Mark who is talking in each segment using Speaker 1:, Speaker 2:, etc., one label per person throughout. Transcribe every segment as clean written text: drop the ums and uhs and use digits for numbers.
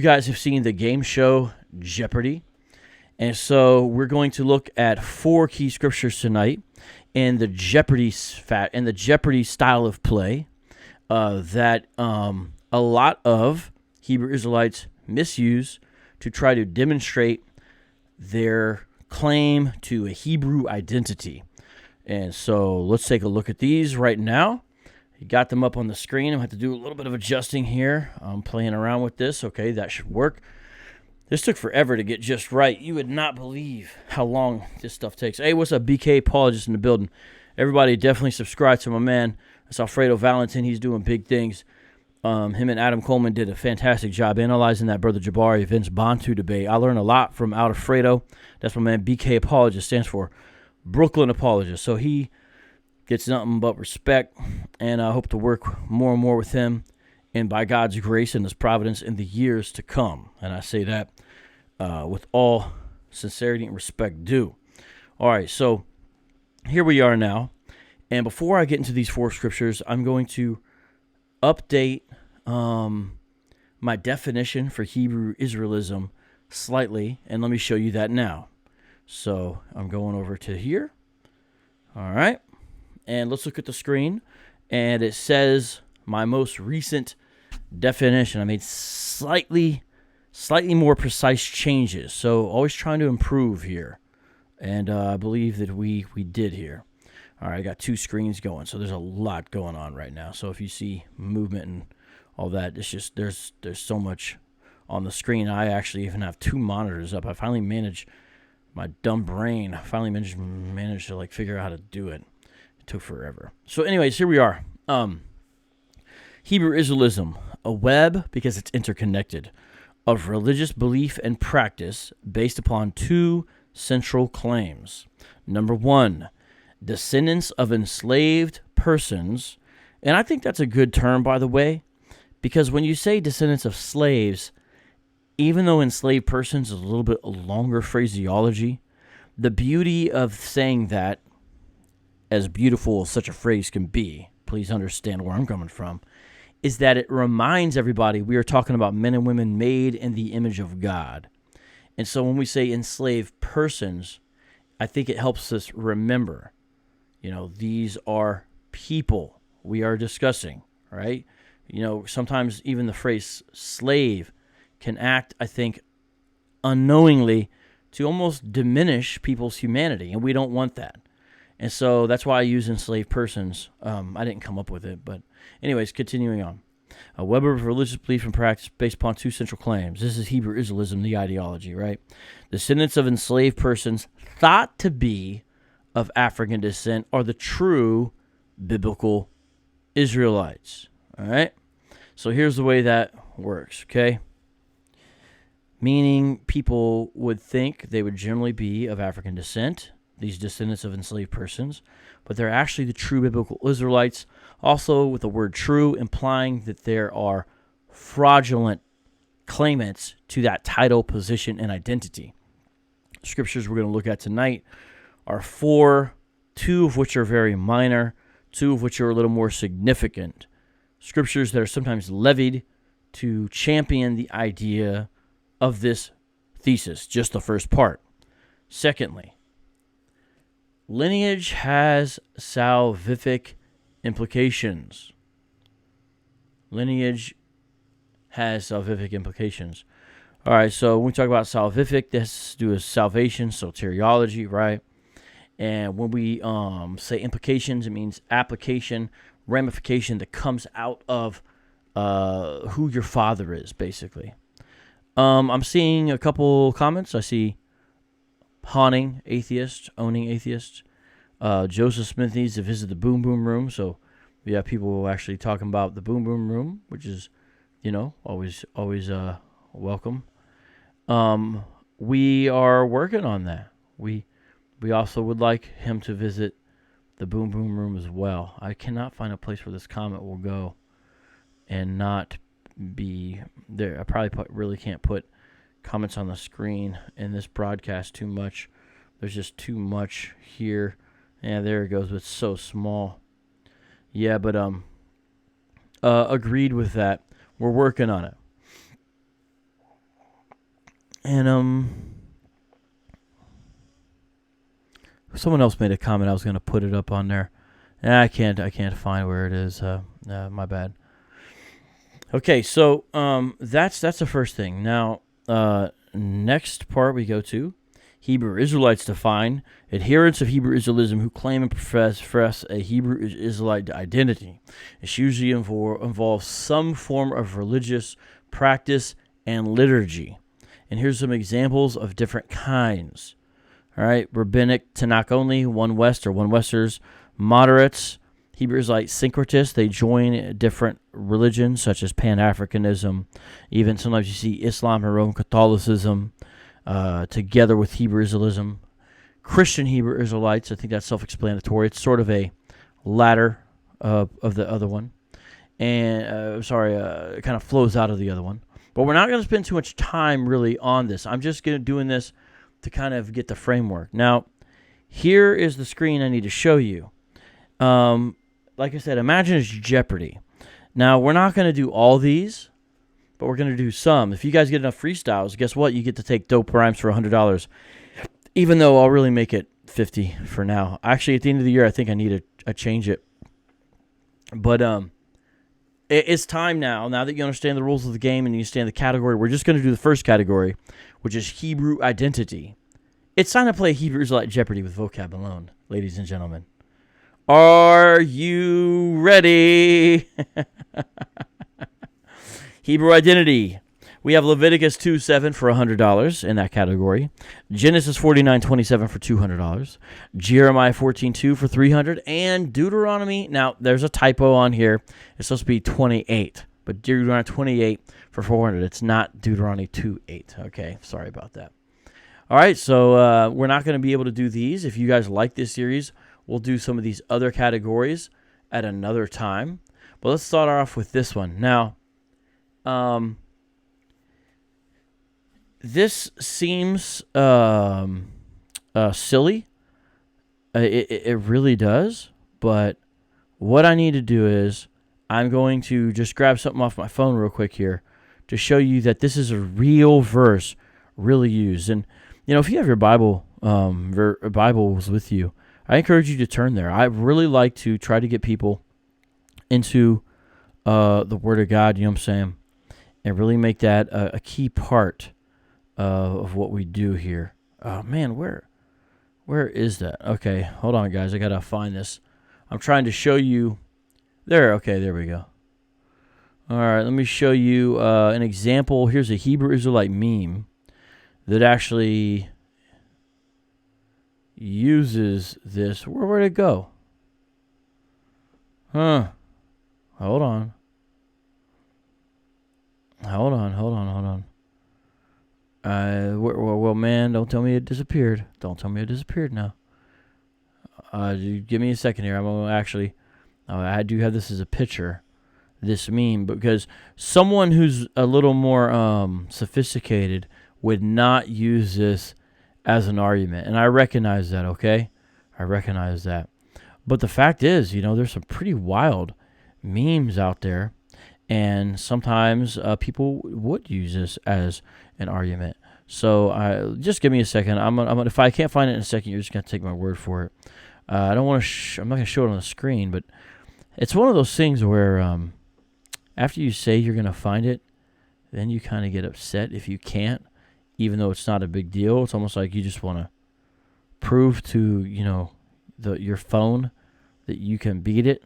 Speaker 1: You guys have seen the game show Jeopardy, and so we're going to look at 4 key scriptures tonight in the Jeopardy style of play that a lot of Hebrew Israelites misuse to try to demonstrate their claim to a Hebrew identity. And so let's take a look at these right now. You got them up on the screen. I'm going to have to do a little bit of adjusting here. I'm playing around with this. Okay, that should work. This took forever to get just right. You would not believe how long this stuff takes. Hey, what's up, BK Apologist in the building? Everybody definitely subscribe to my man. That's Alfredo Valentin. He's doing big things. Him and Adam Coleman did a fantastic job analyzing that Brother Jabari Vince Bantu debate. I learned a lot from Alfredo. That's my man. BK Apologist stands for Brooklyn Apologist. So he gets nothing but respect, and I hope to work more and more with him, and by God's grace and His providence in the years to come. And I say that with all sincerity and respect due. All right, so here we are now, and before I get into these 4 scriptures, I'm going to update my definition for Hebrew Israelism slightly, and let me show you that now. So I'm going over to here. All right. And let's look at the screen, and it says my most recent definition. I made slightly more precise changes, so always trying to improve here, and I believe that we did here. All right, I got 2 screens going, so there's a lot going on right now. So if you see movement and all that, it's just there's so much on the screen. I actually even have 2 monitors up. I finally managed, my dumb brain finally managed to figure out how to do it. Took forever. So anyways, here we are. Hebrew Israelism, a web, because it's interconnected, of religious belief and practice based upon 2 central claims. Number 1, descendants of enslaved persons. And I think that's a good term, by the way, because when you say descendants of slaves, even though enslaved persons is a little bit longer phraseology, the beauty of saying that, as beautiful as such a phrase can be, please understand where I'm coming from, is that it reminds everybody we are talking about men and women made in the image of God. And so when we say enslaved persons, I think it helps us remember, these are people we are discussing, right? Sometimes even the phrase slave can act, I think, unknowingly to almost diminish people's humanity, and we don't want that. And so that's why I use enslaved persons. I didn't come up with it, but anyways, continuing on. A web of religious belief and practice based upon 2 central claims. This is Hebrew Israelism, the ideology, right? Descendants of enslaved persons thought to be of African descent are the true biblical Israelites, all right? So here's the way that works, okay? Meaning people would think they would generally be of African descent, these descendants of enslaved persons, but they're actually the true biblical Israelites, also with the word true implying that there are fraudulent claimants to that title, position, and identity. Scriptures we're going to look at tonight are 4, 2 of which are very minor, 2 of which are a little more significant. Scriptures that are sometimes levied to champion the idea of this thesis, just the first part. Secondly, lineage has salvific implications. Lineage has salvific implications. All right, so when we talk about salvific, this has to do with salvation, soteriology, right? And when we say implications, it means application, ramification that comes out of who your father is, basically. I'm seeing a couple comments. I see Haunting Atheist, Owning Atheist. Joseph Smith needs to visit the Boom Boom Room. So we have people actually talking about the Boom Boom Room, which is, always welcome. We are working on that. We also would like him to visit the Boom Boom Room as well. I cannot find a place where this comment will go and not be there. I probably really can't put comments on the screen in this broadcast too much. There's just too much here. Yeah, there it goes. It's so small. Yeah, but agreed with that. We're working on it. And someone else made a comment. I was going to put it up on there. I can't find where it is. My bad. Okay, so that's the first thing. Now, next part we go to Hebrew Israelites define adherents of Hebrew Israelism who claim and profess a Hebrew Israelite identity. It usually involves some form of religious practice and liturgy. And here's some examples of different kinds. All right, rabbinic Tanakh only, one West or one Westers, moderates, Hebrew Israelite syncretists. They join different religions such as Pan-Africanism. Even sometimes you see Islam and Roman Catholicism together with Hebrew Israelism. Christian Hebrew Israelites, I think that's self-explanatory. It's sort of a ladder of the other one. And, it kind of flows out of the other one. But we're not going to spend too much time really on this. I'm just doing this to kind of get the framework. Now, here is the screen I need to show you. Like I said, imagine it's Jeopardy. Now, we're not going to do all these, but we're going to do some. If you guys get enough freestyles, guess what? You get to take dope rhymes for $100, even though I'll really make it $50 for now. Actually, at the end of the year, I think I need to change it. But it's time now that you understand the rules of the game and you understand the category. We're just going to do the first category, which is Hebrew identity. It's time to play Hebrew Israelite Jeopardy with vocab alone, ladies and gentlemen. Are you ready? Hebrew identity. We have Leviticus 2:7 for $100 in that category. Genesis 49:27 for $200. Jeremiah 14:2 for $300. And Deuteronomy. Now, there's a typo on here. It's supposed to be 28, but Deuteronomy 28 for $400. It's not Deuteronomy 2:8. Okay, sorry about that. All right, so we're not going to be able to do these. If you guys like this series, we'll do some of these other categories at another time. But let's start off with this one. Now, this seems silly. It really does. But what I need to do is I'm going to just grab something off my phone real quick here to show you that this is a real verse really used. And, if you have your Bibles with you, I encourage you to turn there. I really like to try to get people into the Word of God, you know what I'm saying, and really make that a key part of what we do here. Oh, man, where is that? Okay, hold on, guys. I got to find this. I'm trying to show you. There, okay, there we go. All right, let me show you an example. Here's a Hebrew Israelite meme that actually uses this. Where'd it go? Hold on. Well, man, don't tell me it disappeared. Don't tell me it disappeared now. Give me a second here. I'm going to actually, I do have this as a picture, this meme, because someone who's a little more sophisticated would not use this as an argument. And I recognize that, okay? I recognize that. But the fact is, there's some pretty wild memes out there. And sometimes people would use this as an argument. So just give me a second. I'm gonna, if I can't find it in a second, you're just going to take my word for it. I don't want to. I'm not going to show it on the screen, but it's one of those things where after you say you're going to find it, then you kind of get upset if you can't, even though it's not a big deal. It's almost like you just want to prove to your phone that you can beat it.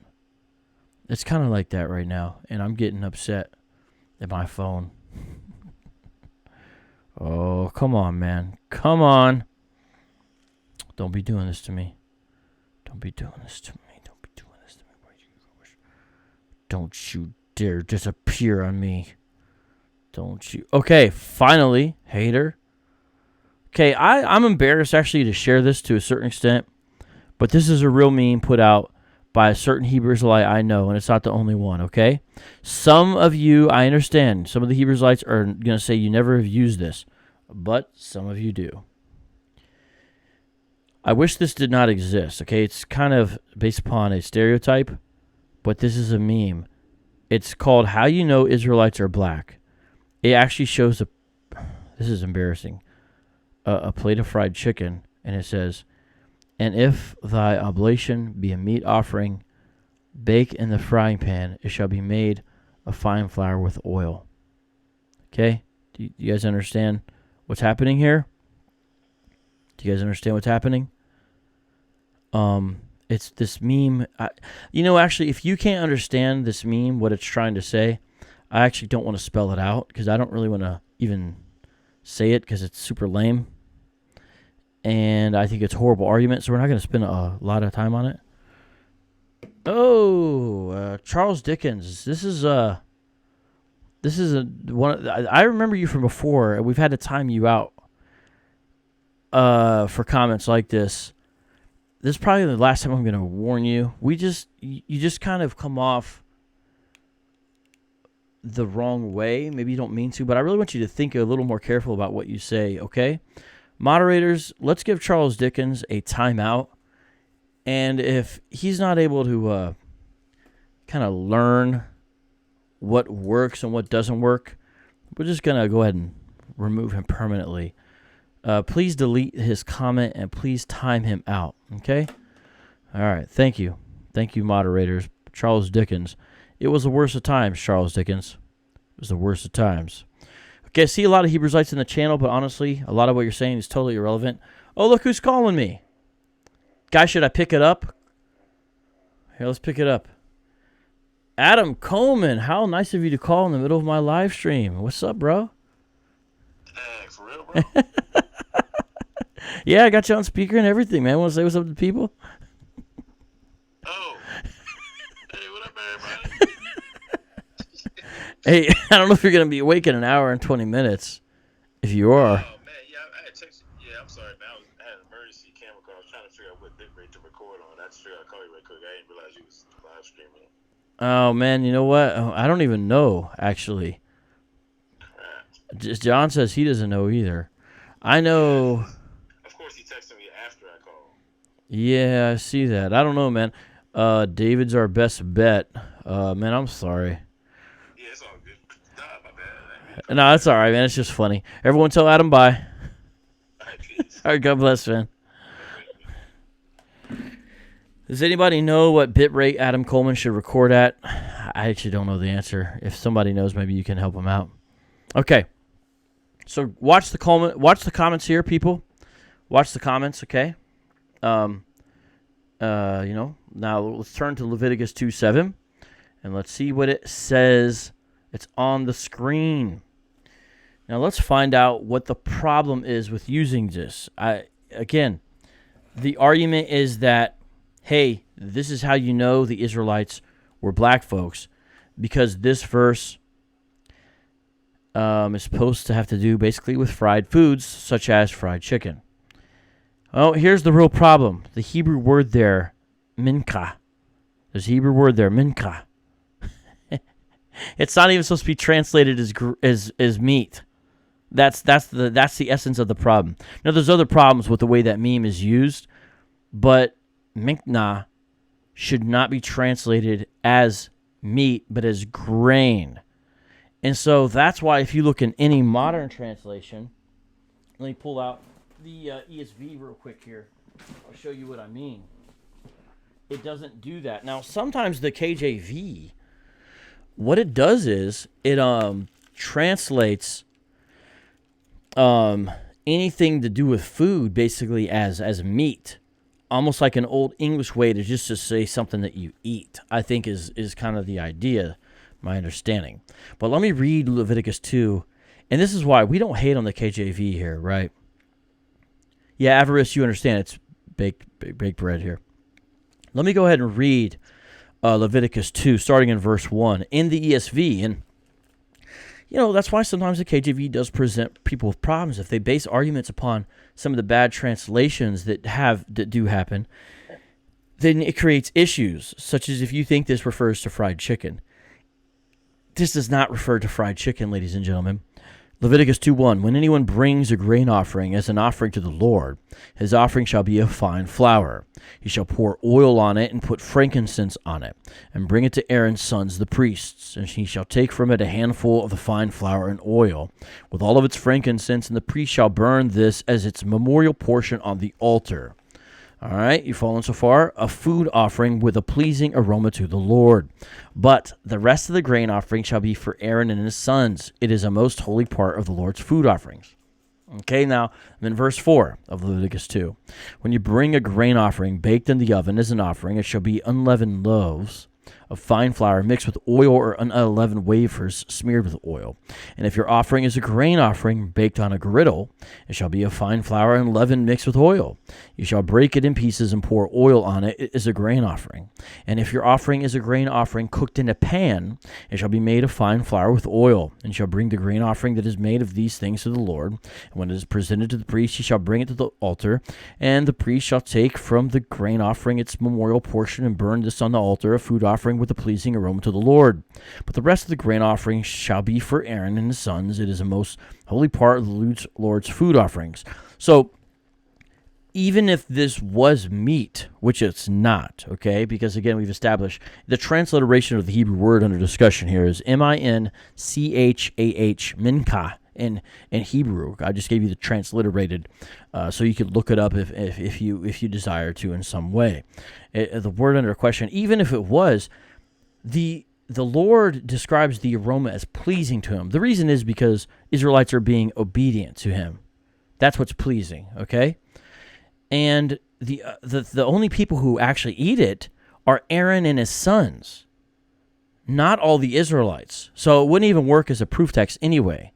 Speaker 1: It's kind of like that right now, and I'm getting upset at my phone. Oh, come on, man. Come on. Don't be doing this to me. Don't be doing this to me. Don't be doing this to me. Don't you dare disappear on me. Don't you. Okay, finally, hater. Okay, I'm embarrassed actually to share this to a certain extent, but this is a real meme put out by a certain Hebrew Israelite I know, and it's not the only one, okay? Some of you, I understand, some of the Hebrew Israelites are going to say you never have used this, but some of you do. I wish this did not exist, okay? It's kind of based upon a stereotype, but this is a meme. It's called How You Know Israelites Are Black. It actually shows this This is embarrassing. A plate of fried chicken, and it says, "And if thy oblation be a meat offering, bake in the frying pan. It shall be made of fine flour with oil." Okay? Do you guys understand what's happening here? Do you guys understand what's happening? It's this meme. Actually, if you can't understand this meme, what it's trying to say, I actually don't want to spell it out because I don't really want to even say it because it's super lame. And I think it's a horrible argument, so we're not going to spend a lot of time on it. Charles Dickens. This is one. I remember you from before. We've had to time you out for comments like this. This is probably the last time I'm going to warn you. You just kind of come off the wrong way. Maybe you don't mean to, but I really want you to think a little more careful about what you say, okay? Moderators, let's give Charles Dickens a timeout. And if he's not able to kind of learn what works and what doesn't work, we're just going to go ahead and remove him permanently. Please delete his comment and please time him out, okay? All right, thank you. Thank you, moderators. Charles Dickens. It was the worst of times, Charles Dickens. It was the worst of times. Okay, I see a lot of Hebrew Israelites in the channel, but honestly, a lot of what you're saying is totally irrelevant. Oh, look who's calling me. Guys, should I pick it up? Here, let's pick it up. Adam Coleman, how nice of you to call in the middle of my live stream. What's up, bro?
Speaker 2: Hey, for real, bro?
Speaker 1: Yeah, I got you on speaker and everything, man. Want to say what's up to people?
Speaker 2: Oh. Hey, what up, everybody?
Speaker 1: Hey, I don't know if you're going to be awake in an hour and 20 minutes. If you are.
Speaker 2: Oh, man, yeah, I had texted. Yeah, I'm sorry, man. I had an emergency camera call. I was trying to figure out what bit rate to record on. I just figured I'd call you right quick. I didn't realize you was live streaming.
Speaker 1: Oh, man, you know what? I don't even know, actually. John says he doesn't know either. I know.
Speaker 2: Of course, he texted me after I called.
Speaker 1: Yeah, I see that. I don't know, man. David's our best bet. Man, I'm sorry.
Speaker 2: Yeah, it's all good. Nah, my bad.
Speaker 1: No, it's all right, man. It's just funny. Everyone tell Adam bye.
Speaker 2: All right, peace.
Speaker 1: All right, God bless, man. Does anybody know what bitrate Adam Coleman should record at? I actually don't know the answer. If somebody knows, maybe you can help him out. Okay. So watch the comments here, people. Watch the comments, okay? Now let's turn to Leviticus 2:7, and let's see what it says. It's on the screen. Now let's find out what the problem is with using this. Again, the argument is that, hey, this is how you know the Israelites were black folks, because this verse is supposed to have to do basically with fried foods, such as fried chicken. Oh, here's the real problem. The Hebrew word there, minka. There's a Hebrew word there, minka. It's not even supposed to be translated as meat. That's the essence of the problem. Now, there's other problems with the way that meme is used, but minkna should not be translated as meat, but as grain. And so that's why if you look in any modern translation, let me pull out the ESV real quick here. I'll show you what I mean. It doesn't do that. Now, sometimes the KJV, what it does is it translates anything to do with food basically as meat. Almost like an old English way to say something that you eat, I think is kind of the idea, my understanding. But let me read Leviticus 2, and this is why we don't hate on the KJV here, right? Yeah, Avarice, you understand it's baked bread here. Let me go ahead and read Leviticus 2, starting in verse 1, in the ESV. And, that's why sometimes the KJV does present people with problems. If they base arguments upon some of the bad translations that do happen, then it creates issues, such as if you think this refers to fried chicken. This does not refer to fried chicken, ladies and gentlemen. Leviticus 2:1, when anyone brings a grain offering as an offering to the Lord, his offering shall be of fine flour. He shall pour oil on it and put frankincense on it, and bring it to Aaron's sons the priests. And he shall take from it a handful of the fine flour and oil, with all of its frankincense, and the priest shall burn this as its memorial portion on the altar. All right, you following so far? A food offering with a pleasing aroma to the Lord. But the rest of the grain offering shall be for Aaron and his sons. It is a most holy part of the Lord's food offerings. Okay, now I'm in verse 4 of Leviticus 2. When you bring a grain offering baked in the oven as an offering, it shall be unleavened loaves of fine flour mixed with oil, or unleavened wafers smeared with oil. And if your offering is a grain offering baked on a griddle, it shall be of fine flour and leaven mixed with oil. You shall break it in pieces and pour oil on it. It is a grain offering. And if your offering is a grain offering cooked in a pan, it shall be made of fine flour with oil. And you shall bring the grain offering that is made of these things to the Lord. And when it is presented to the priest, he shall bring it to the altar. And the priest shall take from the grain offering its memorial portion and burn this on the altar, a food offering with a pleasing aroma to the Lord. But the rest of the grain offering shall be for Aaron and his sons. It is a most holy part of the Lord's food offerings. So, even if this was meat, which it's not, okay, because again, we've established the transliteration of the Hebrew word under discussion here is minchah, minka, in Hebrew. I just gave you the transliterated, so you could look it up if you desire to in some way. The word under question, even if it was, the Lord describes the aroma as pleasing to him. The reason is because Israelites are being obedient to him. That's what's pleasing, okay? And the only people who actually eat it are Aaron and his sons, not all the Israelites. So it wouldn't even work as a proof text anyway.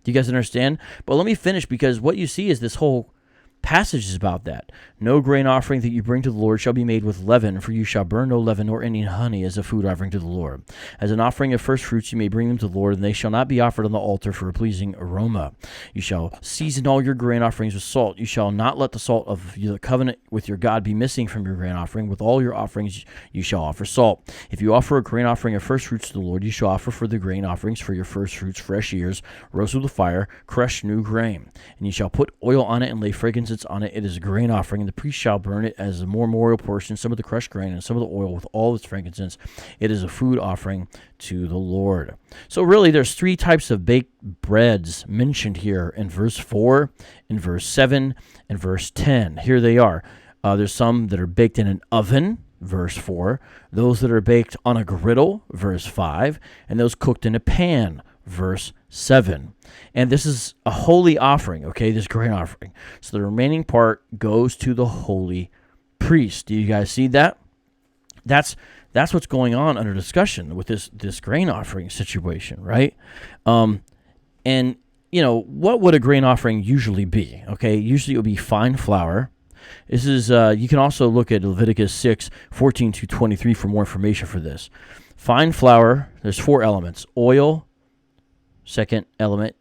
Speaker 1: Do you guys understand? But let me finish, because what you see is this whole passage is about that. No grain offering that you bring to the Lord shall be made with leaven, for you shall burn no leaven nor any honey as a food offering to the Lord. As an offering of first fruits you may bring them to the Lord, and they shall not be offered on the altar for a pleasing aroma. You shall season all your grain offerings with salt. You shall not let the salt of the covenant with your God be missing from your grain offering. With all your offerings you shall offer salt. If you offer a grain offering of first fruits to the Lord, you shall offer for the grain offerings for your first fruits fresh ears, roasted with fire, crushed new grain. And you shall put oil on it and lay frankincense on it. It is a grain offering, and the priest shall burn it as a memorial portion, some of the crushed grain and some of the oil with all its frankincense. It is a food offering to the Lord. So really, there's three types of baked breads mentioned here in verse 4, in verse 7, and verse 10. Here they are. There's some that are baked in an oven, verse 4, those that are baked on a griddle, verse 5, and those cooked in a pan, verse 7. And this is a holy offering, okay, this grain offering. So the remaining part goes to the holy priest. Do you guys see that? That's what's going on under discussion with this grain offering situation, right? And, you know, what would a grain offering usually be? Okay, usually it would be fine flour. This is, you can also look at Leviticus 6, 14 to 23 for more information for this. Fine flour, there's 4 elements: oil, second element,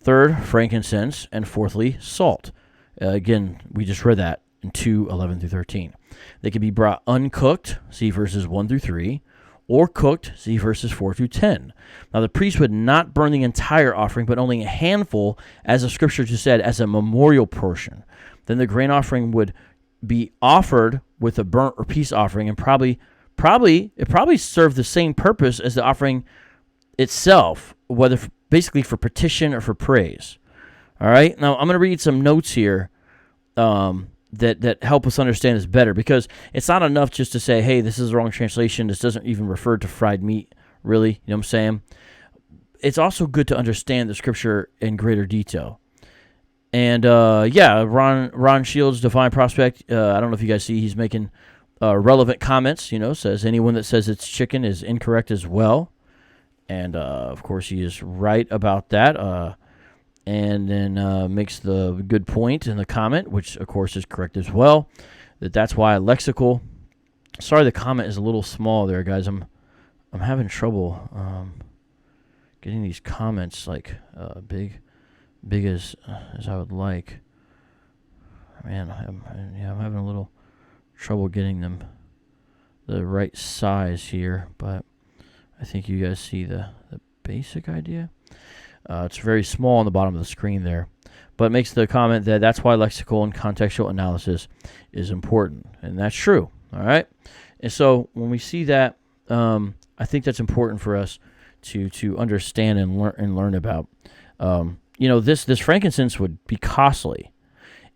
Speaker 1: third, frankincense, and fourthly, salt. Again, we just read that in 2:11 through 13. They can be brought uncooked, see verses 1 through 3, or cooked, see verses 4 through 10. Now, the priest would not burn the entire offering, but only a handful, as the scripture just said, as a memorial portion. Then the grain offering would be offered with a burnt or peace offering, and probably served the same purpose as the offering itself, whether basically for petition or for praise. All right. Now I'm going to read some notes here that help us understand this better, because it's not enough just to say, hey, this is the wrong translation. This doesn't even refer to fried meat, really. You know what I'm saying? It's also good to understand the scripture in greater detail. And Ron Shields, Divine Prospect, I don't know if you guys see, he's making relevant comments, says anyone that says it's chicken is incorrect as well. And, of course, he is right about that, and then makes the good point in the comment, which, of course, is correct as well, that's why lexical. Sorry, the comment is a little small there, guys. I'm having trouble getting these comments, like, big as I would like. Man, I'm having a little trouble getting them the right size here, but I think you guys see the basic idea. It's very small on the bottom of the screen there. But it makes the comment that that's why lexical and contextual analysis is important. And that's true. All right? And so when we see that, I think that's important for us to understand and learn about. This frankincense would be costly.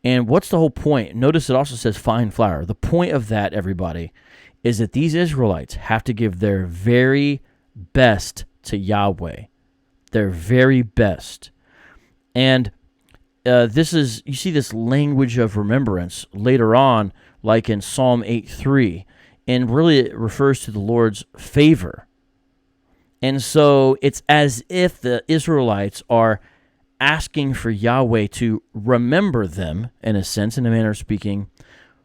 Speaker 1: And what's the whole point? Notice it also says fine flour. The point of that, everybody, is that these Israelites have to give their very best to Yahweh. Their very best. And you see this language of remembrance later on, like in Psalm 8:3, and really it refers to the Lord's favor. And so it's as if the Israelites are asking for Yahweh to remember them, in a sense, in a manner of speaking,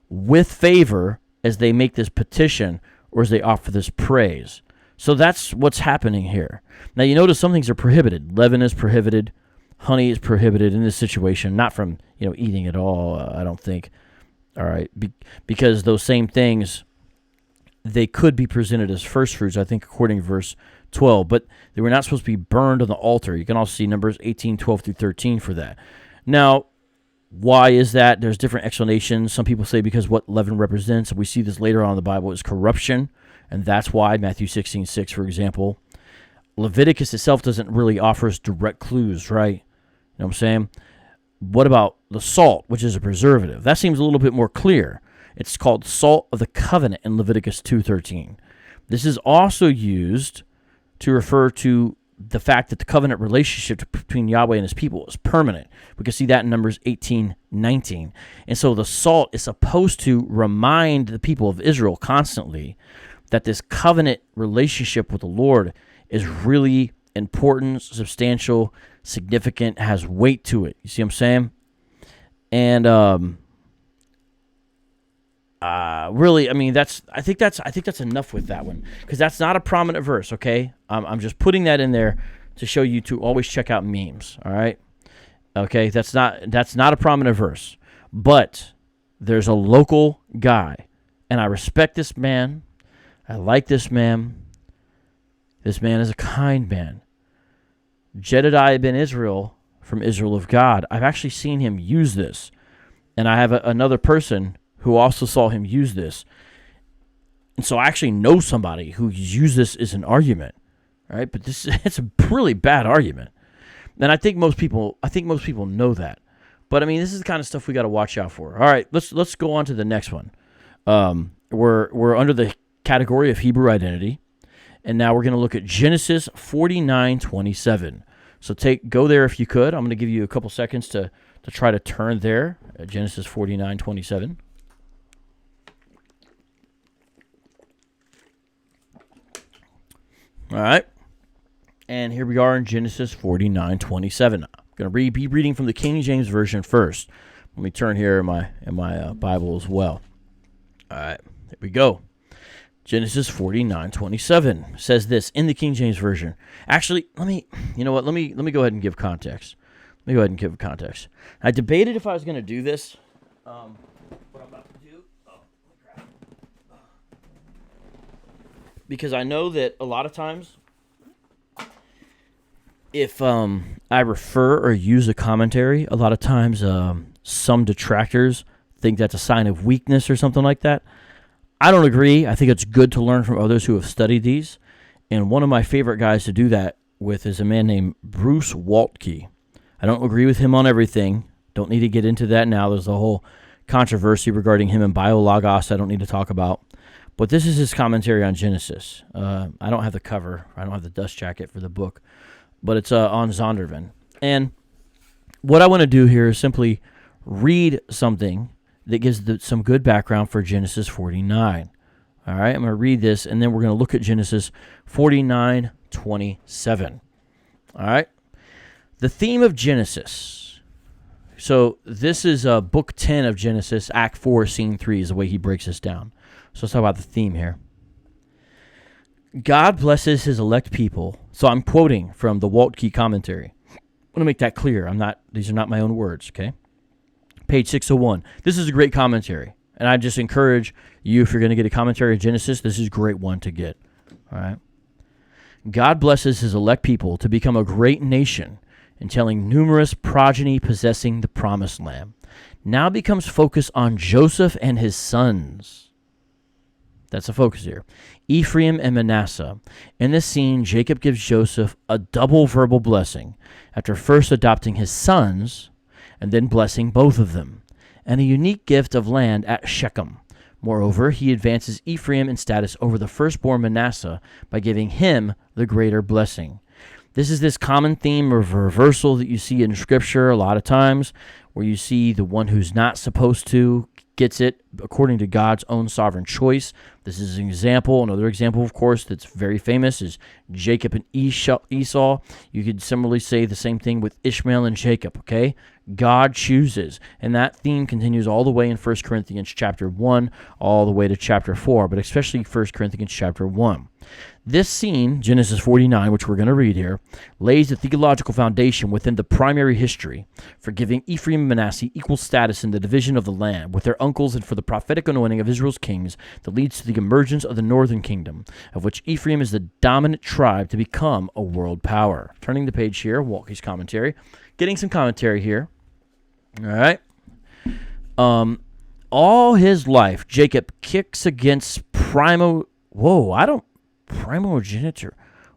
Speaker 1: with favor as they make this petition or as they offer this praise. So that's what's happening here. Now you notice some things are prohibited. Leaven is prohibited. Honey is prohibited in this situation, not from eating at all, I don't think. All right, because those same things, they could be presented as first fruits, I think, according to verse 12, but they were not supposed to be burned on the altar. You can also see Numbers 18:12 through 13 for that. Now, why is that? There's different explanations. Some people say because what leaven represents, we see this later on in the Bible, is corruption, and that's why, Matthew 16:6, for example. Leviticus itself doesn't really offer us direct clues, right? You know what I'm saying? What about the salt, which is a preservative? That seems a little bit more clear. It's called salt of the covenant in Leviticus 2:13. This is also used to refer to the fact that the covenant relationship between Yahweh and his people is permanent. We can see that in Numbers 18:19. And so the salt is supposed to remind the people of Israel constantly that this covenant relationship with the Lord is really important, substantial, significant, has weight to it. You see what I'm saying? And really, I mean, I think that's enough with that one, because that's not a prominent verse. Okay, I'm just putting that in there to show you to always check out memes. All right, okay, that's not a prominent verse, but there's a local guy, and I respect this man. I like this man. This man is a kind man. Jedediah ben Israel from Israel of God. I've actually seen him use this, and I have another person who also saw him use this. And so I actually know somebody who used this as an argument, right? But it's a really bad argument. And I think most people know that. But I mean, this is the kind of stuff we got to watch out for. All right, let's go on to the next one. We're under the category of Hebrew identity, and now we're going to look at Genesis 49:27. So go there if you could. I'm going to give you a couple seconds to try to turn there at Genesis 49:27. All right, and here we are in Genesis 49:27. I'm going to be reading from the King James Version first. Let me turn here in my Bible as well. All right, here we go. Genesis 49:27 says this in the King James Version. Actually, let me go ahead and give context. I debated if I was going to do this. What I'm about to do. Because I know that a lot of times, if I refer or use a commentary, a lot of times some detractors think that's a sign of weakness or something like that. I don't agree. I think it's good to learn from others who have studied these. And one of my favorite guys to do that with is a man named Bruce Waltke. I don't agree with him on everything. Don't need to get into that now. There's a whole controversy regarding him and Biologos I don't need to talk about. But this is his commentary on Genesis. I don't have the cover. I don't have the dust jacket for the book. But it's on Zondervan. And what I want to do here is simply read something that gives some good background for Genesis 49. All right, I'm going to read this, and then we're going to look at Genesis 49:27. All right, the theme of Genesis. So this is Book 10 of Genesis, Act 4, Scene 3 is the way he breaks this down. So let's talk about the theme here. God blesses his elect people. So I'm quoting from the Waltke commentary. I want to make that clear. These are not my own words, okay? Page 601. This is a great commentary, and I just encourage you, if you're going to get a commentary of Genesis, this is a great one to get. All right. God blesses his elect people to become a great nation entailing numerous progeny possessing the promised land, now becomes focused on Joseph and his sons. That's the focus here. Ephraim and Manasseh. In this scene, Jacob gives Joseph a double verbal blessing after first adopting his sons and then blessing both of them, and a unique gift of land at Shechem. Moreover, he advances Ephraim in status over the firstborn Manasseh by giving him the greater blessing. This is this common theme of reversal that you see in Scripture a lot of times, where you see the one who's not supposed to gets it according to God's own sovereign choice. This is an example. Another example, of course, that's very famous is Jacob and Esau. You could similarly say the same thing with Ishmael and Jacob, okay? God chooses. And that theme continues all the way in 1 Corinthians chapter 1, all the way to chapter 4, but especially 1 Corinthians chapter 1. This scene, Genesis 49, which we're going to read here, lays the theological foundation within the primary history for giving Ephraim and Manasseh equal status in the division of the land with their uncles and for the prophetic anointing of Israel's kings that leads to the emergence of the northern kingdom, of which Ephraim is the dominant tribe to become a world power. Turning the page here, Waltke's commentary. Getting some commentary here. All right. All his life, Jacob kicks against primogeniture.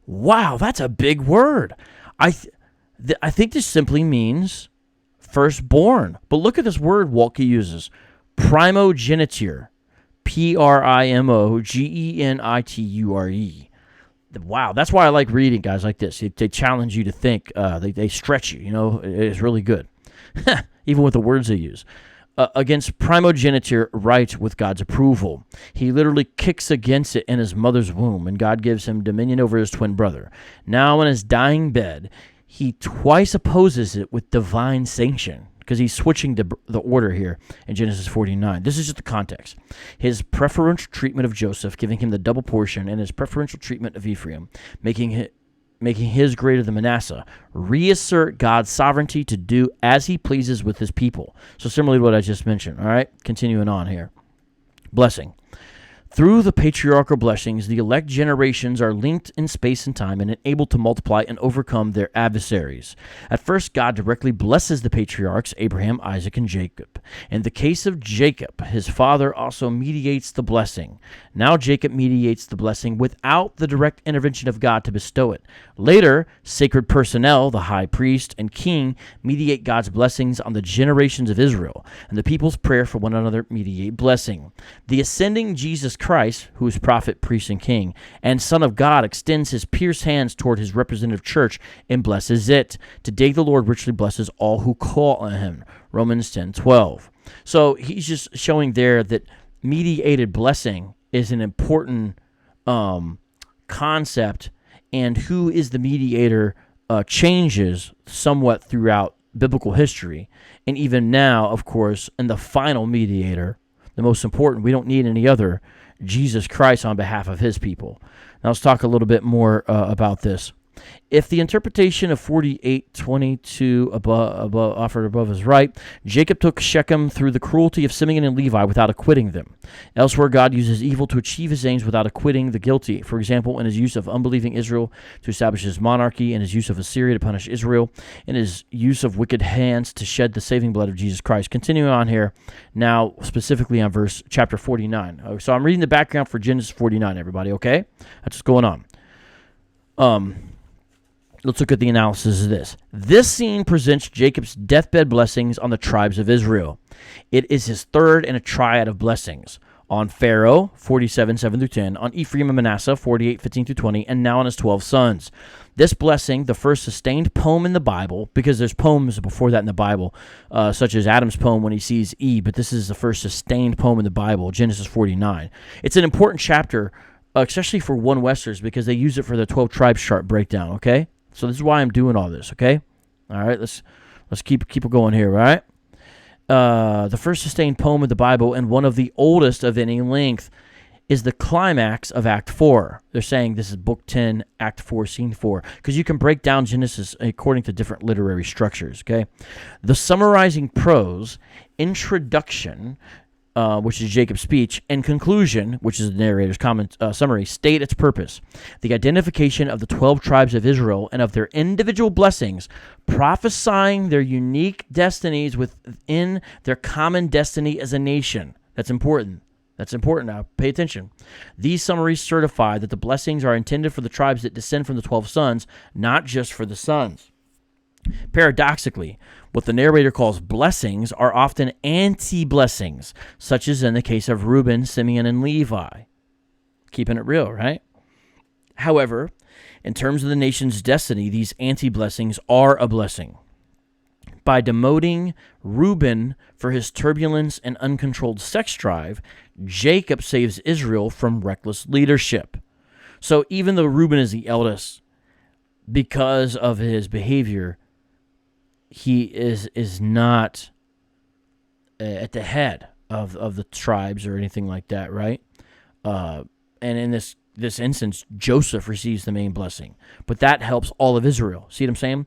Speaker 1: Wow, that's a big word. I think this simply means firstborn. But look at this word Waltke uses. Primogeniture. Primogeniture. Wow, that's why I like reading guys like this. They challenge you to think. They stretch you. You know, it's really good. Even with the words they use. Against primogeniture right with God's approval. He literally kicks against it in his mother's womb, and God gives him dominion over his twin brother. Now in his dying bed, he twice opposes it with divine sanction, because he's switching the order here in Genesis 49. This is just the context. His preferential treatment of Joseph, giving him the double portion, and his preferential treatment of Ephraim, making his greater than Manasseh, reassert God's sovereignty to do as he pleases with his people. So similarly to what I just mentioned, all right? Continuing on here. Blessing. Through the patriarchal blessings, the elect generations are linked in space and time and able to multiply and overcome their adversaries. At first, God directly blesses the patriarchs, Abraham, Isaac, and Jacob. In the case of Jacob, his father also mediates the blessing. Now Jacob mediates the blessing without the direct intervention of God to bestow it. Later, sacred personnel, the high priest and king, mediate God's blessings on the generations of Israel, and the people's prayer for one another mediate blessing. The ascending Jesus Christ, who is prophet, priest, and king, and Son of God, extends his pierced hands toward his representative church and blesses it. Today the Lord richly blesses all who call on him. Romans 10:12. So he's just showing there that mediated blessing is an important concept, and who is the mediator changes somewhat throughout biblical history. And even now, of course, in the final mediator, the most important, we don't need any other, Jesus Christ on behalf of his people. Now let's talk a little bit more about this. If the interpretation of 48:22 offered above is right, Jacob took Shechem through the cruelty of Simeon and Levi without acquitting them. Elsewhere, God uses evil to achieve his aims without acquitting the guilty. For example, in his use of unbelieving Israel to establish his monarchy, in his use of Assyria to punish Israel, in his use of wicked hands to shed the saving blood of Jesus Christ. Continuing on here, now specifically on chapter 49. So I'm reading the background for Genesis 49, everybody, okay? That's what's going on. Let's look at the analysis of this. This scene presents Jacob's deathbed blessings on the tribes of Israel. It is his third in a triad of blessings. On Pharaoh, 47:7-10, on Ephraim and Manasseh, 48:15-20, and now on his 12 sons. This blessing, the first sustained poem in the Bible, because there's poems before that in the Bible, such as Adam's poem when he sees Eve, but this is the first sustained poem in the Bible, Genesis 49. It's an important chapter, especially for one Westers, because they use it for the 12 tribes chart breakdown, okay? So this is why I'm doing all this, okay? All right, let's keep it going here, all right? The first sustained poem of the Bible, and one of the oldest of any length, is the climax of Act 4. They're saying this is Book 10, Act 4, Scene 4, because you can break down Genesis according to different literary structures, okay? The summarizing prose, introduction, which is Jacob's speech, and conclusion, which is the narrator's comment summary, state its purpose: the identification of the 12 tribes of Israel and of their individual blessings, prophesying their unique destinies within their common destiny as a nation. That's important. That's important now. Pay attention. These summaries certify that the blessings are intended for the tribes that descend from the 12 sons, not just for the sons. Paradoxically, what the narrator calls blessings are often anti-blessings, such as in the case of Reuben, Simeon, and Levi. Keeping it real, right? However, in terms of the nation's destiny, these anti-blessings are a blessing. By demoting Reuben for his turbulence and uncontrolled sex drive, Jacob saves Israel from reckless leadership. So even though Reuben is the eldest, because of his behavior, he is not at the head of the tribes or anything like that, right? And in this instance, Joseph receives the main blessing. But that helps all of Israel. See what I'm saying?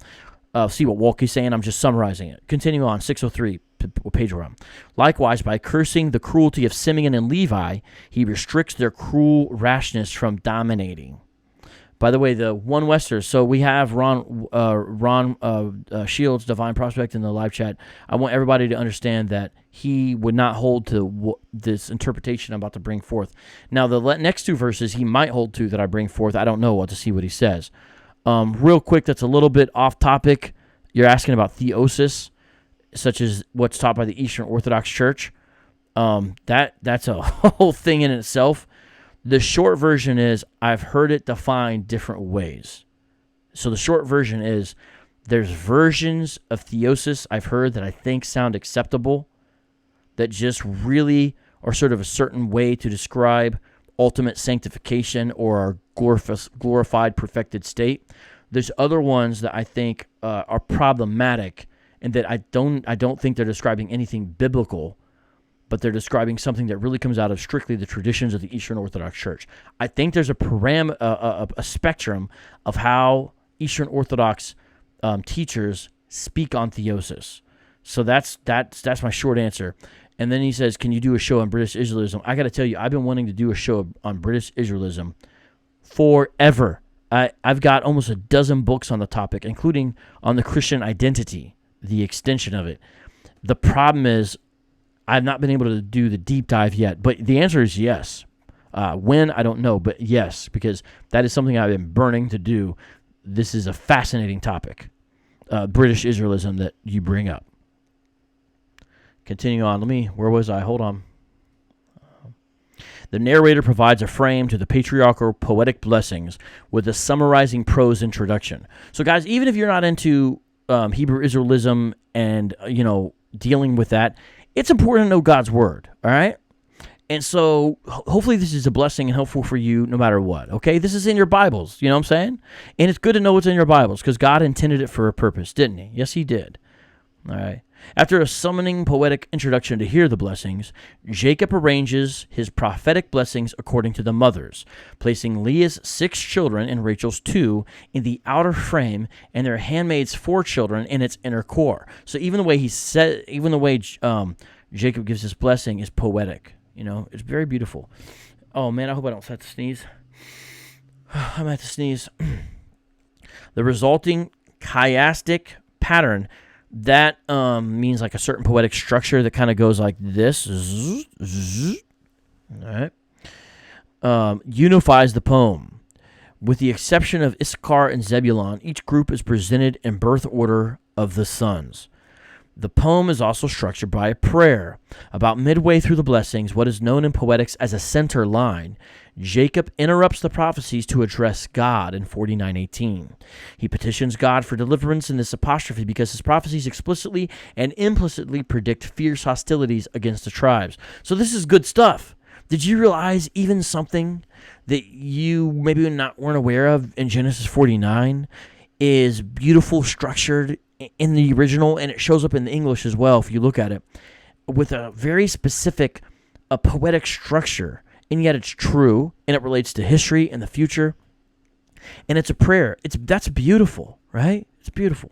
Speaker 1: See what Waltke's saying? I'm just summarizing it. Continue on, 603, page we're on. Likewise, by cursing the cruelty of Simeon and Levi, he restricts their cruel rashness from dominating. By the way, the One Westers, so we have Ron Shields, Divine Prospect, in the live chat. I want everybody to understand that he would not hold to this interpretation I'm about to bring forth. Now, the next two verses he might hold to that I bring forth. I don't know. We'll have to see what he says. Real quick, that's a little bit off topic. You're asking about theosis, such as what's taught by the Eastern Orthodox Church. That's a whole thing in itself. The short version is I've heard it defined different ways. So the short version is there's versions of theosis I've heard that I think sound acceptable, that just really are sort of a certain way to describe ultimate sanctification or our glorified, perfected state. There's other ones that I think are problematic and that I don't think they're describing anything biblical, but they're describing something that really comes out of strictly the traditions of the Eastern Orthodox Church. I think there's a spectrum of how Eastern Orthodox teachers speak on theosis. So that's my short answer. And then he says, can you do a show on British Israelism? I got to tell you, I've been wanting to do a show on British Israelism forever. I've got almost a dozen books on the topic, including on the Christian identity, the extension of it. The problem is I've not been able to do the deep dive yet, but the answer is yes. When, I don't know, but yes, because that is something I've been burning to do. This is a fascinating topic, British Israelism that you bring up. Continue on. Where was I? Hold on. The narrator provides a frame to the patriarchal poetic blessings with a summarizing prose introduction. So, guys, even if you're not into Hebrew Israelism and, dealing with that, it's important to know God's word, all right? And so hopefully this is a blessing and helpful for you no matter what, okay? This is in your Bibles, you know what I'm saying? And it's good to know what's in your Bibles because God intended it for a purpose, didn't he? Yes, he did. All right. After a summoning poetic introduction to hear the blessings, Jacob arranges his prophetic blessings according to the mothers, placing Leah's 6 children and Rachel's 2 in the outer frame and their handmaid's 4 children in its inner core. So even the way Jacob gives his blessing is poetic. It's very beautiful. Oh man, I hope I don't have to sneeze. I'm at to sneeze. The resulting chiastic pattern that means like a certain poetic structure that kind of goes like this. All right. Unifies the poem. With the exception of Issachar and Zebulun, each group is presented in birth order of the sons. The poem is also structured by a prayer. About midway through the blessings, what is known in poetics as a center line, Jacob interrupts the prophecies to address God in 49:18. He petitions God for deliverance in this apostrophe because his prophecies explicitly and implicitly predict fierce hostilities against the tribes. So this is good stuff. Did you realize even something that you maybe weren't aware of in Genesis 49 is beautiful, structured in the original, and it shows up in the English as well if you look at it, with a very specific poetic structure, and yet it's true, and it relates to history and the future, and it's a prayer. That's beautiful, right? It's beautiful.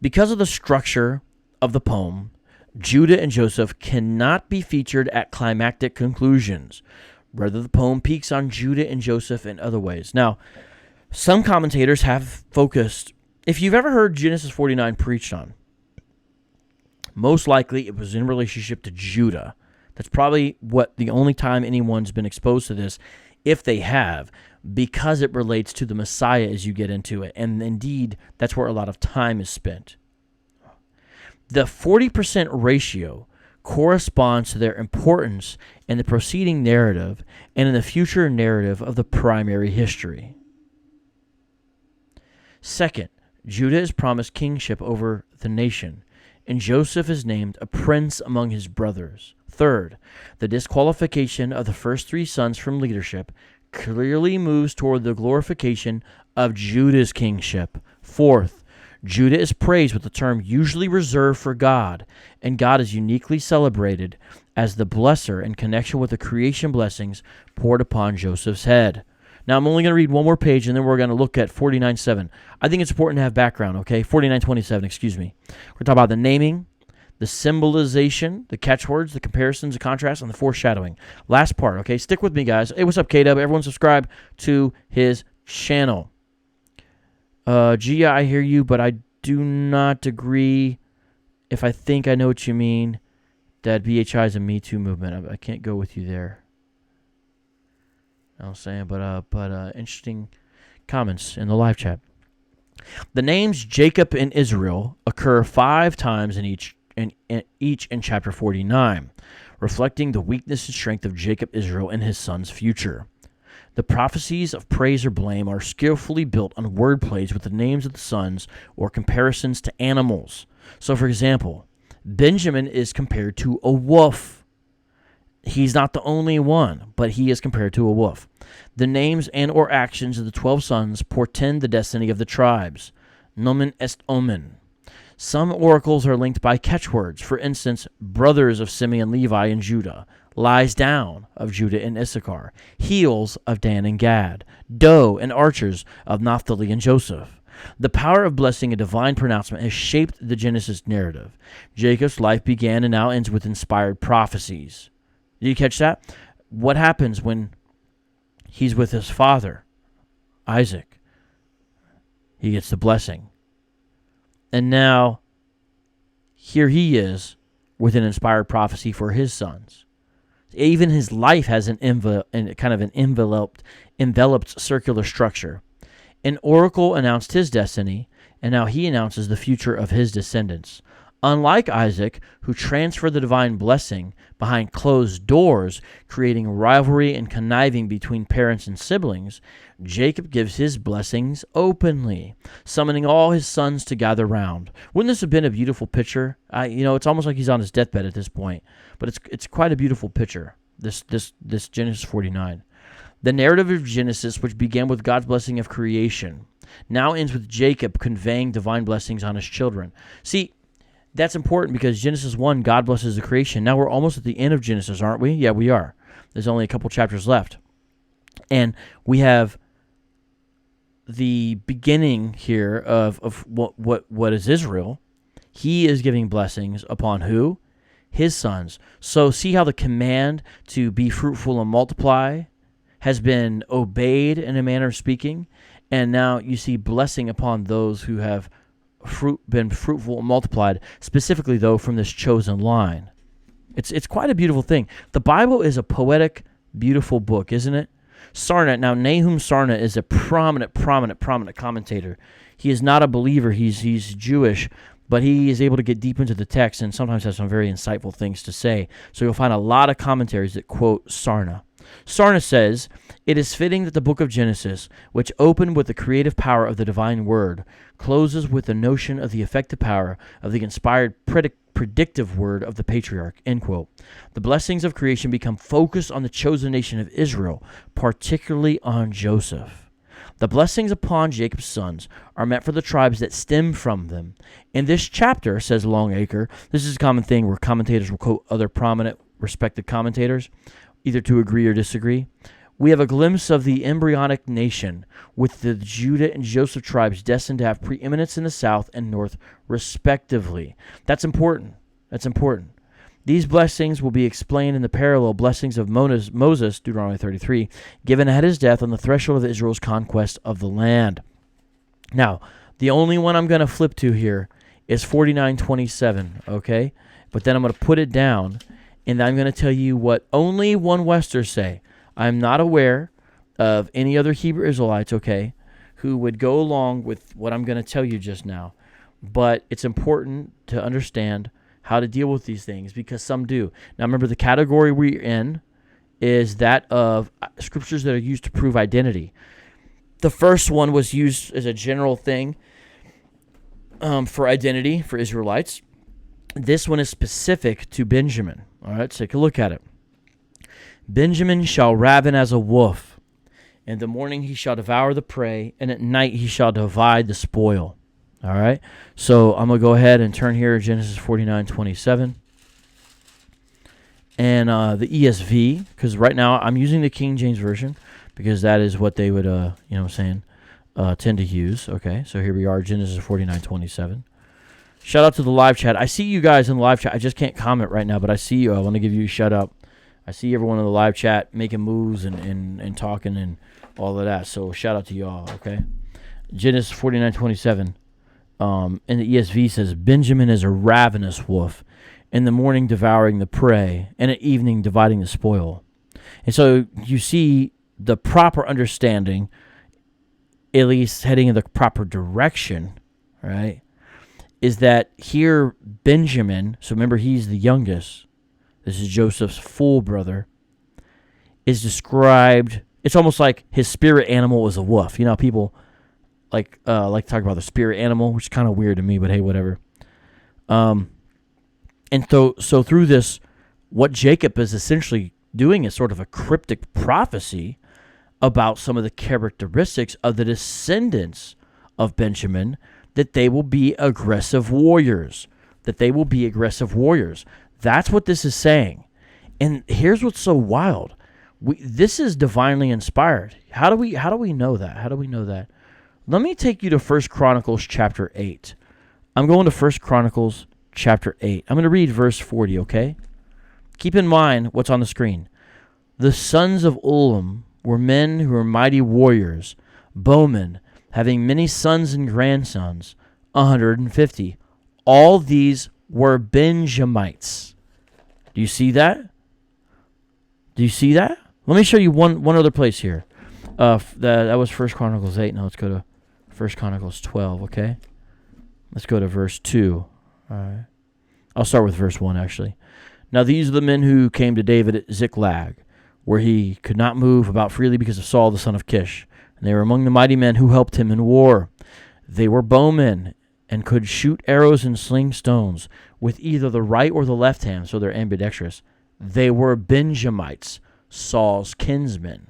Speaker 1: Because of the structure of the poem, Judah and Joseph cannot be featured at climactic conclusions. Rather, the poem peaks on Judah and Joseph in other ways. Now, some commentators have focused, if you've ever heard Genesis 49 preached on, most likely it was in relationship to Judah. That's probably the only time anyone's been exposed to this, if they have, because it relates to the Messiah as you get into it. And indeed, that's where a lot of time is spent. The 40% ratio corresponds to their importance in the preceding narrative and in the future narrative of the primary history. Second, Judah is promised kingship over the nation, and Joseph is named a prince among his brothers. Third, the disqualification of the first three sons from leadership clearly moves toward the glorification of Judah's kingship. Fourth, Judah is praised with the term usually reserved for God, and God is uniquely celebrated as the blesser in connection with the creation blessings poured upon Joseph's head. Now, I'm only going to read one more page, and then we're going to look at 49:7. I think it's important to have background, okay? 49:27, excuse me. We're going to talk about the naming, the symbolization, the catchwords, the comparisons, the contrasts, and the foreshadowing. Last part, okay? Stick with me, guys. Hey, what's up, K-Dub? Everyone subscribe to his channel. Gia, I hear you, but I do not agree. If I think I know what you mean, that BHI is a Me Too movement. I can't go with you there. I'm saying, but interesting comments in the live chat. The names Jacob and Israel occur 5 times in each in chapter 49, reflecting the weakness and strength of Jacob, Israel, and his son's future. The prophecies of praise or blame are skillfully built on wordplays with the names of the sons or comparisons to animals. So, for example, Benjamin is compared to a wolf. He's not the only one, but he is compared to a wolf. The names and or actions of the 12 sons portend the destiny of the tribes. Nomen est omen. Some oracles are linked by catchwords. For instance, brothers of Simeon, Levi, and Judah. Lies down of Judah and Issachar. Heels of Dan and Gad. Doe and archers of Naphtali and Joseph. The power of blessing and divine pronouncement has shaped the Genesis narrative. Jacob's life began and now ends with inspired prophecies. Did you catch that? What happens when he's with his father, Isaac? He gets the blessing. And now, here he is with an inspired prophecy for his sons. Even his life has an enveloped circular structure. An oracle announced his destiny, and now he announces the future of his descendants. Unlike Isaac, who transferred the divine blessing behind closed doors, creating rivalry and conniving between parents and siblings, Jacob gives his blessings openly, summoning all his sons to gather round. Wouldn't this have been a beautiful picture? It's almost like he's on his deathbed at this point, but it's quite a beautiful picture, this Genesis 49. The narrative of Genesis, which began with God's blessing of creation, now ends with Jacob conveying divine blessings on his children. See, that's important because Genesis 1, God blesses the creation. Now we're almost at the end of Genesis, aren't we? Yeah, we are. There's only a couple chapters left. And we have the beginning here of what is Israel. He is giving blessings upon who? His sons. So see how the command to be fruitful and multiply has been obeyed in a manner of speaking. And now you see blessing upon those who have been fruitful and multiplied, specifically though from this chosen line. It's quite a beautiful thing. The Bible is a poetic, beautiful book, isn't it? Sarna, now Nahum Sarna is a prominent commentator. He is not a believer. He's Jewish, but he is able to get deep into the text and sometimes has some very insightful things to say. So you'll find a lot of commentaries that quote Sarna. Sarna says, "It is fitting that the book of Genesis, which opened with the creative power of the divine word, closes with the notion of the effective power of the inspired predictive word of the patriarch." End quote. The blessings of creation become focused on the chosen nation of Israel, particularly on Joseph. The blessings upon Jacob's sons are meant for the tribes that stem from them. In this chapter, says Longacre, this is a common thing where commentators will quote other prominent, respected commentators, either to agree or disagree. We have a glimpse of the embryonic nation with the Judah and Joseph tribes destined to have preeminence in the south and north, respectively. That's important. That's important. These blessings will be explained in the parallel blessings of Moses, Deuteronomy 33, given at his death on the threshold of Israel's conquest of the land. Now, the only one I'm going to flip to here is 49:27, okay? But then I'm going to put it down, and I'm going to tell you what only one Westers say. I'm not aware of any other Hebrew Israelites, okay, who would go along with what I'm going to tell you just now. But it's important to understand how to deal with these things, because some do. Now, remember, the category we're in is that of scriptures that are used to prove identity. The first one was used as a general thing for identity for Israelites. This one is specific to Benjamin. All right, let's take a look at it. Benjamin shall raven as a wolf. In the morning he shall devour the prey, and at night he shall divide the spoil. All right, so I'm going to go ahead and turn here to Genesis 49:27. And the ESV, because right now I'm using the King James Version, because that is what they would, tend to use. Okay, so here we are, Genesis 49:27. Shout out to the live chat. I see you guys in the live chat. I just can't comment right now, but I see you. I want to give you a shout out. I see everyone in the live chat making moves and talking and all of that. So shout out to y'all, okay? Genesis 49:27. And the ESV says, Benjamin is a ravenous wolf, in the morning devouring the prey, and at evening dividing the spoil. And so you see the proper understanding, at least heading in the proper direction, right, is that here Benjamin, so remember he's the youngest, this is Joseph's full brother, is described, it's almost like his spirit animal is a wolf. You know, people like to talk about the spirit animal, which is kind of weird to me, but hey, whatever. And so through this, what Jacob is essentially doing is sort of a cryptic prophecy about some of the characteristics of the descendants of Benjamin, that they will be aggressive warriors. That's what this is saying. And here's what's so wild. This is divinely inspired. How do we know that? Let me take you to 1 Chronicles chapter 8. I'm going to 1 Chronicles chapter 8. I'm going to read verse 40, okay? Keep in mind what's on the screen. The sons of Ulam were men who were mighty warriors, bowmen, having many sons and grandsons, 150. All these were Benjamites. Do you see that? Let me show you one other place here. That was 1 Chronicles 8. Now let's go to 1 Chronicles 12, okay? Let's go to verse 2. All right. I'll start with verse 1, actually. Now these are the men who came to David at Ziklag, where he could not move about freely because of Saul the son of Kish. And they were among the mighty men who helped him in war. They were bowmen and could shoot arrows and sling stones with either the right or the left hand, so they're ambidextrous. They were Benjamites, Saul's kinsmen.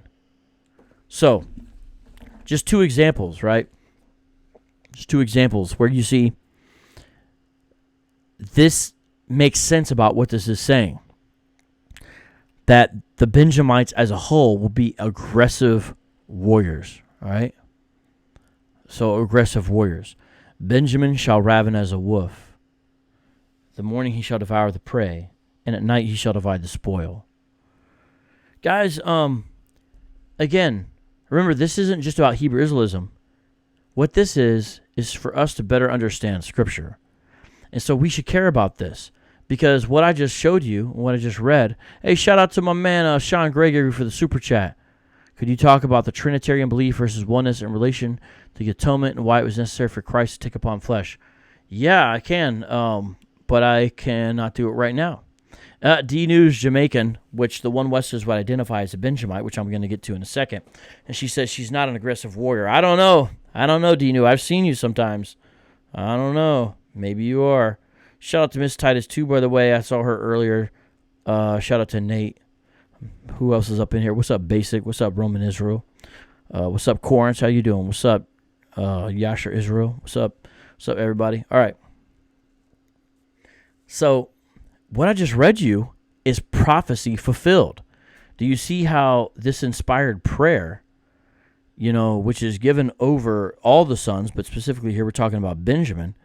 Speaker 1: So, just two examples, right? Just two examples where you see this makes sense about what this is saying. That the Benjamites as a whole will be aggressive warriors, all right? So, aggressive warriors. Benjamin shall raven as a wolf. The morning he shall devour the prey, and at night he shall divide the spoil. Guys, again, remember, this isn't just about Hebrew Israelism. What this is for us to better understand Scripture. And so we should care about this. Because what I just showed you, what I just read, hey, shout out to my man Sean Gregory for the super chat. Could you talk about the Trinitarian belief versus oneness in relation to the atonement and why it was necessary for Christ to take upon flesh? Yeah, I can, but I cannot do it right now. D-News Jamaican, which the one Westers would identify as a Benjamite, which I'm going to get to in a second, and she says she's not an aggressive warrior. I don't know, D-News. I've seen you sometimes. I don't know. Maybe you are. Shout out to Miss Titus, too, by the way. I saw her earlier. Shout out to Nate. Who else is up in here? What's up, Basic? What's up, Roman Israel? What's up, Corinth? How you doing? What's up, Yasher Israel? What's up? What's up, everybody? All right. So, what I just read you is prophecy fulfilled. Do you see how this inspired prayer, which is given over all the sons, but specifically here we're talking about Benjamin,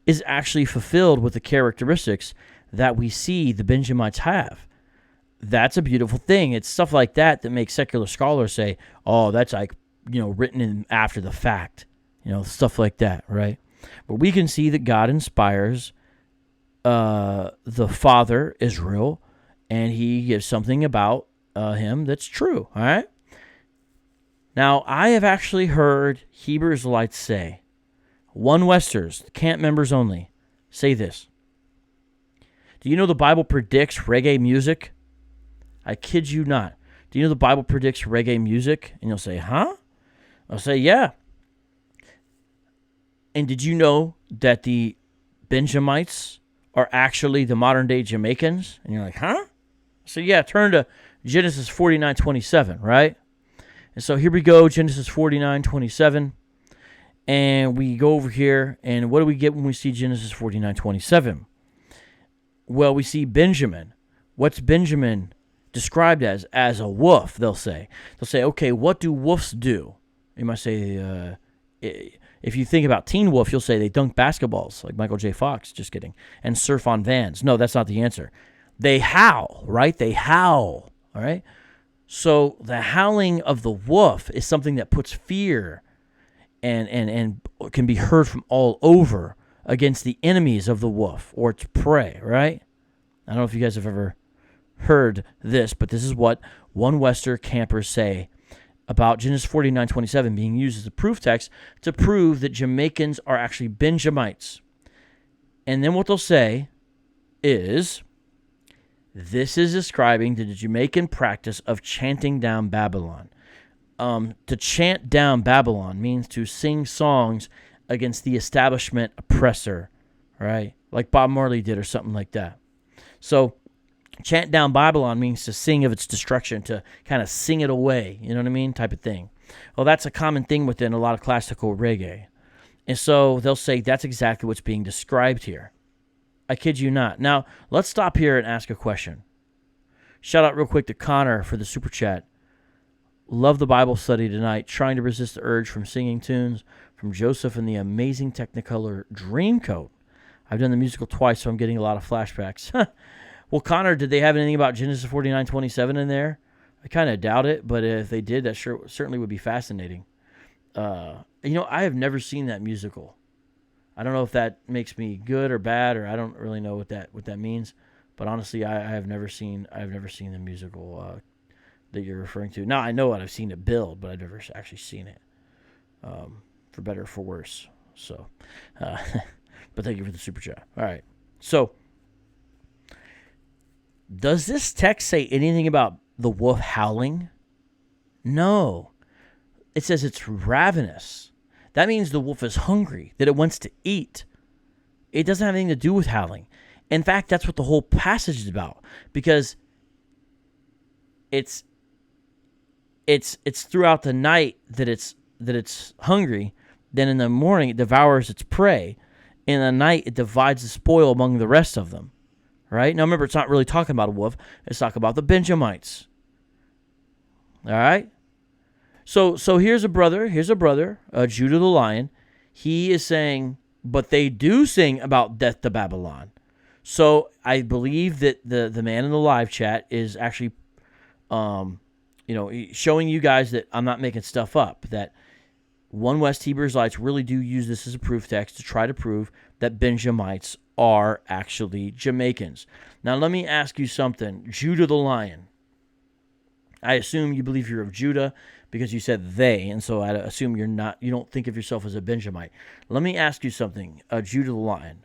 Speaker 1: is actually fulfilled with the characteristics that we see the Benjamites have. That's a beautiful thing. It's stuff like that that makes secular scholars say, oh, that's like, written in after the fact, stuff like that, right? But we can see that God inspires the father, Israel, and he gives something about him that's true, all right? Now, I have actually heard Hebrew Israelites say, one Westers, camp members only, say this. Do you know the Bible predicts reggae music? I kid you not. Do you know the Bible predicts reggae music? And you'll say, huh? I'll say, yeah. And did you know that the Benjamites are actually the modern-day Jamaicans? And you're like, huh? So, yeah, turn to Genesis 49:27, right? And so here we go, Genesis 49:27. And we go over here, and what do we get when we see Genesis 49:27? Well, we see Benjamin. What's Benjamin described as? As a wolf, they'll say. They'll say, okay, what do wolves do? You might say, if you think about Teen Wolf, you'll say they dunk basketballs, like Michael J. Fox, just kidding, and surf on vans. No, that's not the answer. They howl, right? They howl, all right? So the howling of the wolf is something that puts fear and can be heard from all over against the enemies of the wolf or its prey, right? I don't know if you guys have ever heard this, but this is what one Wester campers say about Genesis 49:27 being used as a proof text to prove that Jamaicans are actually Benjamites. And then what they'll say is, this is describing the Jamaican practice of chanting down Babylon. To chant down Babylon means to sing songs against the establishment oppressor, right? Like Bob Marley did or something like that. So chant down Babylon means to sing of its destruction, to kind of sing it away, you know what I mean, type of thing. Well, that's a common thing within a lot of classical reggae. And so they'll say that's exactly what's being described here. I kid you not. Now, let's stop here and ask a question. Shout out real quick to Connor for the super chat. Love the Bible study tonight. Trying to resist the urge from singing tunes from Joseph and the amazing Technicolor Dreamcoat. I've done the musical twice, so I'm getting a lot of flashbacks. Well, Connor, did they have anything about Genesis 49:27 in there? I kind of doubt it, but if they did, that certainly would be fascinating. I have never seen that musical. I don't know if that makes me good or bad, or I don't really know what that means. But honestly, I have never seen the musical that you're referring to. Now I know what I've seen it build, but I've never actually seen it, for better or for worse. So, but thank you for the super chat. All right, so does this text say anything about the wolf howling? No, it says it's ravenous. That means the wolf is hungry, that it wants to eat. It doesn't have anything to do with howling. In fact, that's what the whole passage is about, because it's throughout the night that it's hungry. Then in the morning it devours its prey. In the night it divides the spoil among the rest of them. Right? Now remember, it's not really talking about a wolf. It's talking about the Benjamites. All right? So here's a brother, Judah the Lion. He is saying, but they do sing about death to Babylon. So I believe that the man in the live chat is actually, showing you guys that I'm not making stuff up, that One West Hebrew Israelites really do use this as a proof text to try to prove that Benjamites are actually Jamaicans. Now let me ask you something. Judah the Lion. I assume you believe you're of Judah because you said they, and so I assume you don't think of yourself as a Benjamite. Let me ask you something, Judah the Lion.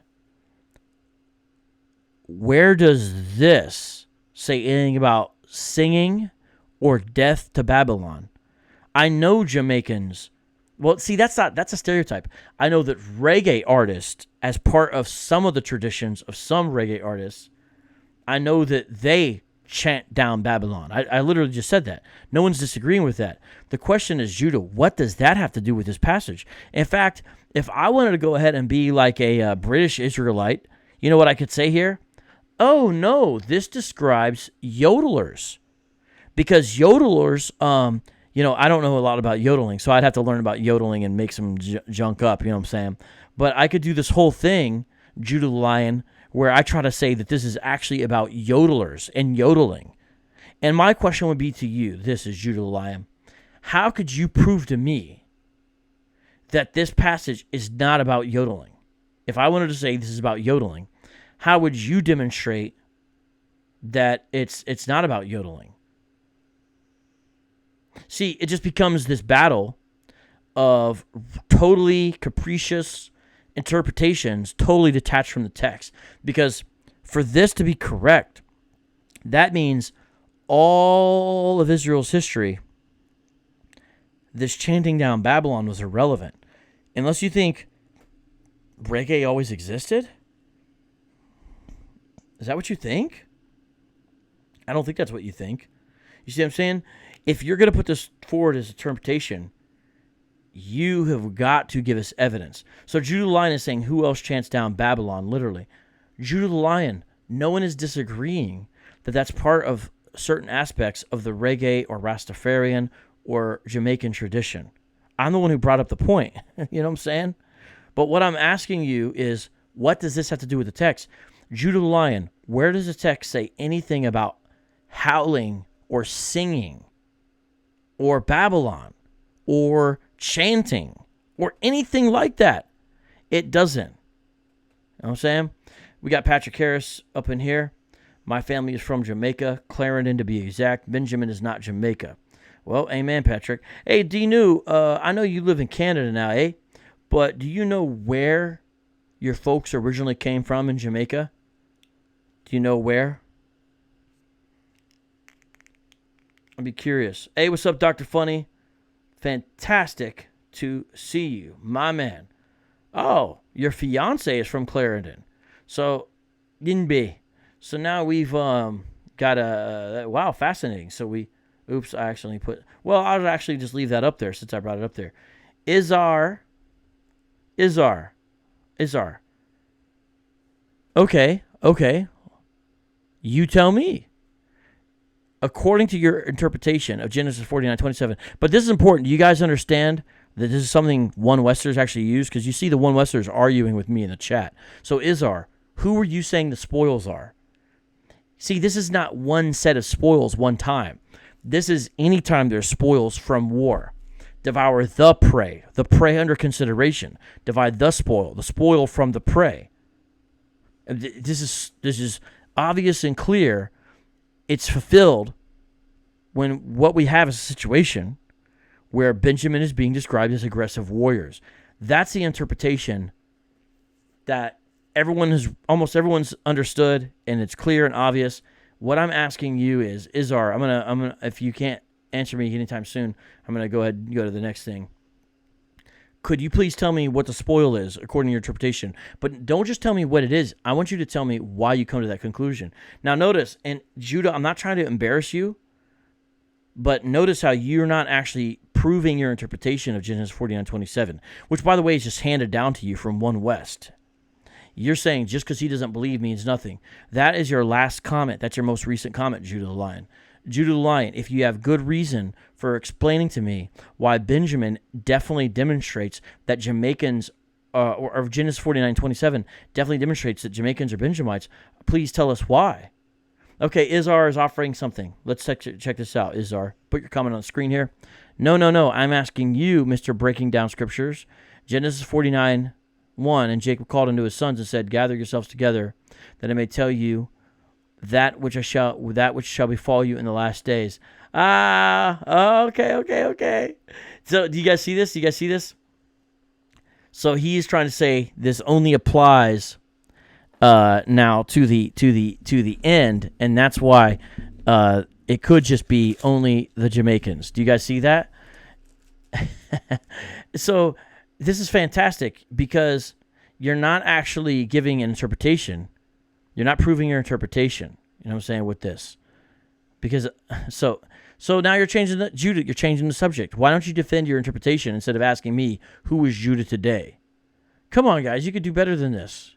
Speaker 1: Where does this say anything about singing or death to Babylon? I know Jamaicans. Well, see, that's a stereotype. I know that reggae artists, as part of some of the traditions of some reggae artists, I know that they chant down Babylon. I literally just said that. No one's disagreeing with that. The question is, Judah, what does that have to do with this passage? In fact, if I wanted to go ahead and be like a British Israelite, you know what I could say here? Oh, no, this describes yodelers. Because yodelers, I don't know a lot about yodeling, so I'd have to learn about yodeling and make some junk up, you know what I'm saying? But I could do this whole thing, Judah the Lion, where I try to say that this is actually about yodelers and yodeling. And my question would be to you, this is Judah the Lion, how could you prove to me that this passage is not about yodeling? If I wanted to say this is about yodeling, how would you demonstrate that it's not about yodeling? See, it just becomes this battle of totally capricious interpretations, totally detached from the text. Because for this to be correct, that means all of Israel's history, this chanting down Babylon was irrelevant. Unless you think reggae always existed? Is that what you think? I don't think that's what you think. You see what I'm saying? If you're going to put this forward as interpretation, you have got to give us evidence. So Judah the Lion is saying, who else chants down Babylon? Literally. Judah the Lion, no one is disagreeing that that's part of certain aspects of the reggae or Rastafarian or Jamaican tradition. I'm the one who brought up the point. You know what I'm saying? But what I'm asking you is, what does this have to do with the text? Judah the Lion, where does the text say anything about howling or singing or Babylon or chanting or anything like that? It doesn't. You know what I'm saying? We got Patrick Harris up in here. My family is from Jamaica, Clarendon to be exact. Benjamin is not Jamaica. Well, amen, Patrick. Hey, D-New, I know you live in Canada now, eh? But do you know where your folks originally came from in Jamaica? Do you know where? I'd be curious. Hey, what's up, Dr. Funny? Fantastic to see you, my man. Oh, your fiance is from Clarendon. So, Ginbe. So now we've got a... wow, fascinating. So we... Oops, I actually put... Well, I'll actually just leave that up there since I brought it up there. Izar. Okay. You tell me. According to your interpretation of Genesis 49:27. But this is important. Do you guys understand that this is something One Westers actually use? Because you see the One Westers arguing with me in the chat. So Izar, who are you saying the spoils are? See, this is not one set of spoils one time. This is anytime there's spoils from war. Devour the prey under consideration. Divide the spoil from the prey. This is obvious and clear. It's fulfilled when what we have is a situation where Benjamin is being described as aggressive warriors. That's the interpretation that almost everyone's understood, and it's clear and obvious. What I'm asking you is, Izar, I'm gonna if you can't answer me anytime soon, I'm gonna go ahead and go to the next thing. Could you please tell me what the spoil is according to your interpretation? But don't just tell me what it is. I want you to tell me why you come to that conclusion. Now notice, and Judah, I'm not trying to embarrass you, but notice how you're not actually proving your interpretation of Genesis 49:27, which, by the way, is just handed down to you from One West. You're saying just because he doesn't believe means nothing. That is your last comment. That's your most recent comment, Judah the Lion. Judah the Lion, if you have good reason for explaining to me why Benjamin definitely demonstrates that Jamaicans, or Genesis 49:27 definitely demonstrates that Jamaicans are Benjamites, please tell us why. Okay, Izar is offering something. Let's check this out, Izar. Put your comment on the screen here. No. I'm asking you, Mr. Breaking Down Scriptures. Genesis 49:1, and Jacob called unto his sons and said, gather yourselves together, that I may tell you that which shall befall you in the last days. Okay. So do you guys see this? So he's trying to say this only applies now to the end, and that's why it could just be only the Jamaicans. Do you guys see that? So this is fantastic because you're not actually giving an interpretation. You're not proving your interpretation. You know what I'm saying with this? Because so now you're changing Judah. You're changing the subject. Why don't you defend your interpretation instead of asking me who is Judah today? Come on, guys. You could do better than this.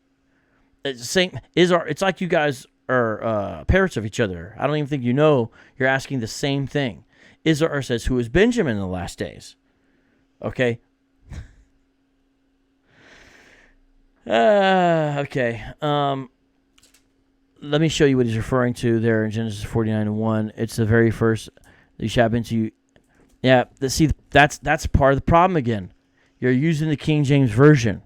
Speaker 1: It's like you guys are parrots of each other. I don't even think you know you're asking the same thing. Izar says, who is Benjamin in the last days? Okay. Okay. let me show you what he's referring to there in Genesis 49:1. It's the very first that you shall have into. Yeah, see, that's part of the problem again. You're using the King James Version,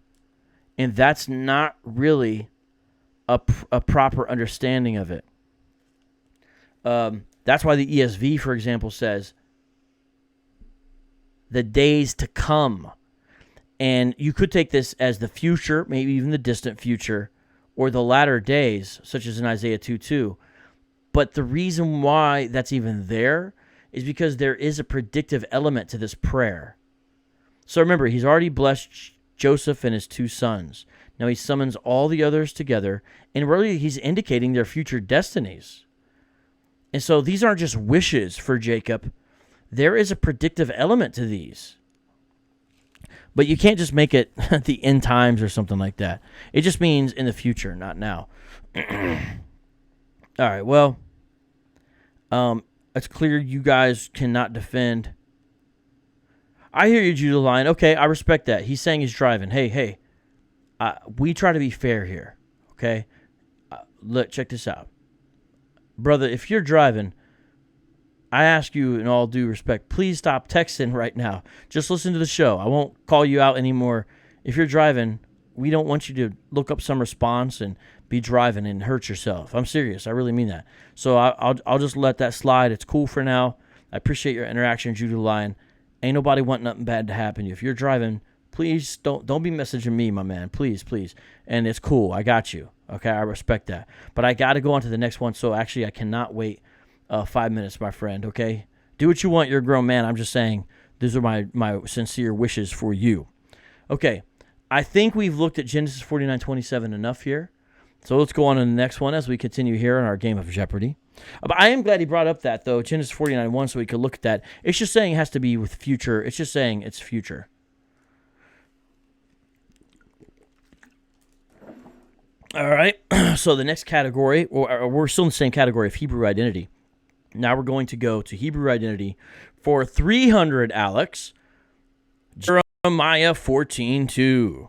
Speaker 1: and that's not really a proper understanding of it. That's why the ESV, for example, says the days to come. And you could take this as the future, maybe even the distant future, or the latter days, such as in Isaiah 2:2. But the reason why that's even there is because there is a predictive element to this prayer. So remember, he's already blessed Joseph and his 2 sons. Now he summons all the others together, and really he's indicating their future destinies. And so these aren't just wishes for Jacob. There is a predictive element to these. But you can't just make it the end times or something like that. It just means in the future, not now. All right, well, it's clear you guys cannot defend. I hear you, Judah Lion. Okay, I respect that. He's saying he's driving. Hey, we try to be fair here, okay? Look, check this out. Brother, if you're driving, I ask you in all due respect, please stop texting right now. Just listen to the show. I won't call you out anymore. If you're driving, we don't want you to look up some response and be driving and hurt yourself. I'm serious. I really mean that. So I'll just let that slide. It's cool for now. I appreciate your interaction, Judah Lion. Ain't nobody want nothing bad to happen to you. If you're driving, please don't be messaging me, my man. Please. And it's cool. I got you. Okay, I respect that. But I got to go on to the next one. So actually, I cannot wait 5 minutes, my friend, okay? Do what you want. You're a grown man. I'm just saying these are my sincere wishes for you. Okay, I think we've looked at Genesis 49:27 enough here. So let's go on to the next one as we continue here in our game of Jeopardy. But I am glad he brought up that, though, Genesis 49:1, so we could look at that. It's just saying it has to be with future. It's just saying it's future. All right, so the next category, or we're still in the same category of Hebrew identity. Now we're going to go to Hebrew identity for 300, Alex. Jeremiah 14:2.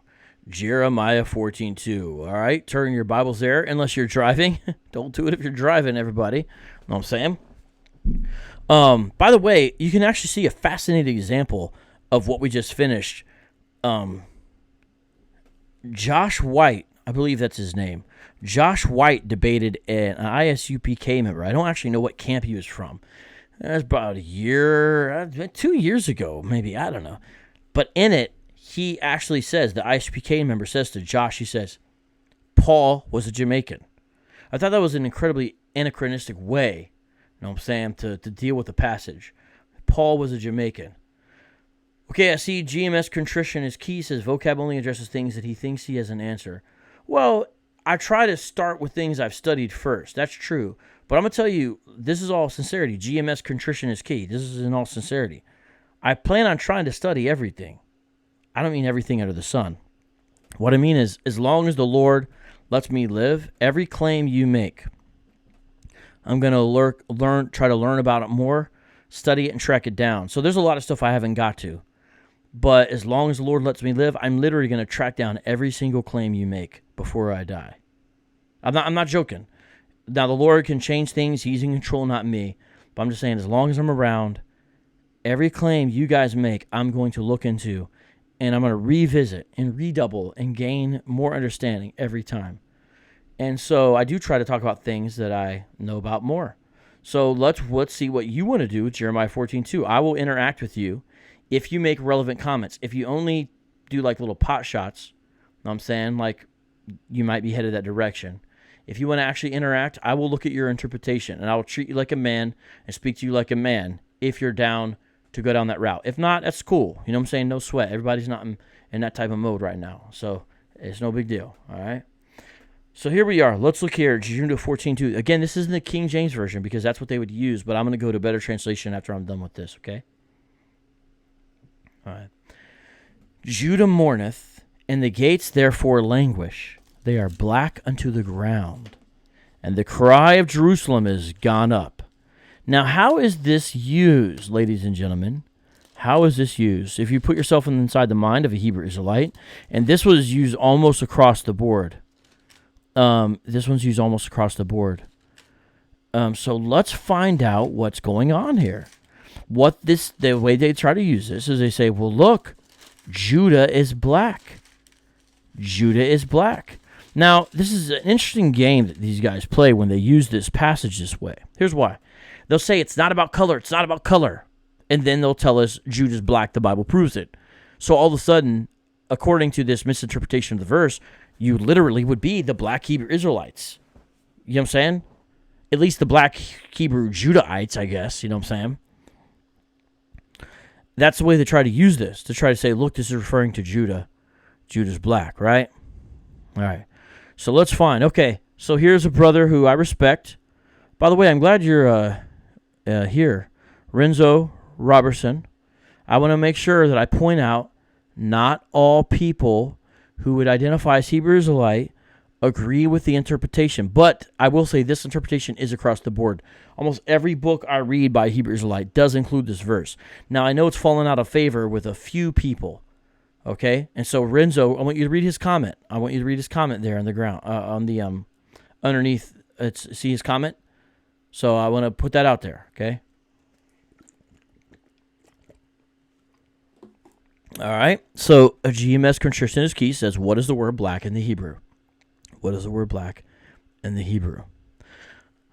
Speaker 1: Jeremiah 14:2. All right, turn your Bibles there, unless you're driving. Don't do it if you're driving, everybody. Know what I'm saying? By the way, you can actually see a fascinating example of what we just finished. Josh White, I believe that's his name. Josh White debated an ISUPK member. I don't actually know what camp he was from. That's about 2 years ago, maybe. I don't know. But in it, he actually says, the ISUPK member says to Josh, he says, Paul was a Jamaican. I thought that was an incredibly anachronistic way, you know what I'm saying, to deal with the passage. Paul was a Jamaican. Okay, I see GMS contrition is key. Says vocab only addresses things that he thinks he has an answer. Well, I try to start with things I've studied first. That's true. But I'm going to tell you, this is all sincerity. GMS contrition is key. This is in all sincerity. I plan on trying to study everything. I don't mean everything under the sun. What I mean is, as long as the Lord lets me live, every claim you make, I'm going to try to learn about it more, study it, and track it down. So there's a lot of stuff I haven't got to. But as long as the Lord lets me live, I'm literally going to track down every single claim you make before I die. I'm not joking. Now, the Lord can change things. He's in control, not me. But I'm just saying, as long as I'm around, every claim you guys make, I'm going to look into, and I'm going to revisit and redouble and gain more understanding every time. And so I do try to talk about things that I know about more. So let's see what you want to do with Jeremiah 14:2. I will interact with you if you make relevant comments. If you only do like little pot shots, you know what I'm saying, like you might be headed that direction. If you want to actually interact, I will look at your interpretation, and I will treat you like a man and speak to you like a man if you're down to go down that route. If not, that's cool. You know what I'm saying? No sweat. Everybody's not in that type of mode right now, so it's no big deal, all right? So here we are. Let's look here, Jeremiah 14:2. Again, this isn't the King James Version because that's what they would use, but I'm going to go to a better translation after I'm done with this, okay? All right. Judah mourneth, and the gates therefore languish. They are black unto the ground, and the cry of Jerusalem is gone up. Now, how is this used, ladies and gentlemen? How is this used? If you put yourself inside the mind of a Hebrew Israelite, and this was used almost across the board. This one's used almost across the board. So let's find out what's going on here. The way they try to use this is they say, well, look, Judah is black. Judah is black. Now, this is an interesting game that these guys play when they use this passage this way. Here's why. They'll say it's not about color. It's not about color. And then they'll tell us Judah's black. The Bible proves it. So all of a sudden, according to this misinterpretation of the verse, you literally would be the black Hebrew Israelites. You know what I'm saying? At least the black Hebrew Judahites, I guess. You know what I'm saying? That's the way they try to use this, to try to say, look, this is referring to Judah. Judah's black, right? All right. So let's find. Okay, so here's a brother who I respect. By the way, I'm glad you're here. Renzo Robertson. I want to make sure that I point out not all people who would identify as Hebrew Israelite agree with the interpretation. But I will say this interpretation is across the board. Almost every book I read by Hebrew Israelite does include this verse. Now, I know it's fallen out of favor with a few people. Okay? And so, Renzo, I want you to read his comment. I want you to read his comment there on the ground, underneath. See his comment? So I want to put that out there, okay? All right. So a GMS Contrition is key says, what is the word black in the Hebrew? What is the word black in the Hebrew?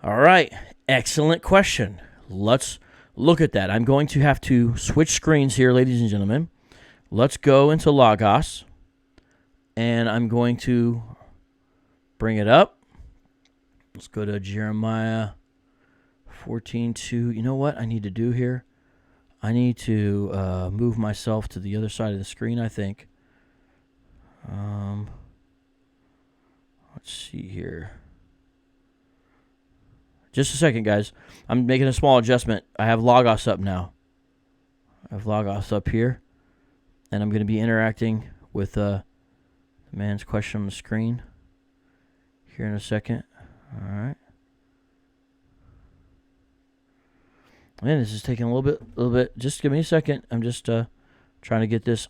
Speaker 1: All right. Excellent question. Let's look at that. I'm going to have to switch screens here, ladies and gentlemen. Let's go into Logos, and I'm going to bring it up. Let's go to Jeremiah 14:2. You know what I need to do here? I need to move myself to the other side of the screen, I think. Let's see here. Just a second, guys. I'm making a small adjustment. I have Logos up now. I have Logos up here. And I'm going to be interacting with the man's question on the screen here in a second. All right. Man, this is taking a little bit. Just give me a second. I'm just trying to get this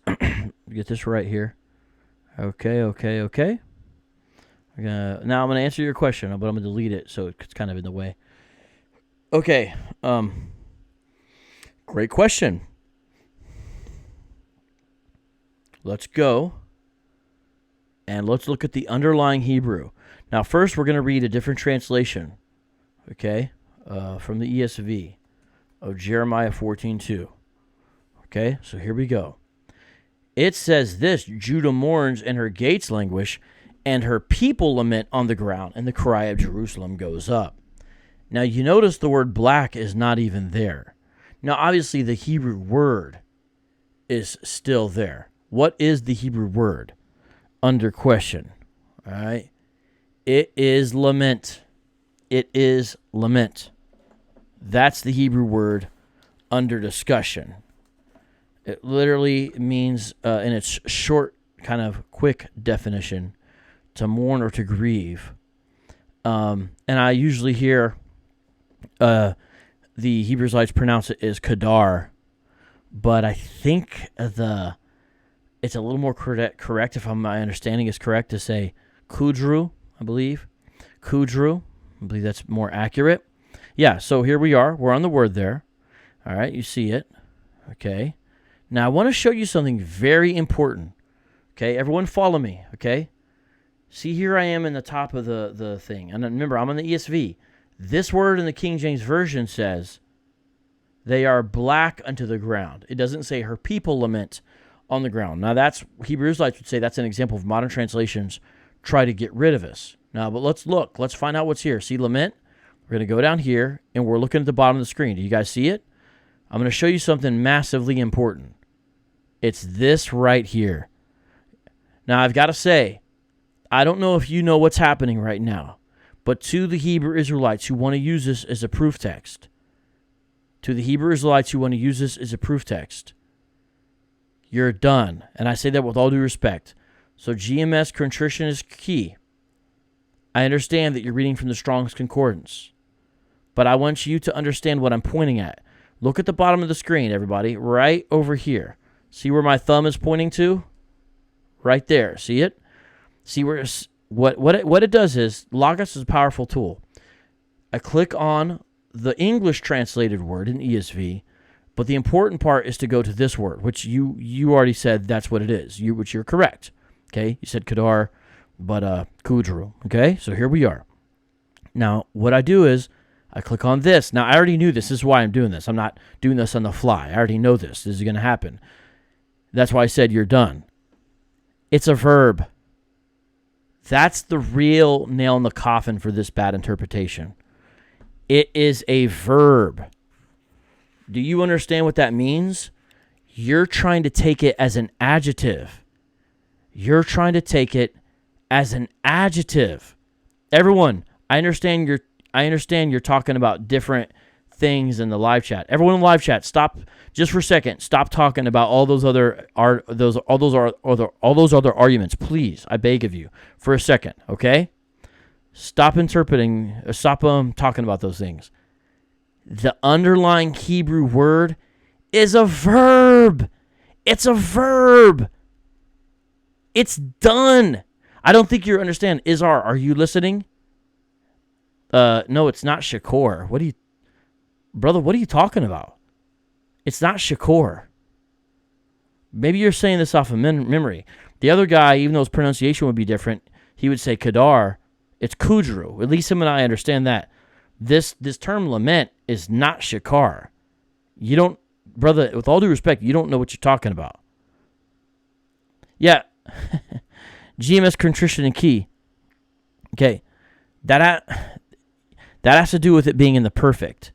Speaker 1: right here. Okay. Now I'm going to answer your question, but I'm going to delete it so it's kind of in the way. Okay. Great question. Let's go and let's look at the underlying Hebrew. Now, first, we're going to read a different translation, okay, from the ESV of Jeremiah 14:2. Okay, so here we go. It says this, Judah mourns and her gates languish, and her people lament on the ground, and the cry of Jerusalem goes up. Now, you notice the word black is not even there. Now, obviously, the Hebrew word is still there. What is the Hebrew word? Under question. All right. It is lament. It is lament. That's the Hebrew word under discussion. It literally means, in its short, kind of quick definition, to mourn or to grieve. And I usually hear the Hebrew Israelites pronounce it as Kedar, but I think it's a little more correct, if my understanding is correct, to say Kudru, I believe. Kudru. I believe that's more accurate. Yeah, so here we are. We're on the word there. All right, you see it. Okay. Now, I want to show you something very important. Okay, everyone follow me, okay? See, here I am in the top of the thing. And remember, I'm on the ESV. This word in the King James Version says, they are black unto the ground. It doesn't say her people lament on the ground. Now, that's Hebrew Israelites would say that's an example of modern translations try to get rid of us. Now, but let's look. Let's find out what's here. See lament? We're going to go down here, and we're looking at the bottom of the screen. Do you guys see it? I'm going to show you something massively important. It's this right here. Now, I've got to say, I don't know if you know what's happening right now, but to the Hebrew Israelites who want to use this as a proof text, you're done. And I say that with all due respect. So GMS contrition is key. I understand that you're reading from the Strong's Concordance, but I want you to understand what I'm pointing at. Look at the bottom of the screen, everybody, right over here. See where my thumb is pointing to? Right there. See it? See where what it does is, Logos is a powerful tool. I click on the English translated word in ESV, but the important part is to go to this word, which you already said that's what it is, which you're correct. Okay, you said Kedar, but Kudru. Okay, so here we are. Now, what I do is I click on this. Now, I already knew this. This is why I'm doing this. I'm not doing this on the fly. I already know this. This is going to happen. That's why I said you're done. It's a verb. That's the real nail in the coffin for this bad interpretation. It is a verb. Do you understand what that means? You're trying to take it as an adjective. You're trying to take it as an adjective. Everyone, I understand you're talking about different things in the live chat. Everyone in the live chat, stop just for a second. Stop talking about all those other arguments, please. I beg of you, for a second, okay? Stop talking about those things. The underlying Hebrew word is a verb. It's a verb. It's done. I don't think you understand. Izar, are you listening? No, it's not Shakor. What are you talking about? It's not Shakor. Maybe you're saying this off of memory. The other guy, even though his pronunciation would be different, he would say Kedar. It's Kudru. At least him and I understand that. This term lament is not Shakar. You don't, brother, with all due respect, you don't know what you're talking about. Yeah. GMS contrition and key. Okay. That has to do with it being in the perfect.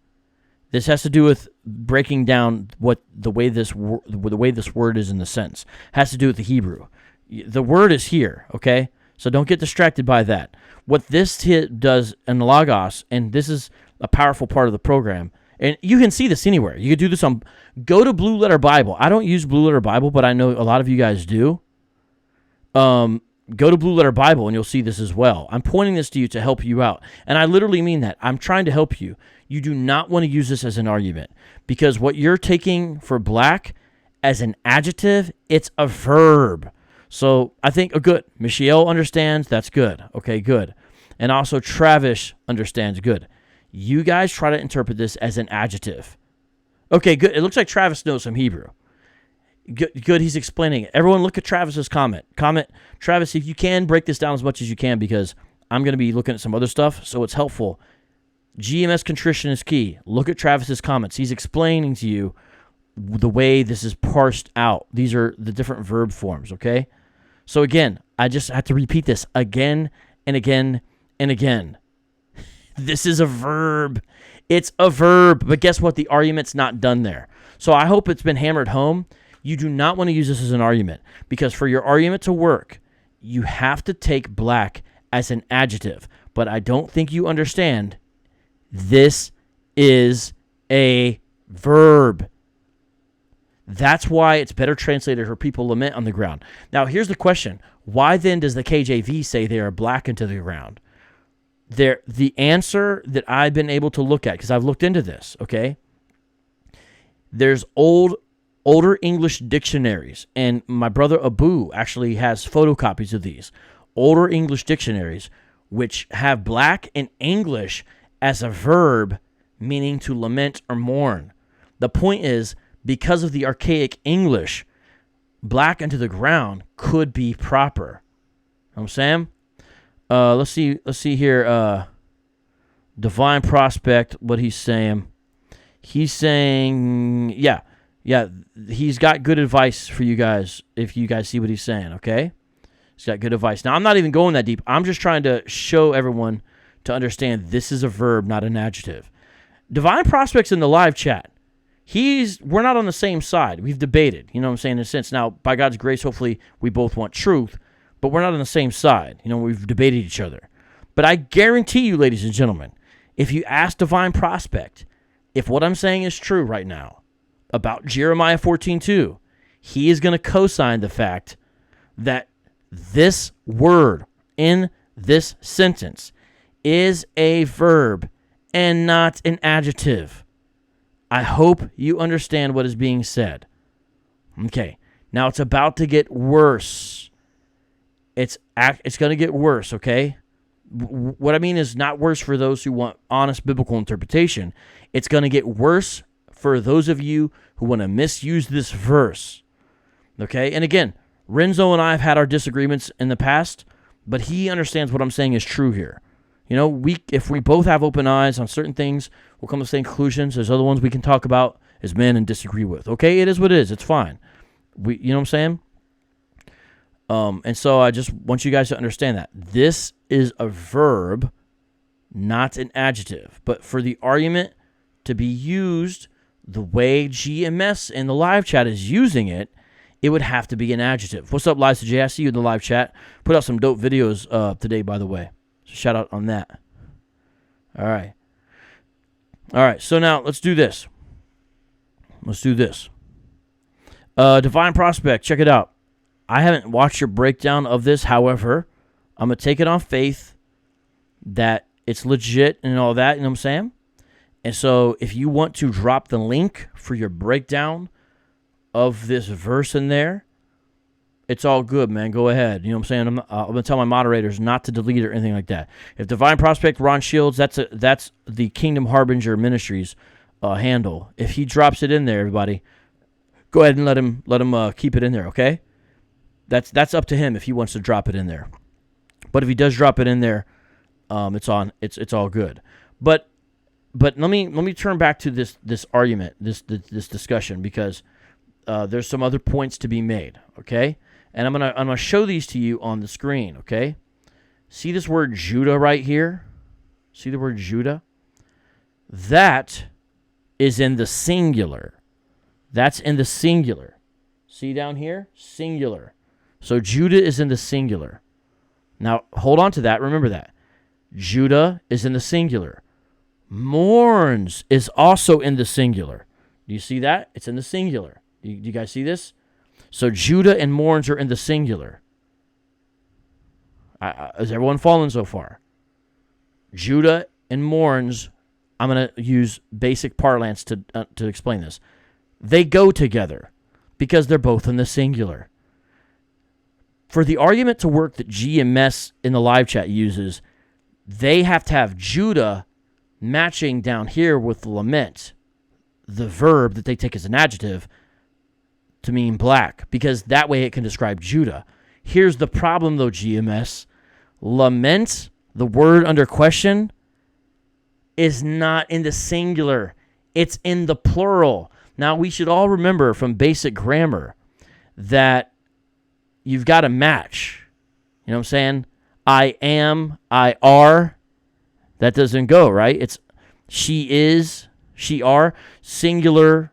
Speaker 1: This has to do with breaking down what the way this word is in the sense. Has to do with the Hebrew. The word is here, okay? So don't get distracted by that. What this does in Logos, and this is a powerful part of the program, and you can see this anywhere. You can do this go to Blue Letter Bible. I don't use Blue Letter Bible, but I know a lot of you guys do. Go to Blue Letter Bible and you'll see this as well. I'm pointing this to you to help you out. And I literally mean that. I'm trying to help you. You do not want to use this as an argument, because what you're taking for black as an adjective, it's a verb. So I think, good. Michelle understands. That's good. Okay, good. And also Travis understands. Good. You guys try to interpret this as an adjective. Okay, good. It looks like Travis knows some Hebrew. Good, he's explaining it. Everyone look at Travis's comment. Travis, if you can, break this down as much as you can, because I'm going to be looking at some other stuff, so it's helpful. GMS contrition is key. Look at Travis's comments. He's explaining to you the way this is parsed out. These are the different verb forms, okay? So again, I just have to repeat this again and again and again. This is a verb. It's a verb, but guess what? The argument's not done there. So I hope it's been hammered home. You do not want to use this as an argument, because for your argument to work, you have to take black as an adjective. But I don't think you understand. This is a verb. That's why it's better translated, her people lament on the ground. Now, here's the question. Why then does the KJV say they are blackened to the ground? The answer that I've been able to look at, because I've looked into this, okay? There's older English dictionaries, and my brother Abu actually has photocopies of these. Older English dictionaries, which have black in English as a verb, meaning to lament or mourn. The point is, because of the archaic English, black into the ground could be proper. You know what I'm saying? Let's see here. Divine Prospect, what he's saying. He's saying, yeah, he's got good advice for you guys, if you guys see what he's saying, okay? He's got good advice. Now, I'm not even going that deep. I'm just trying to show everyone to understand this is a verb, not an adjective. Divine Prospect's in the live chat. We're not on the same side. We've debated, you know what I'm saying, in a sense. Now, by God's grace, hopefully we both want truth, but we're not on the same side. You know, we've debated each other. But I guarantee you, ladies and gentlemen, if you ask Divine Prospect, if what I'm saying is true right now about Jeremiah 14:2, he is going to co-sign the fact that this word in this sentence is a verb and not an adjective. I hope you understand what is being said. Okay, now it's about to get worse. It's going to get worse, okay? What I mean is not worse for those who want honest biblical interpretation. It's going to get worse for those of you who want to misuse this verse, okay? And again, Renzo and I have had our disagreements in the past, but he understands what I'm saying is true here. You know, if we both have open eyes on certain things, we'll come to the same conclusions. There's other ones we can talk about as men and disagree with. Okay, it is what it is. It's fine. You know what I'm saying? And so I just want you guys to understand that this is a verb, not an adjective. But for the argument to be used the way GMS in the live chat is using it, it would have to be an adjective. What's up, Liza J? I see you in the live chat. Put out some dope videos today, by the way. So shout out on that. All right. So now let's do this. Divine Prospect, check it out. I haven't watched your breakdown of this. However, I'm going to take it on faith that it's legit and all that. You know what I'm saying? And so if you want to drop the link for your breakdown of this verse in there, it's all good, man. Go ahead. You know what I'm saying? I'm going to tell my moderators not to delete it or anything like that. If Divine Prospect, Ron Shields, that's the Kingdom Harbinger Ministries handle. If he drops it in there, everybody, go ahead and let him keep it in there, okay? That's up to him if he wants to drop it in there. But if he does drop it in there, it's all good. But let me turn back to this argument, this discussion, because there's some other points to be made, okay? And I'm gonna show these to you on the screen, okay? See this word Judah right here? See the word Judah? That is in the singular. That's in the singular. See down here? Singular. So Judah is in the singular. Now, hold on to that. Remember that. Judah is in the singular. Mourns is also in the singular. Do you see that? It's in the singular. Do you guys see this? So Judah and mourns are in the singular. Is everyone following so far? Judah and mourns, I'm going to use basic parlance to explain this. They go together because they're both in the singular. For the argument to work that GMS in the live chat uses, they have to have Judah matching down here with lament, the verb that they take as an adjective, to mean black, because that way it can describe Judah. Here's the problem, though, GMS. Lament, the word under question, is not in the singular. It's in the plural. Now, we should all remember from basic grammar that you've got to match. You know what I'm saying? I am, I are. That doesn't go, right? It's she is, she are, singular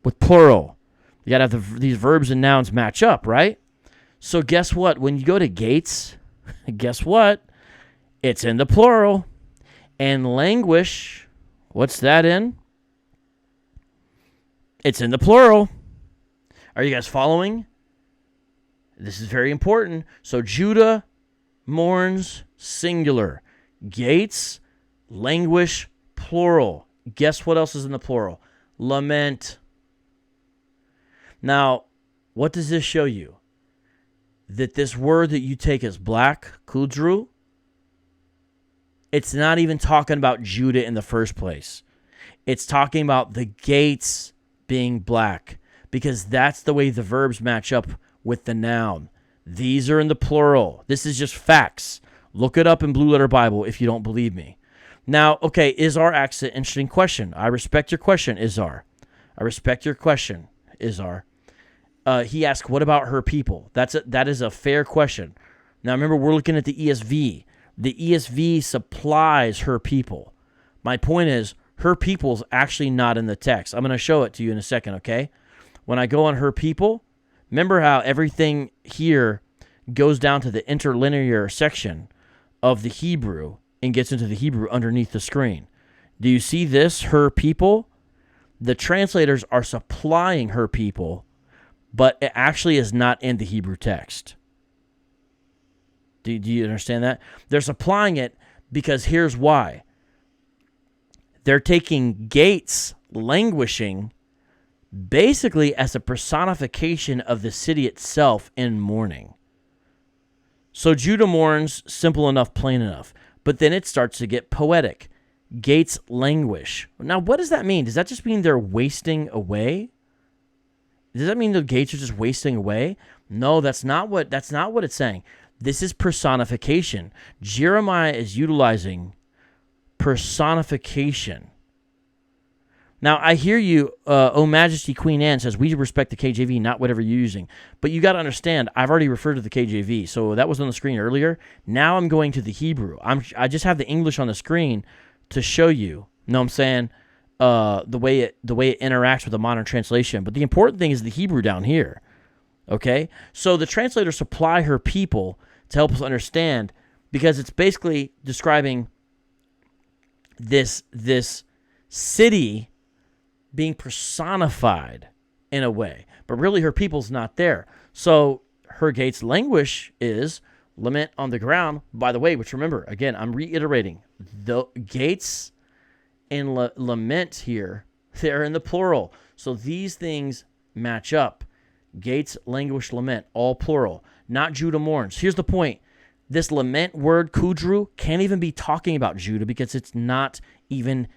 Speaker 1: with plural. You got to have these verbs and nouns match up, right? So guess what? When you go to Gates, guess what? It's in the plural. And languish, what's that in? It's in the plural. Are you guys following? This is very important. So Judah mourns, singular. Gates, languish, plural. Guess what else is in the plural? Lament. Now, what does this show you? That this word that you take as black, kudru, it's not even talking about Judah in the first place. It's talking about the gates being black, because that's the way the verbs match up with the noun. These are in the plural. This is just facts. Look it up in Blue Letter Bible if you don't believe me. Now, okay, Izar asks an interesting question. I respect your question, Izar. I respect your question, Izar. He asked, what about her people? That is a fair question. Now, remember, we're looking at the ESV. The ESV supplies her people. My point is, her people's actually not in the text. I'm going to show it to you in a second, okay? When I go on her people, remember how everything here goes down to the interlinear section of the Hebrew and gets into the Hebrew underneath the screen. Do you see this, her people? The translators are supplying her people, but it actually is not in the Hebrew text. Do you understand that? They're supplying it because here's why. They're taking gates, languishing, basically as a personification of the city itself in mourning. So Judah mourns, simple enough, plain enough. But then it starts to get poetic. Gates languish. Now, what does that mean? Does that just mean they're wasting away? Does that mean the gates are just wasting away? No, that's not what it's saying. This is personification. Jeremiah is utilizing personification. Now, I hear you, O Majesty Queen Anne says, we respect the KJV, not whatever you're using. But you got to understand, I've already referred to the KJV, so that was on the screen earlier. Now I'm going to the Hebrew. I just have the English on the screen to show you, know what I'm saying, the way it interacts with the modern translation. But the important thing is the Hebrew down here, okay? So the translator supply her people to help us understand, because it's basically describing this city being personified in a way, but really her people's not there. So her gates languish is lament on the ground. By the way, which remember, again, I'm reiterating, the gates and lament here, they're in the plural. So these things match up. Gates, languish, lament, all plural, not Judah mourns. Here's the point. This lament word, kudru, can't even be talking about Judah because it's not even,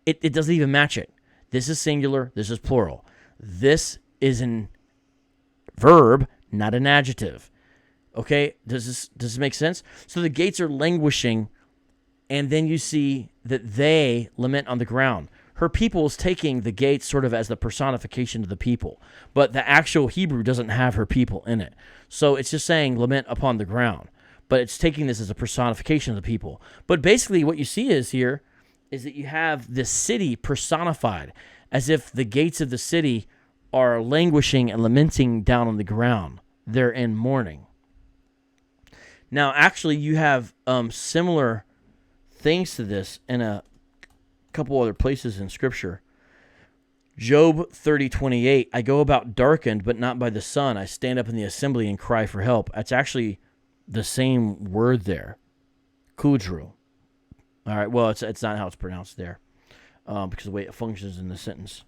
Speaker 1: it doesn't even match it. This is singular. This is plural. This is an verb, not an adjective. Okay? Does this make sense? So the gates are languishing, and then you see that they lament on the ground. Her people is taking the gates sort of as the personification of the people, but the actual Hebrew doesn't have her people in it. So it's just saying lament upon the ground, but it's taking this as a personification of the people. But basically what you see is here is that you have this city personified as if the gates of the city are languishing and lamenting down on the ground. They're in mourning. Now, actually, you have similar things to this in a couple other places in Scripture. Job 30:28, I go about darkened, but not by the sun. I stand up in the assembly and cry for help. That's actually the same word there, kudru. All right, well, it's not how it's pronounced there because of the way it functions in the sentence.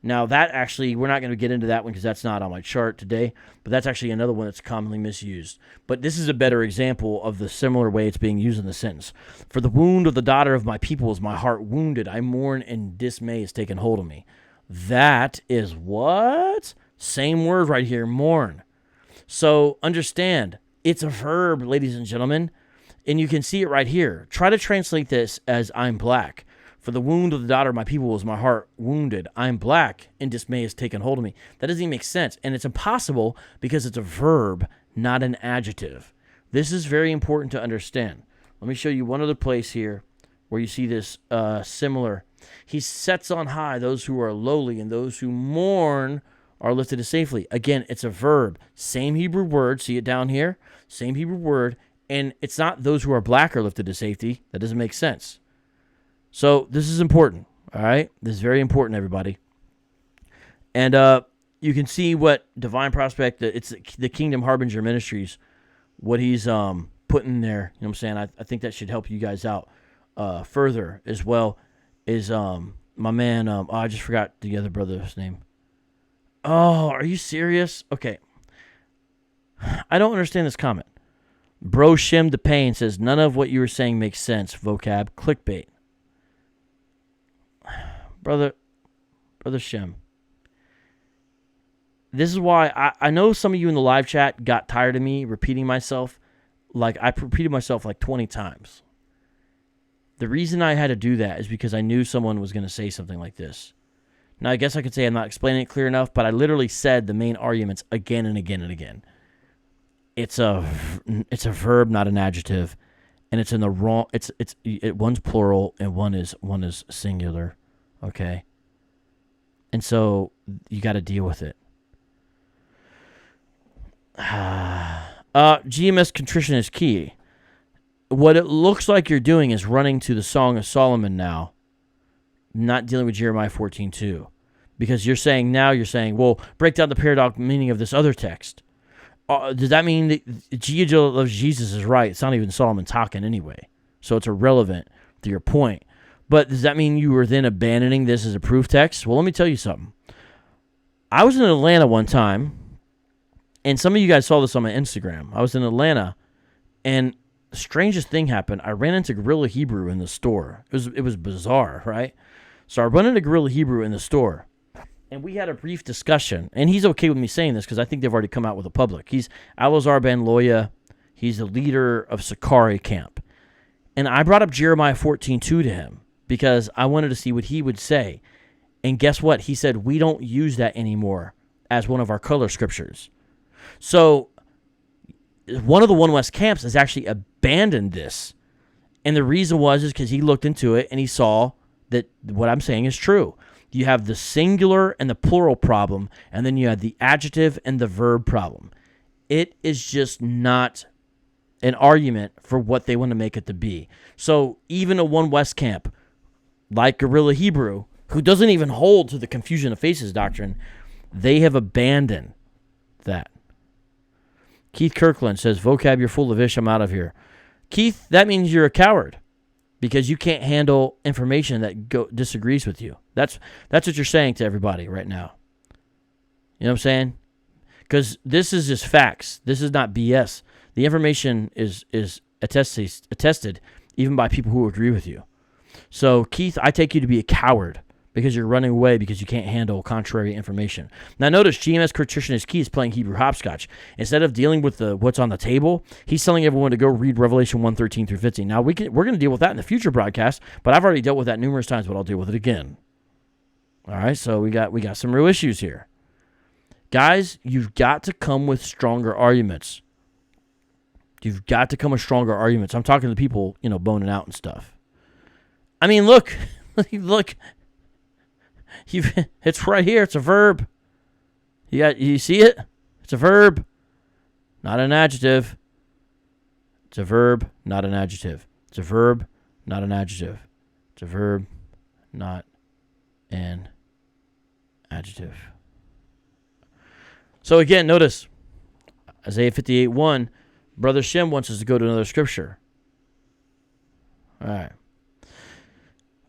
Speaker 1: Now, that actually, we're not going to get into that one because that's not on my chart today, but that's actually another one that's commonly misused. But this is a better example of the similar way it's being used in the sentence. For the wound of the daughter of my people is my heart wounded. I mourn and dismay has taken hold of me. That is what? Same word right here, mourn. So understand, it's a verb, ladies and gentlemen. And you can see it right here. Try to translate this as I'm black. For the wound of the daughter of my people is my heart wounded. I'm black, and dismay has taken hold of me. That doesn't even make sense. And it's impossible because it's a verb, not an adjective. This is very important to understand. Let me show you one other place here where you see this similar. He sets on high those who are lowly, and those who mourn are lifted to safely. Again, it's a verb. Same Hebrew word. See it down here? Same Hebrew word. And it's not those who are black are lifted to safety. That doesn't make sense. So this is important, all right? This is very important, everybody. And you can see what Divine Prospect, it's the Kingdom Harbinger Ministries, what he's putting there. You know what I'm saying? I think that should help you guys out further as well. Is my man, I just forgot the other brother's name. Oh, are you serious? Okay. I don't understand this comment. Bro Shim the Pain says, none of what you were saying makes sense, vocab, clickbait. Brother Shim. This is why I know some of you in the live chat got tired of me repeating myself. Like, I repeated myself like 20 times. The reason I had to do that is because I knew someone was going to say something like this. Now, I guess I could say I'm not explaining it clear enough, but I literally said the main arguments again and again and again. It's a verb, not an adjective, and it's in the wrong. One's plural and one is singular. Okay, and so you got to deal with it. GMS contrition is key. What it looks like you're doing is running to the Song of Solomon now, not dealing with Jeremiah 14:2, because you're saying, well, break down the paradox meaning of this other text. Does that mean that Gia loves Jesus is right? It's not even Solomon talking anyway, so it's irrelevant to your point. But does that mean you were then abandoning this as a proof text? Well, let me tell you something. I was in Atlanta one time, And some of you guys saw this on my Instagram. I was in Atlanta, and the strangest thing happened. I ran into Gorilla Hebrew in the store. It was bizarre, right? So I run into Gorilla Hebrew in the store, and we had a brief discussion. And he's okay with me saying this because I think they've already come out with a public. He's Alazar Ben Loya. He's the leader of Sakari camp. And I brought up Jeremiah 14:2 to him because I wanted to see what he would say. And guess what? He said, we don't use that anymore as one of our color scriptures. So one of the One West camps has actually abandoned this. And the reason is because he looked into it and he saw that what I'm saying is true. You have the singular and the plural problem, and then you have the adjective and the verb problem. It is just not an argument for what they want to make it to be. So even a One West camp, like Gorilla Hebrew, who doesn't even hold to the confusion of faces doctrine, they have abandoned that. Keith Kirkland says, vocab, you're full of ish, I'm out of here. Keith, that means you're a coward because you can't handle information that disagrees with you. That's what you're saying to everybody right now. You know what I'm saying? Because this is just facts. This is not BS. The information is attested even by people who agree with you. So, Keith, I take you to be a coward because you're running away because you can't handle contrary information. Now, notice GMS Curtitionist Keith is playing Hebrew hopscotch. Instead of dealing with what's on the table, he's telling everyone to go read Revelation 1:13 through 15. Now, we're going to deal with that in the future broadcast, but I've already dealt with that numerous times, but I'll deal with it again. All right, so we got some real issues here. Guys, you've got to come with stronger arguments. You've got to come with stronger arguments. I'm talking to people, boning out and stuff. I mean, look. It's right here. It's a verb. You see it? It's a verb, not an adjective. It's a verb, not an adjective. It's a verb, not an adjective. It's a verb, not an adjective. So again, notice Isaiah 58:1. Brother Shem wants us to go to another scripture. All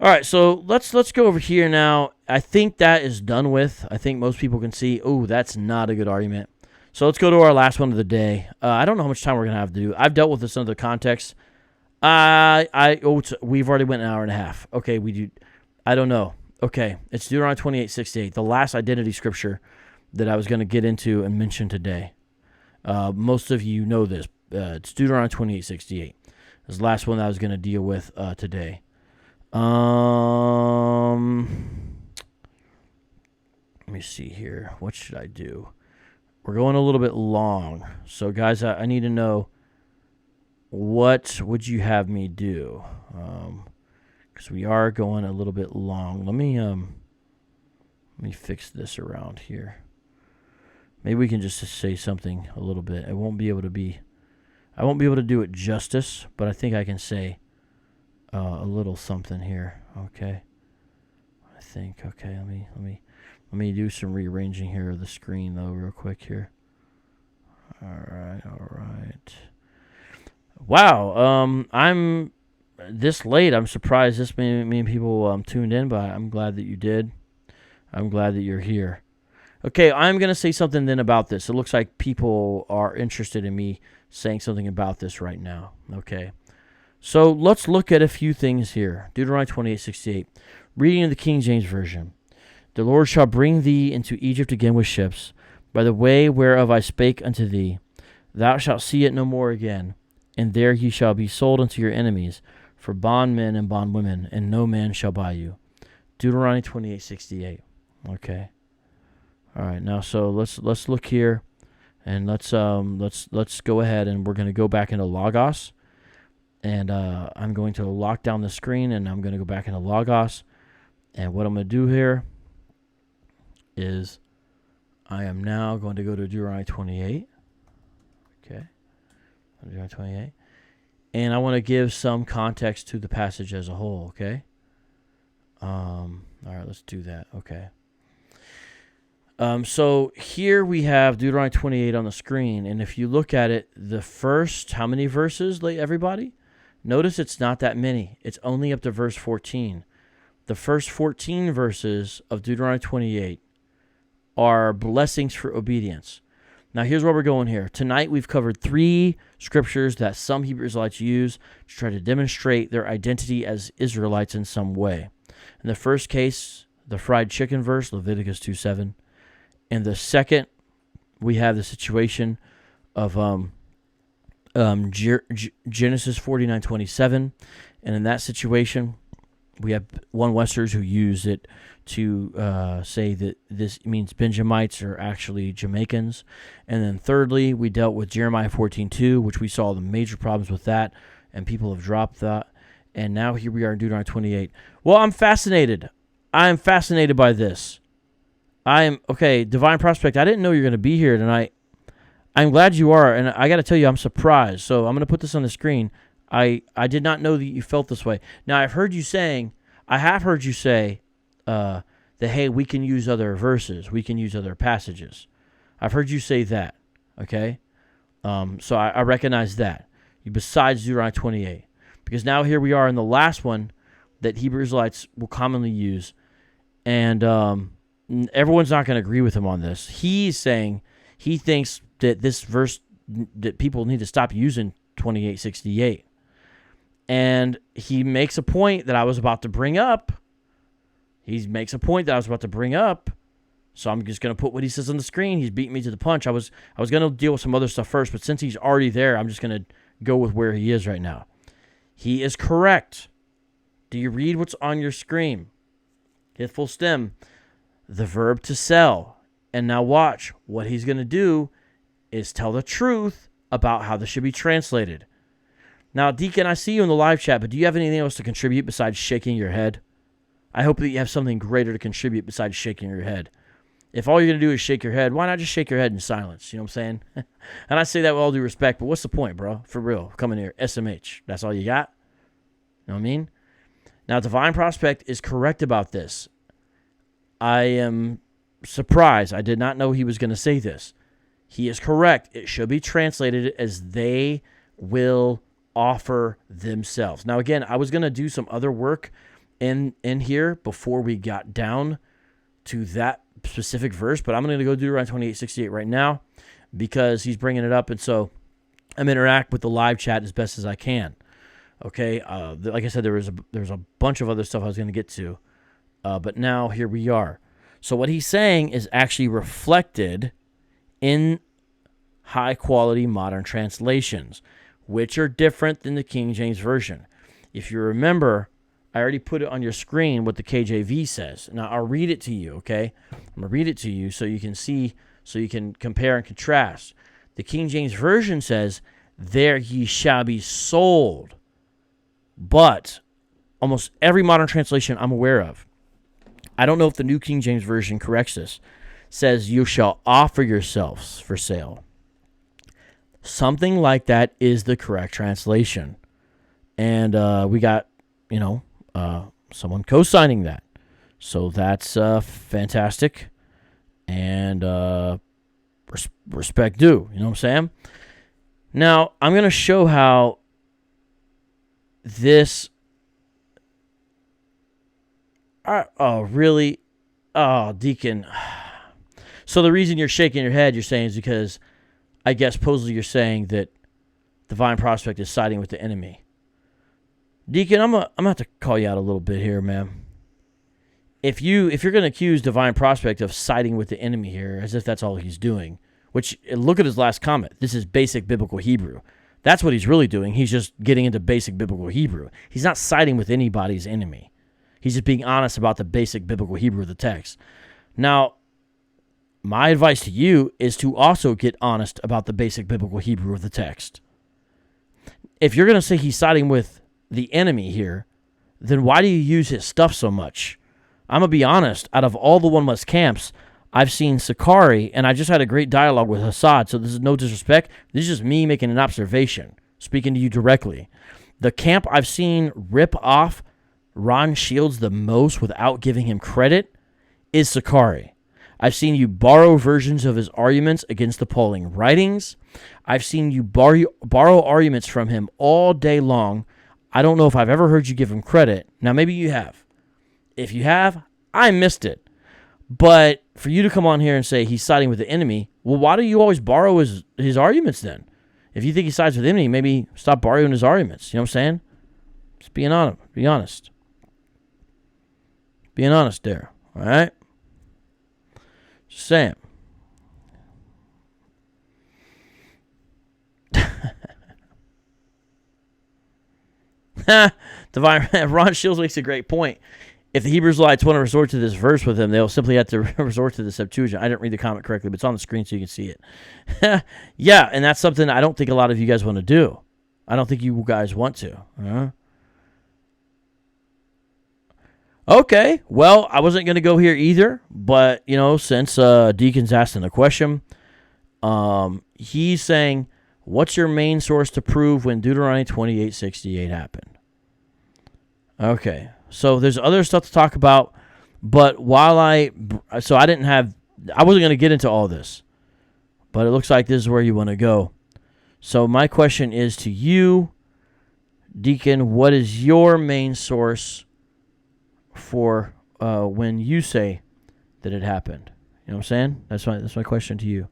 Speaker 1: right, so let's go over here now. I think that is done with. I think most people can see, that's not a good argument. So let's go to our last one of the day. I don't know how much time we're going to have to do. I've dealt with this in other contexts. We've already went an hour and a half. Okay, we do. I don't know. Okay, it's Deuteronomy 28:68, the last identity scripture that I was going to get into and mention today. Most of you know this. It's Deuteronomy 28:68. It's the last one that I was going to deal with today. Let me see here. What should I do? We're going a little bit long. So, guys, I need to know, what would you have me do? Because we are going a little bit long. Let me fix this around here. Maybe we can just say something a little bit. I won't be able to do it justice, but I think I can say a little something here. Okay. I think. Okay. Let me do some rearranging here of the screen though, real quick here. All right. Wow. I'm this late. I'm surprised this many people tuned in, but I'm glad that you did. I'm glad that you're here. Okay, I'm going to say something then about this. It looks like people are interested in me saying something about this right now. Okay. So let's look at a few things here. Deuteronomy 28:68. Reading in the King James Version. The Lord shall bring thee into Egypt again with ships, by the way whereof I spake unto thee. Thou shalt see it no more again, and there ye shall be sold unto your enemies, for bondmen and bondwomen, and no man shall buy you. Deuteronomy 28:68. Okay. All right, now so let's look here, and let's go ahead, and we're going to go back into Logos, and I'm going to lock down the screen, and I'm going to go back into Logos, and what I'm going to do here is I am now going to go to Deuteronomy 28. Okay, Deuteronomy 28, and I want to give some context to the passage as a whole. Okay. All right, let's do that. Okay. So here we have Deuteronomy 28 on the screen, and if you look at it, the first, how many verses, everybody? Notice it's not that many. It's only up to verse 14. The first 14 verses of Deuteronomy 28 are blessings for obedience. Now, here's where we're going here. Tonight, we've covered 3 scriptures that some Hebrew Israelites use to try to demonstrate their identity as Israelites in some way. In the first case, the fried chicken verse, Leviticus 2:7. In the second, we have the situation of Genesis 49:27. And in that situation, we have one Westers who use it to say that this means Benjamites are actually Jamaicans. And then thirdly, we dealt with Jeremiah 14:2, which we saw the major problems with that, and people have dropped that. And now here we are in Deuteronomy 28. Well, I'm fascinated. I am fascinated by this. Okay, Divine Prospect, I didn't know you were going to be here tonight. I'm glad you are, and I got to tell you, I'm surprised. So I'm going to put this on the screen. I did not know that you felt this way. Now, I have heard you say that, hey, we can use other verses. We can use other passages. I've heard you say that, okay? So I recognize that, besides Deuteronomy 28. Because now here we are in the last one that Hebrew Israelites will commonly use, and everyone's not going to agree with him on this. He's saying he thinks that this verse, that people need to stop using 28:68. And he makes a point that I was about to bring up. So I'm just going to put what he says on the screen. He's beating me to the punch. I was going to deal with some other stuff first, but since he's already there, I'm just going to go with where he is right now. He is correct. Do you read what's on your screen? Hit full stem. The verb to sell. And now watch. What he's going to do is tell the truth about how this should be translated. Now, Deacon, I see you in the live chat, but do you have anything else to contribute besides shaking your head? I hope that you have something greater to contribute besides shaking your head. If all you're going to do is shake your head, why not just shake your head in silence? You know what I'm saying? And I say that with all due respect, but what's the point, bro? For real. Come in here. SMH. That's all you got? You know what I mean? Now, Divine Prospect is correct about this. I am surprised. I did not know he was going to say this. He is correct. It should be translated as they will offer themselves. Now, again, I was going to do some other work in here before we got down to that specific verse, but I'm going to go Deuteronomy 28:68 right now because he's bringing it up, and so I'm interact with the live chat as best as I can. Okay, like I said, there's a bunch of other stuff I was going to get to, but now here we are. So what he's saying is actually reflected in high-quality modern translations, which are different than the King James Version. If you remember, I already put it on your screen what the KJV says. Now, I'll read it to you, okay? I'm going to read it to you so you can see, so you can compare and contrast. The King James Version says, "There ye shall be sold." But almost every modern translation I'm aware of, I don't know if the New King James Version corrects this, says, "You shall offer yourselves for sale." Something like that is the correct translation. And we got, someone co-signing that. So that's fantastic. And respect due. You know what I'm saying? Now, I'm going to show how this... really? Oh, Deacon. So the reason you're shaking your head, you're saying, is because I guess supposedly you're saying that Divine Prospect is siding with the enemy. Deacon, I'm gonna have to call you out a little bit here, man. If you're gonna accuse Divine Prospect of siding with the enemy here, as if that's all he's doing, which, look at his last comment. This is basic biblical Hebrew. That's what he's really doing. He's just getting into basic biblical Hebrew. He's not siding with anybody's enemy. He's just being honest about the basic biblical Hebrew of the text. Now, my advice to you is to also get honest about the basic biblical Hebrew of the text. If you're going to say he's siding with the enemy here, then why do you use his stuff so much? I'm going to be honest. Out of all the One West camps, I've seen Sakari, and I just had a great dialogue with Hassad, so this is no disrespect. This is just me making an observation, speaking to you directly. The camp I've seen rip off Ron Shields the most without giving him credit is Sakari. I've seen you borrow versions of his arguments against the Pauline writings. I've seen you borrow arguments from him all day long. I don't know if I've ever heard you give him credit. Now, maybe you have. If you have, I missed it. But for you to come on here and say he's siding with the enemy, well, why do you always borrow his arguments then? If you think he sides with the enemy, maybe stop borrowing his arguments. You know what I'm saying? Just being honest. Be honest. Being honest there. All right? Just saying. Divine Ron Shields makes a great point. If the Hebrew Israelites want to resort to this verse with him, they'll simply have to resort to the Septuagint. I didn't read the comment correctly, but it's on the screen so you can see it. Yeah, and that's something I don't think a lot of you guys want to do. I don't think you guys want to. Okay, well, I wasn't going to go here either, but, since Deacon's asking the question, he's saying, what's your main source to prove when Deuteronomy 28:68 happened? Okay, so there's other stuff to talk about, but I wasn't going to get into all this, but it looks like this is where you want to go. So my question is to you, Deacon, what is your main source for when you say that it happened? You know what I'm saying? That's my question to you.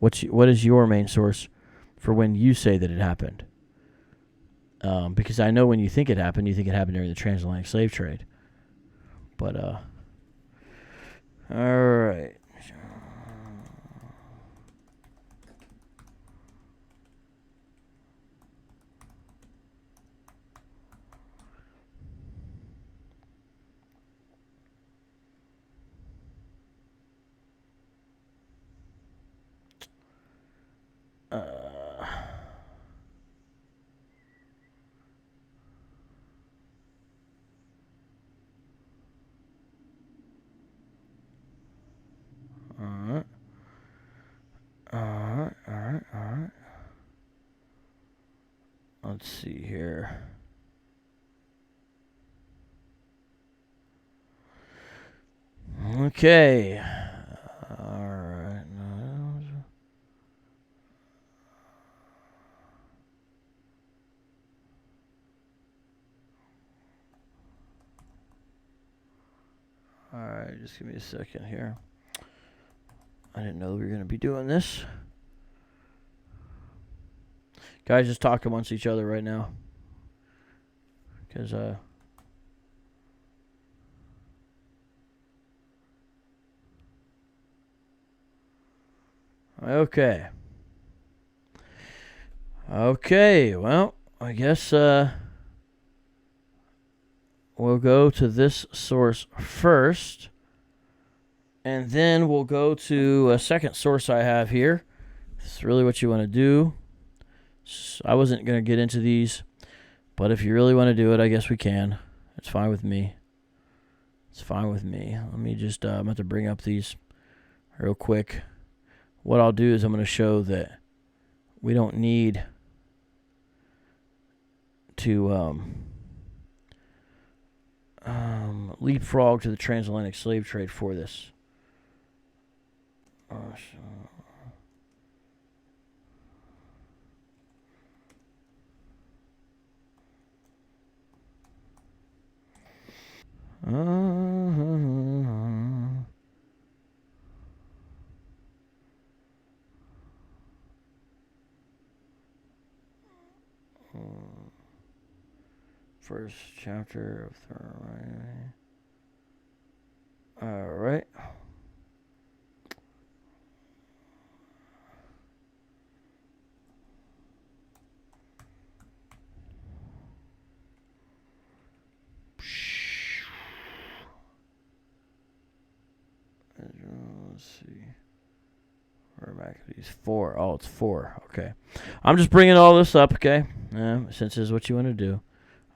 Speaker 1: What is your main source for when you say that it happened? Because I know when you think it happened during the transatlantic slave trade. But, all right. All right. Let's see here. Okay. All right. All right, just give me a second here. I didn't know we were going to be doing this. Guys, just talk amongst each other right now. Because, okay. Okay, well, I guess, we'll go to this source first. And then we'll go to a second source I have here. It's really what you want to do. I wasn't going to get into these, but if you really want to do it, I guess we can. It's fine with me. Let me just, I'm going to bring up these real quick. What I'll do is I'm going to show that we don't need to leapfrog to the transatlantic slave trade for this. First chapter of Deuteronomy. All right. Let's see. Where Maccabees 4. Oh, it's 4. Okay. I'm just bringing all this up, okay? Since this is what you want to do.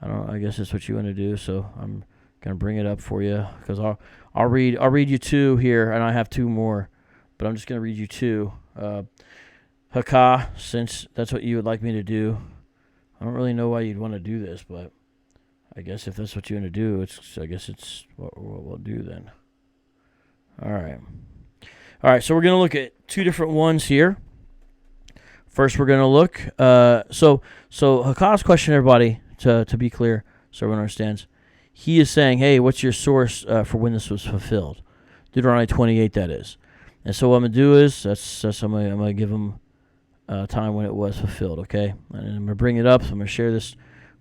Speaker 1: I guess it's what you want to do, so I'm going to bring it up for you because I'll read you 2 here, and I have 2 more, but I'm just going to read you 2. Hakah, since that's what you would like me to do. I don't really know why you'd want to do this, but I guess if that's what you want to do, I guess it's what we'll do then. All right, so we're going to look at 2 different ones here. First, we're going to look. So Hakah's question, everybody, to be clear, so everyone understands, he is saying, hey, what's your source for when this was fulfilled? Deuteronomy 28, that is. And so what I'm going to do is, I'm going to give them time when it was fulfilled, okay? And I'm going to bring it up. So I'm going to share this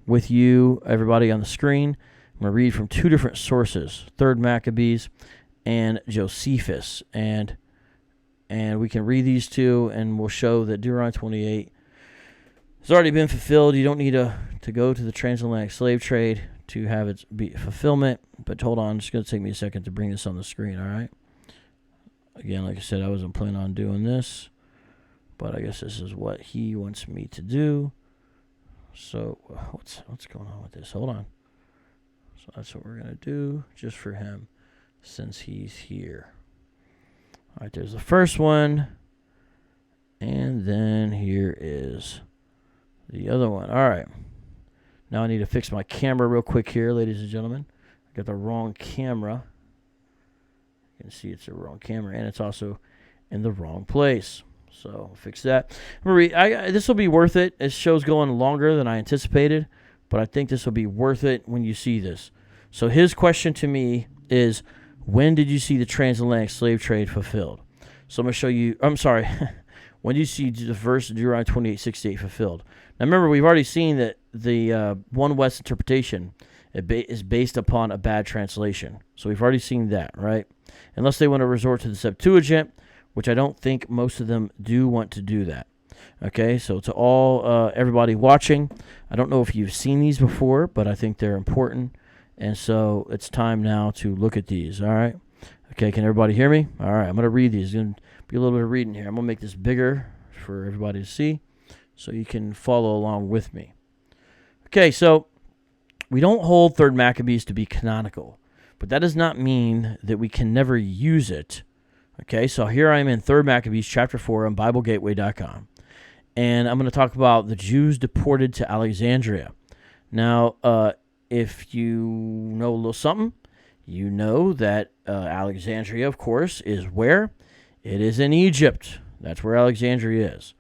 Speaker 1: with you, everybody on the screen. I'm going to read from two different sources, 3rd Maccabees and Josephus. And we can read these two, and we'll show that Deuteronomy 28 has already been fulfilled. You don't need to go to the transatlantic slave trade to have it be fulfillment. But hold on, it's going to take me a second to bring this on the screen, all right? Again, like I said, I wasn't planning on doing this, but I guess this is what he wants me to do. So what's going on with this? Hold on. So that's what we're going to do just for him since he's here. All right, there's the first one. And then here is the other one. All right. Now I need to fix my camera real quick here, ladies and gentlemen. I got the wrong camera. You can see it's the wrong camera, and it's also in the wrong place. So I'll fix that. This will be worth it. This show's going longer than I anticipated, but I think this will be worth it when you see this. So his question to me is, when did you see the transatlantic slave trade fulfilled? So I'm going to show you. I'm sorry. When did you see the verse Deuteronomy 28:68 fulfilled? Now remember, we've already seen that the One West interpretation is based upon a bad translation. So we've already seen that, right? Unless they want to resort to the Septuagint, which I don't think most of them do want to do that. Okay, so to all everybody watching, I don't know if you've seen these before, but I think they're important. And so it's time now to look at these, all right? Okay, can everybody hear me? All right, I'm going to read these. There's going to be a little bit of reading here. I'm going to make this bigger for everybody to see so you can follow along with me. Okay, so we don't hold 3rd Maccabees to be canonical, but that does not mean that we can never use it. Okay, so here I am in 3rd Maccabees chapter 4 on BibleGateway.com, and I'm going to talk about the Jews deported to Alexandria. Now, if you know a little something, you know that Alexandria, of course, is where? It is in Egypt. That's where Alexandria is.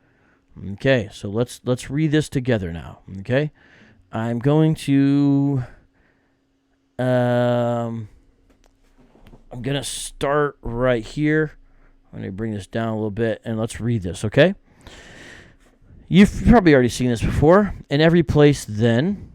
Speaker 1: Okay, so let's read this together now. Okay, I'm going to I'm going to start right here. I'm going to bring this down a little bit, and let's read this, okay? You've probably already seen this before. In every place, then,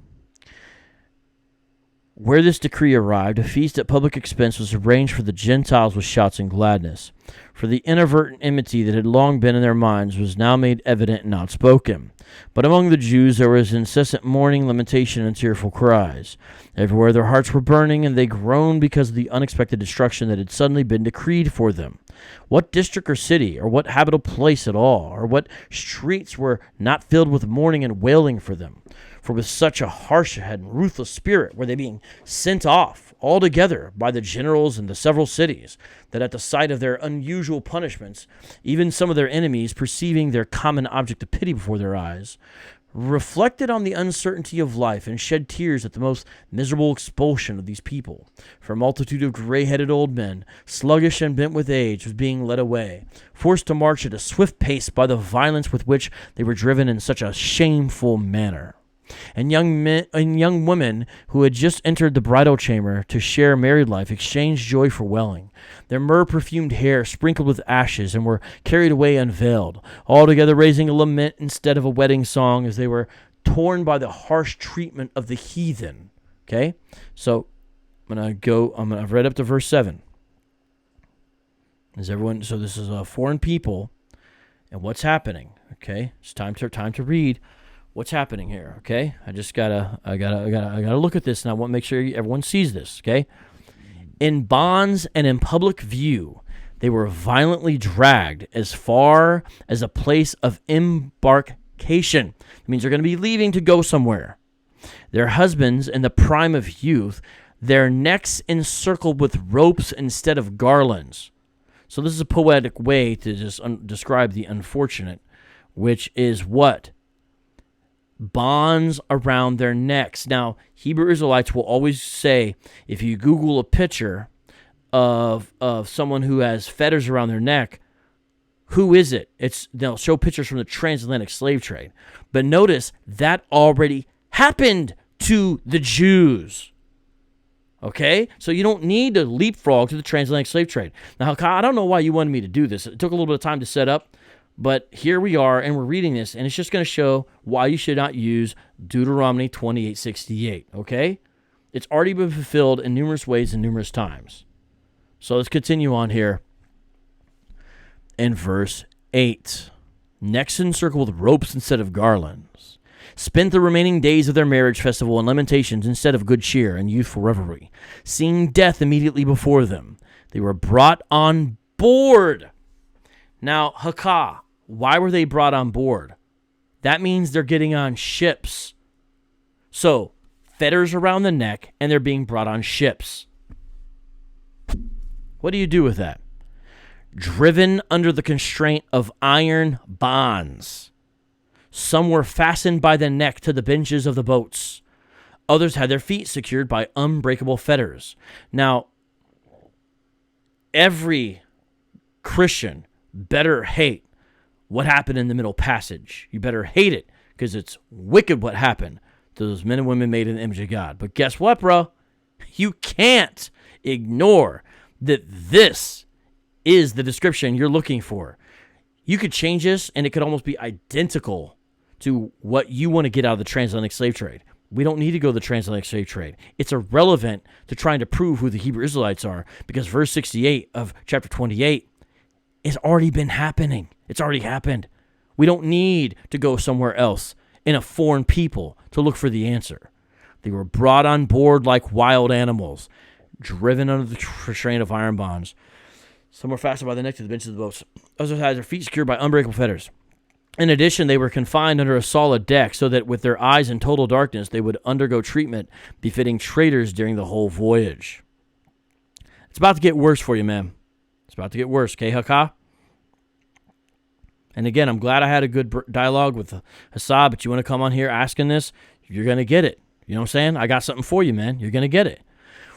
Speaker 1: where this decree arrived, a feast at public expense was arranged for the Gentiles with shouts and gladness. For the inadvertent enmity that had long been in their minds was now made evident and outspoken. But among the Jews there was incessant mourning, lamentation, and tearful cries. Everywhere their hearts were burning, and they groaned because of the unexpected destruction that had suddenly been decreed for them. What district or city, or what habitable place at all, or what streets were not filled with mourning and wailing for them? For with such a harsh and ruthless spirit were they being sent off altogether by the generals in the several cities, that at the sight of their unusual punishments, even some of their enemies, perceiving their common object of pity before their eyes, reflected on the uncertainty of life and shed tears at the most miserable expulsion of these people. For a multitude of gray-headed old men, sluggish and bent with age, was being led away, forced to march at a swift pace by the violence with which they were driven in such a shameful manner. And young men and young women who had just entered the bridal chamber to share married life exchanged joy for wailing. Their myrrh-perfumed hair sprinkled with ashes, and were carried away unveiled, altogether raising a lament instead of a wedding song, as they were torn by the harsh treatment of the heathen. Okay, so I've read up to verse 7. Is everyone? So this is foreign people, and what's happening? Okay, it's time to read. What's happening here? Okay, I gotta look at this, and I want to make sure everyone sees this. Okay, in bonds and in public view, they were violently dragged as far as a place of embarkation. It means they're going to be leaving to go somewhere. Their husbands, in the prime of youth, their necks encircled with ropes instead of garlands. So this is a poetic way to just describe the unfortunate, which is what? Bonds around their necks. Now, Hebrew Israelites will always say, if you Google a picture of someone who has fetters around their neck, who is it? They'll show pictures from the transatlantic slave trade. But notice that already happened to the Jews. Okay? So you don't need to leapfrog to the transatlantic slave trade. Now, I don't know why you wanted me to do this. It took a little bit of time to set up, but here we are, and we're reading this, and it's just going to show why you should not use Deuteronomy 28:68, okay? It's already been fulfilled in numerous ways and numerous times. So let's continue on here in verse 8. Necks encircled with ropes instead of garlands. Spent the remaining days of their marriage festival in lamentations instead of good cheer and youthful revelry, seeing death immediately before them. They were brought on board. Now, Hakah, why were they brought on board? That means they're getting on ships. So, fetters around the neck, and they're being brought on ships. What do you do with that? Driven under the constraint of iron bonds. Some were fastened by the neck to the benches of the boats. Others had their feet secured by unbreakable fetters. Now, every Christian better hate what happened in the Middle Passage. You better hate it, because it's wicked what happened to those men and women made in the image of God. But guess what, bro? You can't ignore that this is the description you're looking for. You could change this, and it could almost be identical to what you want to get out of the transatlantic slave trade. We don't need to go to the transatlantic slave trade. It's irrelevant to trying to prove who the Hebrew Israelites are, because verse 68 of chapter 28 has already been happening. It's already happened. We don't need to go somewhere else in a foreign people to look for the answer. They were brought on board like wild animals, driven under the constraint of iron bonds. Some were fastened by the neck to the benches of the boats. Others had their feet secured by unbreakable fetters. In addition, they were confined under a solid deck so that with their eyes in total darkness, they would undergo treatment befitting traders during the whole voyage. It's about to get worse for you, man. It's about to get worse, okay, Hakah? And again, I'm glad I had a good dialogue with Hassad, but you want to come on here asking this, you're going to get it. You know what I'm saying? I got something for you, man. You're going to get it.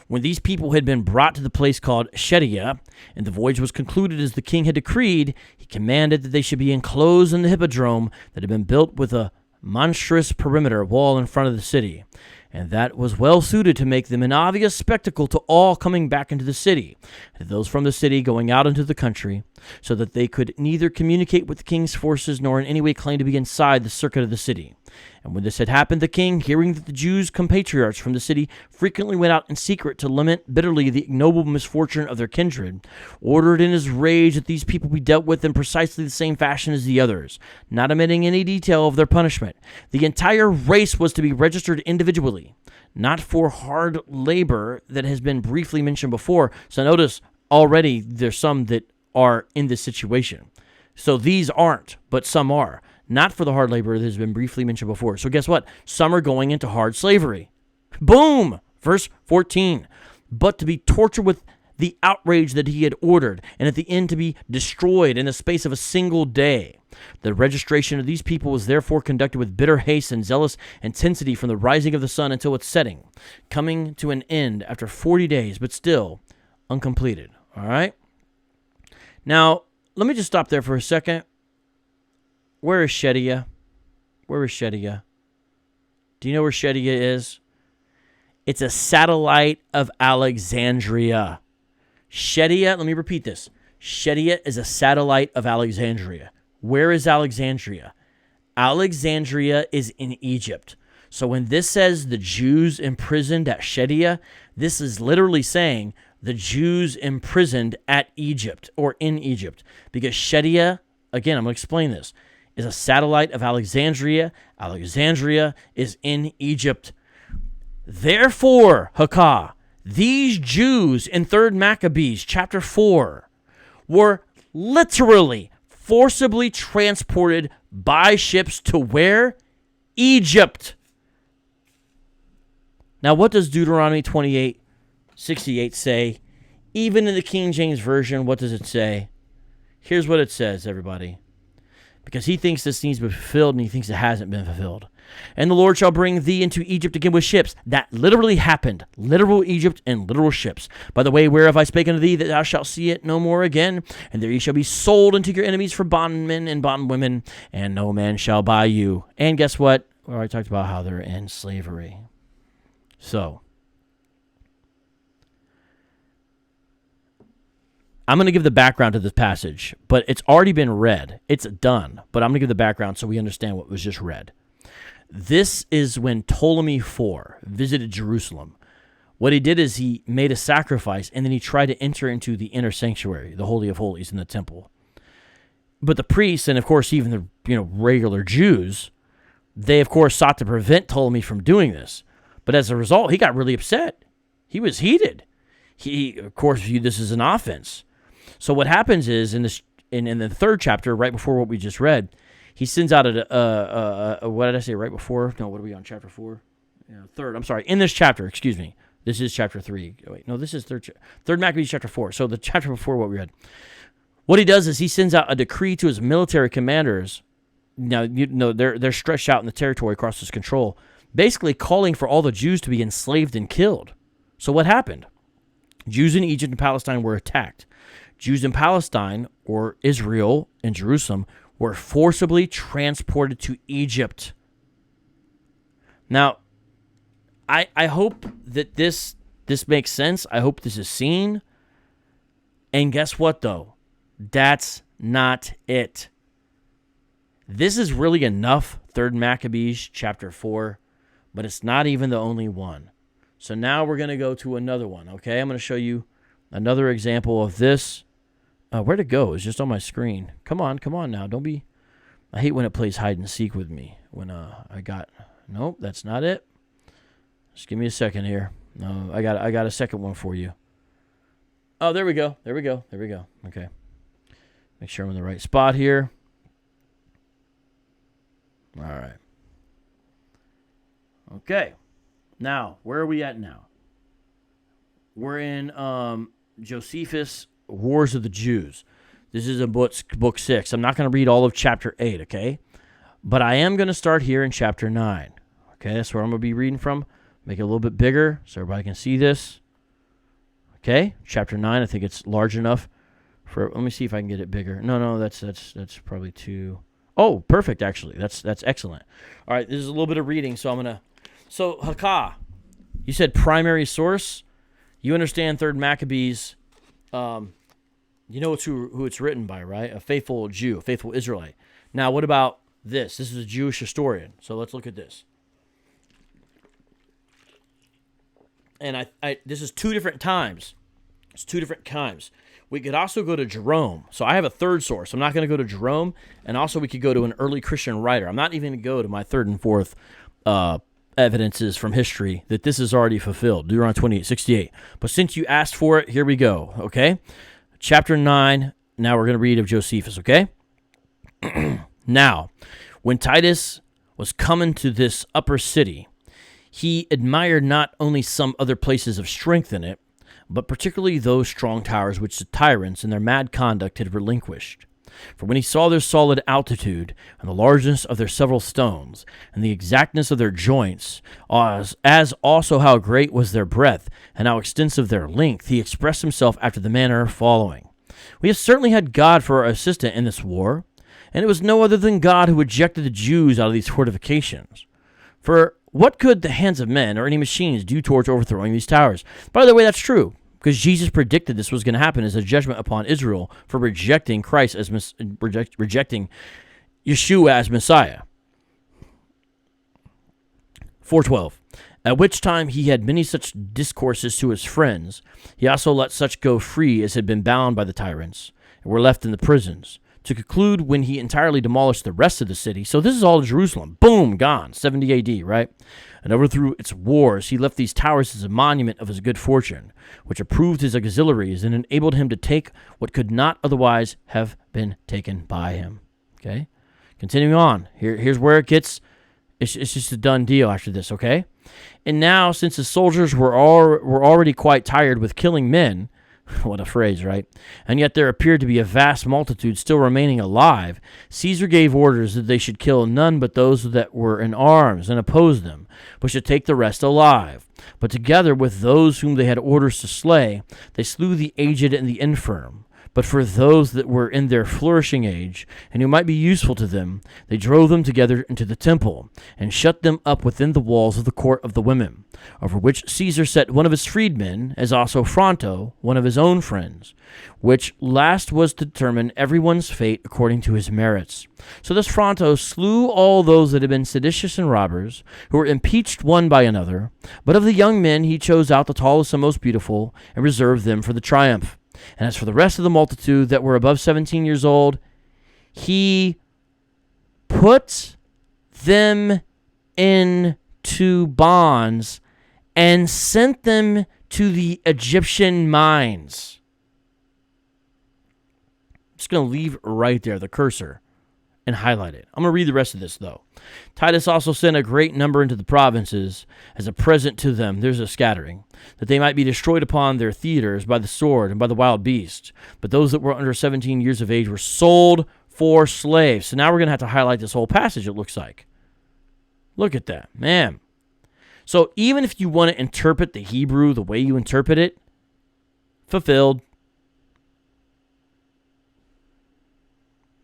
Speaker 1: When these people had been brought to the place called Shedia, and the voyage was concluded as the king had decreed, he commanded that they should be enclosed in the hippodrome that had been built with a monstrous perimeter wall in front of the city, and that was well suited to make them an obvious spectacle to all coming back into the city, and those from the city going out into the country, so that they could neither communicate with the king's forces nor in any way claim to be inside the circuit of the city. And when this had happened, the king, hearing that the Jews' compatriots from the city frequently went out in secret to lament bitterly the ignoble misfortune of their kindred, ordered in his rage that these people be dealt with in precisely the same fashion as the others, not omitting any detail of their punishment. The entire race was to be registered individually, not for hard labor that has been briefly mentioned before. So notice already there's some that are in this situation. So these aren't, but some are. Not for the hard labor that has been briefly mentioned before. So guess what? Some are going into hard slavery. Boom! Verse 14. But to be tortured with the outrage that he had ordered, and at the end to be destroyed in the space of a single day. The registration of these people was therefore conducted with bitter haste and zealous intensity from the rising of the sun until its setting, coming to an end after 40 days, but still uncompleted. All right? Now, let me just stop there for a second. Where is Shedia? Where is Shedia? Do you know where Shedia is? It's a satellite of Alexandria. Shedia, let me repeat this. Shedia is a satellite of Alexandria. Where is Alexandria? Alexandria is in Egypt. So when this says the Jews imprisoned at Shedia, this is literally saying the Jews imprisoned at Egypt or in Egypt. Because Shedia, again, I'm going to explain this, is a satellite of Alexandria. Alexandria is in Egypt. Therefore, Hakah, these Jews in 3rd Maccabees chapter 4 were literally forcibly transported by ships to where? Egypt. Now, what does Deuteronomy 28:68 say? Even in the King James Version, what does it say? Here's what it says, everybody. Because he thinks this needs to be fulfilled, and he thinks it hasn't been fulfilled. And the Lord shall bring thee into Egypt again with ships. That literally happened. Literal Egypt and literal ships. By the way whereof I spake unto thee, that thou shalt see it no more again. And there ye shall be sold unto your enemies for bondmen and bondwomen, and no man shall buy you. And guess what? We already talked about how they're in slavery. So, I'm going to give the background to this passage, but it's already been read. It's done, but I'm going to give the background so we understand what was just read. This is when Ptolemy IV visited Jerusalem. What he did is he made a sacrifice, and then he tried to enter into the inner sanctuary, the Holy of Holies in the temple. But the priests, and of course even the regular Jews, they of course sought to prevent Ptolemy from doing this. But as a result, he got really upset. He was heated. He, of course, viewed this as an offense. So what happens is in the third chapter, right before what we just read, he sends out what did I say right before? No, what are we on, chapter 4? Third, I'm sorry. In this chapter, excuse me. This is chapter 3. Wait, no, this is third Maccabees chapter 4. So the chapter before what we read. What he does is he sends out a decree to his military commanders. Now, they're stretched out in the territory across his control, basically calling for all the Jews to be enslaved and killed. So what happened? Jews in Egypt and Palestine were attacked. Jews in Palestine, or Israel and Jerusalem, were forcibly transported to Egypt. Now, I hope that this makes sense. I hope this is seen. And guess what, though? That's not it. This is really enough, 3rd Maccabees chapter 4, but it's not even the only one. So now we're going to go to another one, okay? I'm going to show you another example of this. Where'd it go? It's just on my screen. Come on now. Don't be... I hate when it plays hide and seek with me. Nope, that's not it. Just give me a second here. No, I got a second one for you. Oh, there we go. Okay. Make sure I'm in the right spot here. All right. Okay. Now, where are we at now? We're in Josephus' Wars of the Jews. This is in book 6. I'm not going to read all of chapter 8, okay? But I am going to start here in chapter 9. Okay, that's where I'm going to be reading from. Make it a little bit bigger so everybody can see this. Okay, chapter 9. I think it's large enough for... Let me see if I can get it bigger. No, that's probably too... Oh, perfect, actually. That's excellent. All right, this is a little bit of reading, so I'm going to... So, Hakah, you said primary source. You understand 3rd Maccabees. You know who it's written by, right? A faithful Jew, a faithful Israelite. Now, what about this? This is a Jewish historian. So let's look at this. And this is two different times. It's two different times. We could also go to Jerome. So I have a third source. I'm not going to go to Jerome. And also we could go to an early Christian writer. I'm not even going to go to my third and fourth evidences from history that this is already fulfilled. Deuteronomy 28:68. But since you asked for it, here we go. Okay? Chapter 9. Now we're going to read of Josephus. Okay? Now, when Titus was coming to this upper city, he admired not only some other places of strength in it, but particularly those strong towers which the tyrants in their mad conduct had relinquished. For when he saw their solid altitude, and the largeness of their several stones, and the exactness of their joints, as also how great was their breadth, and how extensive their length, he expressed himself after the manner following. We have certainly had God for our assistant in this war, and it was no other than God who ejected the Jews out of these fortifications. For what could the hands of men or any machines do towards overthrowing these towers? By the way, that's true, because Jesus predicted this was going to happen as a judgment upon Israel for rejecting Christ as rejecting Yeshua as Messiah. 4:12. At which time he had many such discourses to his friends. He also let such go free as had been bound by the tyrants, and were left in the prisons. To conclude, when he entirely demolished the rest of the city. So this is all Jerusalem. Boom, gone. 70 AD, right? And overthrew its wars. He left these towers as a monument of his good fortune, which approved his auxiliaries and enabled him to take what could not otherwise have been taken by him. Okay? Continuing on. Here's where it gets... It's just a done deal after this, okay? And now, since the soldiers were already quite tired with killing men... What a phrase, right? And yet there appeared to be a vast multitude still remaining alive. Caesar gave orders that they should kill none but those that were in arms and oppose them, but should take the rest alive. But together with those whom they had orders to slay, they slew the aged and the infirm, But for those that were in their flourishing age, and who might be useful to them, they drove them together into the temple, and shut them up within the walls of the court of the women, over which Caesar set one of his freedmen, as also Fronto, one of his own friends, which last was to determine everyone's fate according to his merits. So this Fronto slew all those that had been seditious and robbers, who were impeached one by another, but of the young men he chose out the tallest and most beautiful, and reserved them for the triumph. And as for the rest of the multitude that were above 17 years old, he put them into bonds and sent them to the Egyptian mines. I'm just going to leave right there, the cursor, and highlight it. I'm going to read the rest of this, though. Titus also sent a great number into the provinces as a present to them. There's a scattering, that they might be destroyed upon their theaters by the sword and by the wild beast. But those that were under 17 years of age were sold for slaves. So now we're going to have to highlight this whole passage, it looks like. Look at that, man. So even if you want to interpret the Hebrew the way you interpret it, fulfilled.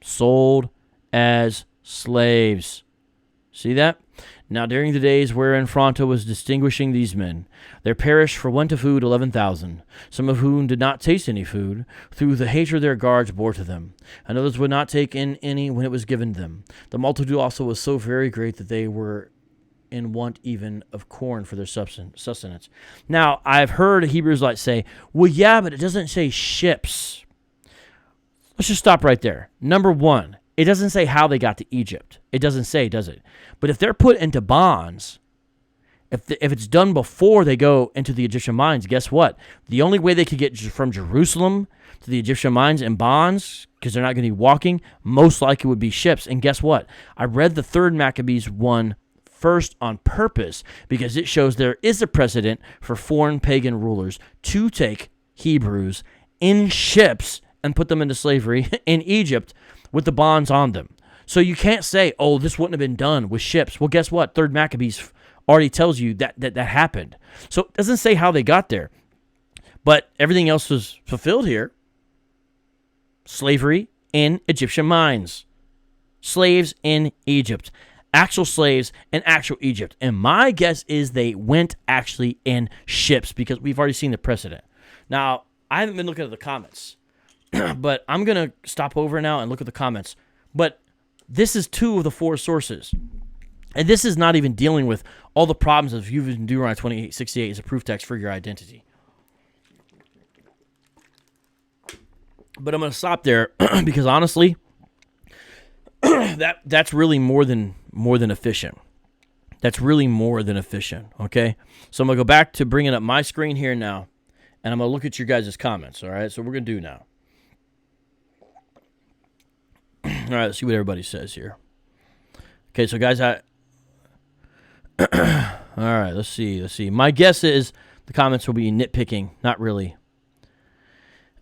Speaker 1: Sold as slaves. See that? Now during the days wherein Fronto was distinguishing these men, there perished for want of food 11,000, some of whom did not taste any food, through the hatred their guards bore to them, and others would not take in any when it was given them. The multitude also was so very great that they were in want even of corn for their sustenance. Now, I've heard Hebrew Israelites say, well, yeah, but it doesn't say ships. Let's just stop right there. Number one, it doesn't say how they got to Egypt. It doesn't say, does it? But if they're put into bonds, if it's done before they go into the Egyptian mines, guess what? The only way they could get from Jerusalem to the Egyptian mines in bonds, because they're not going to be walking, most likely would be ships. And guess what? I read the third Maccabees one first on purpose because it shows there is a precedent for foreign pagan rulers to take Hebrews in ships and put them into slavery in Egypt with the bonds on them. So you can't say, oh, this wouldn't have been done with ships. Well, guess what? Third Maccabees already tells you that happened. So it doesn't say how they got there. But everything else was fulfilled here. Slavery in Egyptian mines. Slaves in Egypt. Actual slaves in actual Egypt. And my guess is they went actually in ships because we've already seen the precedent. Now, I haven't been looking at the comments. But I'm going to stop over now and look at the comments. But this is 2 of the 4 sources. And this is not even dealing with all the problems of using Deuteronomy 28:68 as a proof text for your identity. But I'm going to stop there because honestly, that's really more than efficient. That's really more than efficient, okay? So I'm going to go back to bringing up my screen here now, and I'm going to look at your guys' comments, all right? So we're going to do now. All right, let's see what everybody says here. Okay, so guys, all right, let's see. My guess is the comments will be nitpicking, not really.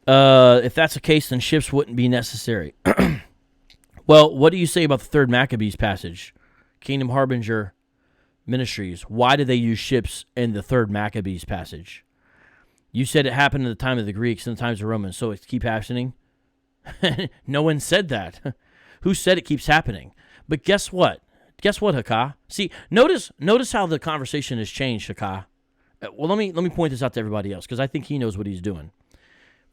Speaker 1: If that's the case, then ships wouldn't be necessary. Well, what do you say about the third Maccabees passage? Kingdom Harbinger Ministries. Why did they use ships in the third Maccabees passage? You said it happened in the time of the Greeks and the times of the Romans, so it keeps happening? No one said that. Who said it keeps happening? But guess what? Guess what, Haka? See, notice how the conversation has changed, Haka. Well, let me point this out to everybody else because I think he knows what he's doing.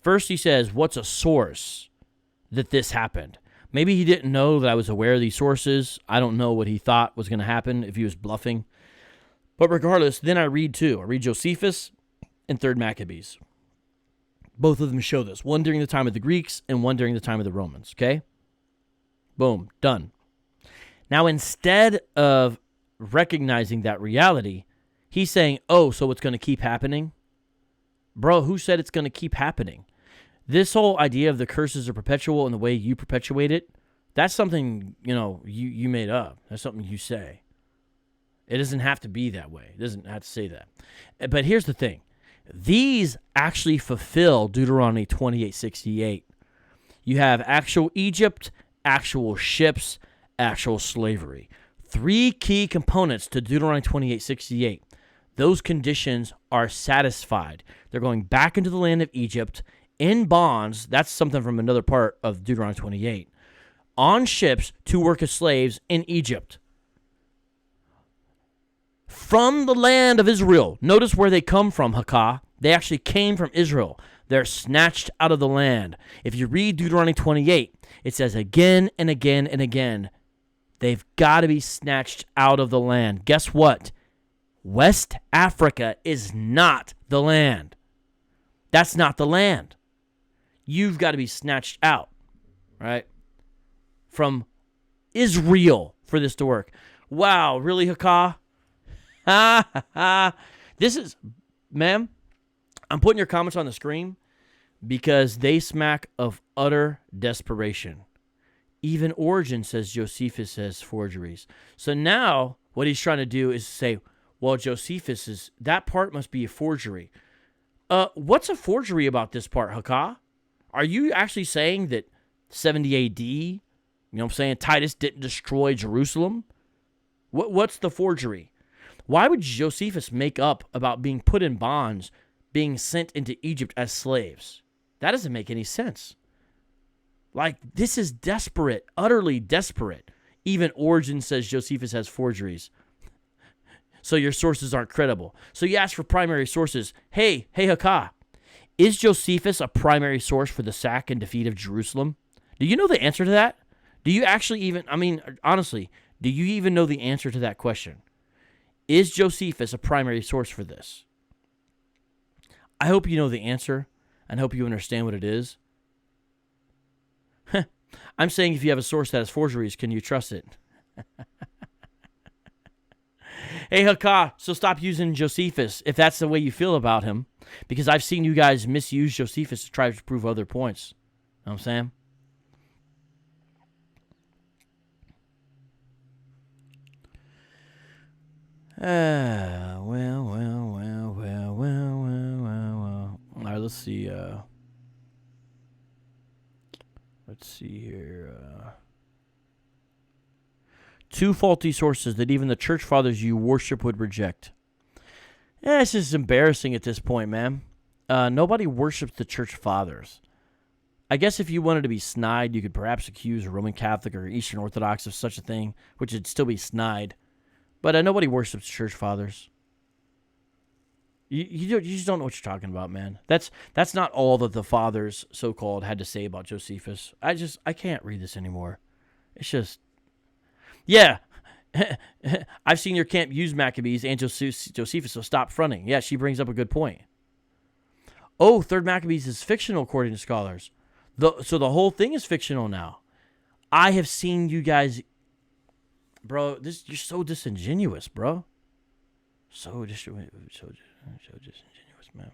Speaker 1: First, he says, "What's a source that this happened?" Maybe he didn't know that I was aware of these sources. I don't know what he thought was going to happen if he was bluffing. But regardless, then I read two. I read Josephus and Third Maccabees. Both of them show this. One during the time of the Greeks and one during the time of the Romans. Okay? Boom. Done. Now, instead of recognizing that reality, he's saying, oh, so it's going to keep happening? Bro, who said it's going to keep happening? This whole idea of the curses are perpetual and the way you perpetuate it, that's something, you made up. That's something you say. It doesn't have to be that way. It doesn't have to say that. But here's the thing. These actually fulfill Deuteronomy 28:68. You have actual Egypt, actual ships, actual slavery. 3 key components to Deuteronomy 28:68. Those conditions are satisfied. They're going back into the land of Egypt in bonds, that's something from another part of Deuteronomy 28, on ships to work as slaves in Egypt. From the land of Israel. Notice where they come from, Hakah. They actually came from Israel. They're snatched out of the land. If you read Deuteronomy 28, it says again and again and again, they've got to be snatched out of the land. Guess what? West Africa is not the land. That's not the land. You've got to be snatched out, right? From Israel for this to work. Wow, really, Hakah? Ha, ha, ha. This is, ma'am, I'm putting your comments on the screen because they smack of utter desperation. Even Origen says Josephus has forgeries. So now what he's trying to do is say, well, Josephus is, that part must be a forgery. What's a forgery about this part, Hakah? Are you actually saying that 70 AD, you know what I'm saying, Titus didn't destroy Jerusalem? What's the forgery? Why would Josephus make up about being put in bonds, being sent into Egypt as slaves? That doesn't make any sense. Like, this is desperate, utterly desperate. Even Origen says Josephus has forgeries. So your sources aren't credible. So you ask for primary sources. Hey, Hakah, is Josephus a primary source for the sack and defeat of Jerusalem? Do you know the answer to that? Do you actually even, I mean, honestly, do you even know the answer to that question? Is Josephus a primary source for this? I hope you know the answer, and hope you understand what it is. I'm saying if you have a source that has forgeries, can you trust it? Hey, Hakah, so stop using Josephus if that's the way you feel about him, because I've seen you guys misuse Josephus to try to prove other points. You know what I'm saying? Well. All right, let's see. Let's see here. Two faulty sources that even the church fathers you worship would reject. It's just embarrassing at this point, man. Nobody worships the church fathers. I guess if you wanted to be snide, you could perhaps accuse a Roman Catholic or Eastern Orthodox of such a thing, which would still be snide. But nobody worships church fathers. You just don't know what you're talking about, man. That's not all that the fathers, so-called, had to say about Josephus. I can't read this anymore. It's just, yeah. I've seen your camp use Maccabees and Josephus, so stop fronting. Yeah, she brings up a good point. Oh, Third Maccabees is fictional according to scholars. So the whole thing is fictional now. I have seen you guys, bro. You're so disingenuous, bro. So disingenuous, man.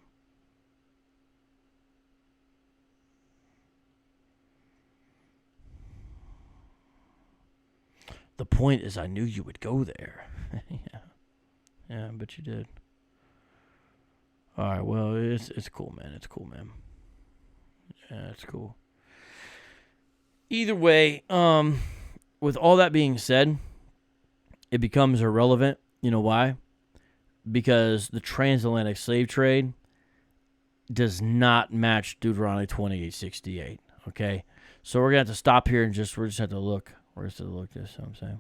Speaker 1: The point is, I knew you would go there. Yeah, but you did. All right, well, it's cool, man. It's cool, man. Yeah, it's cool. Either way, with all that being said, it becomes irrelevant. You know why? Because the transatlantic slave trade does not match Deuteronomy 28:68. Okay, so we're gonna have to stop here and we're just have to look. We're just have to look at this. You know what I'm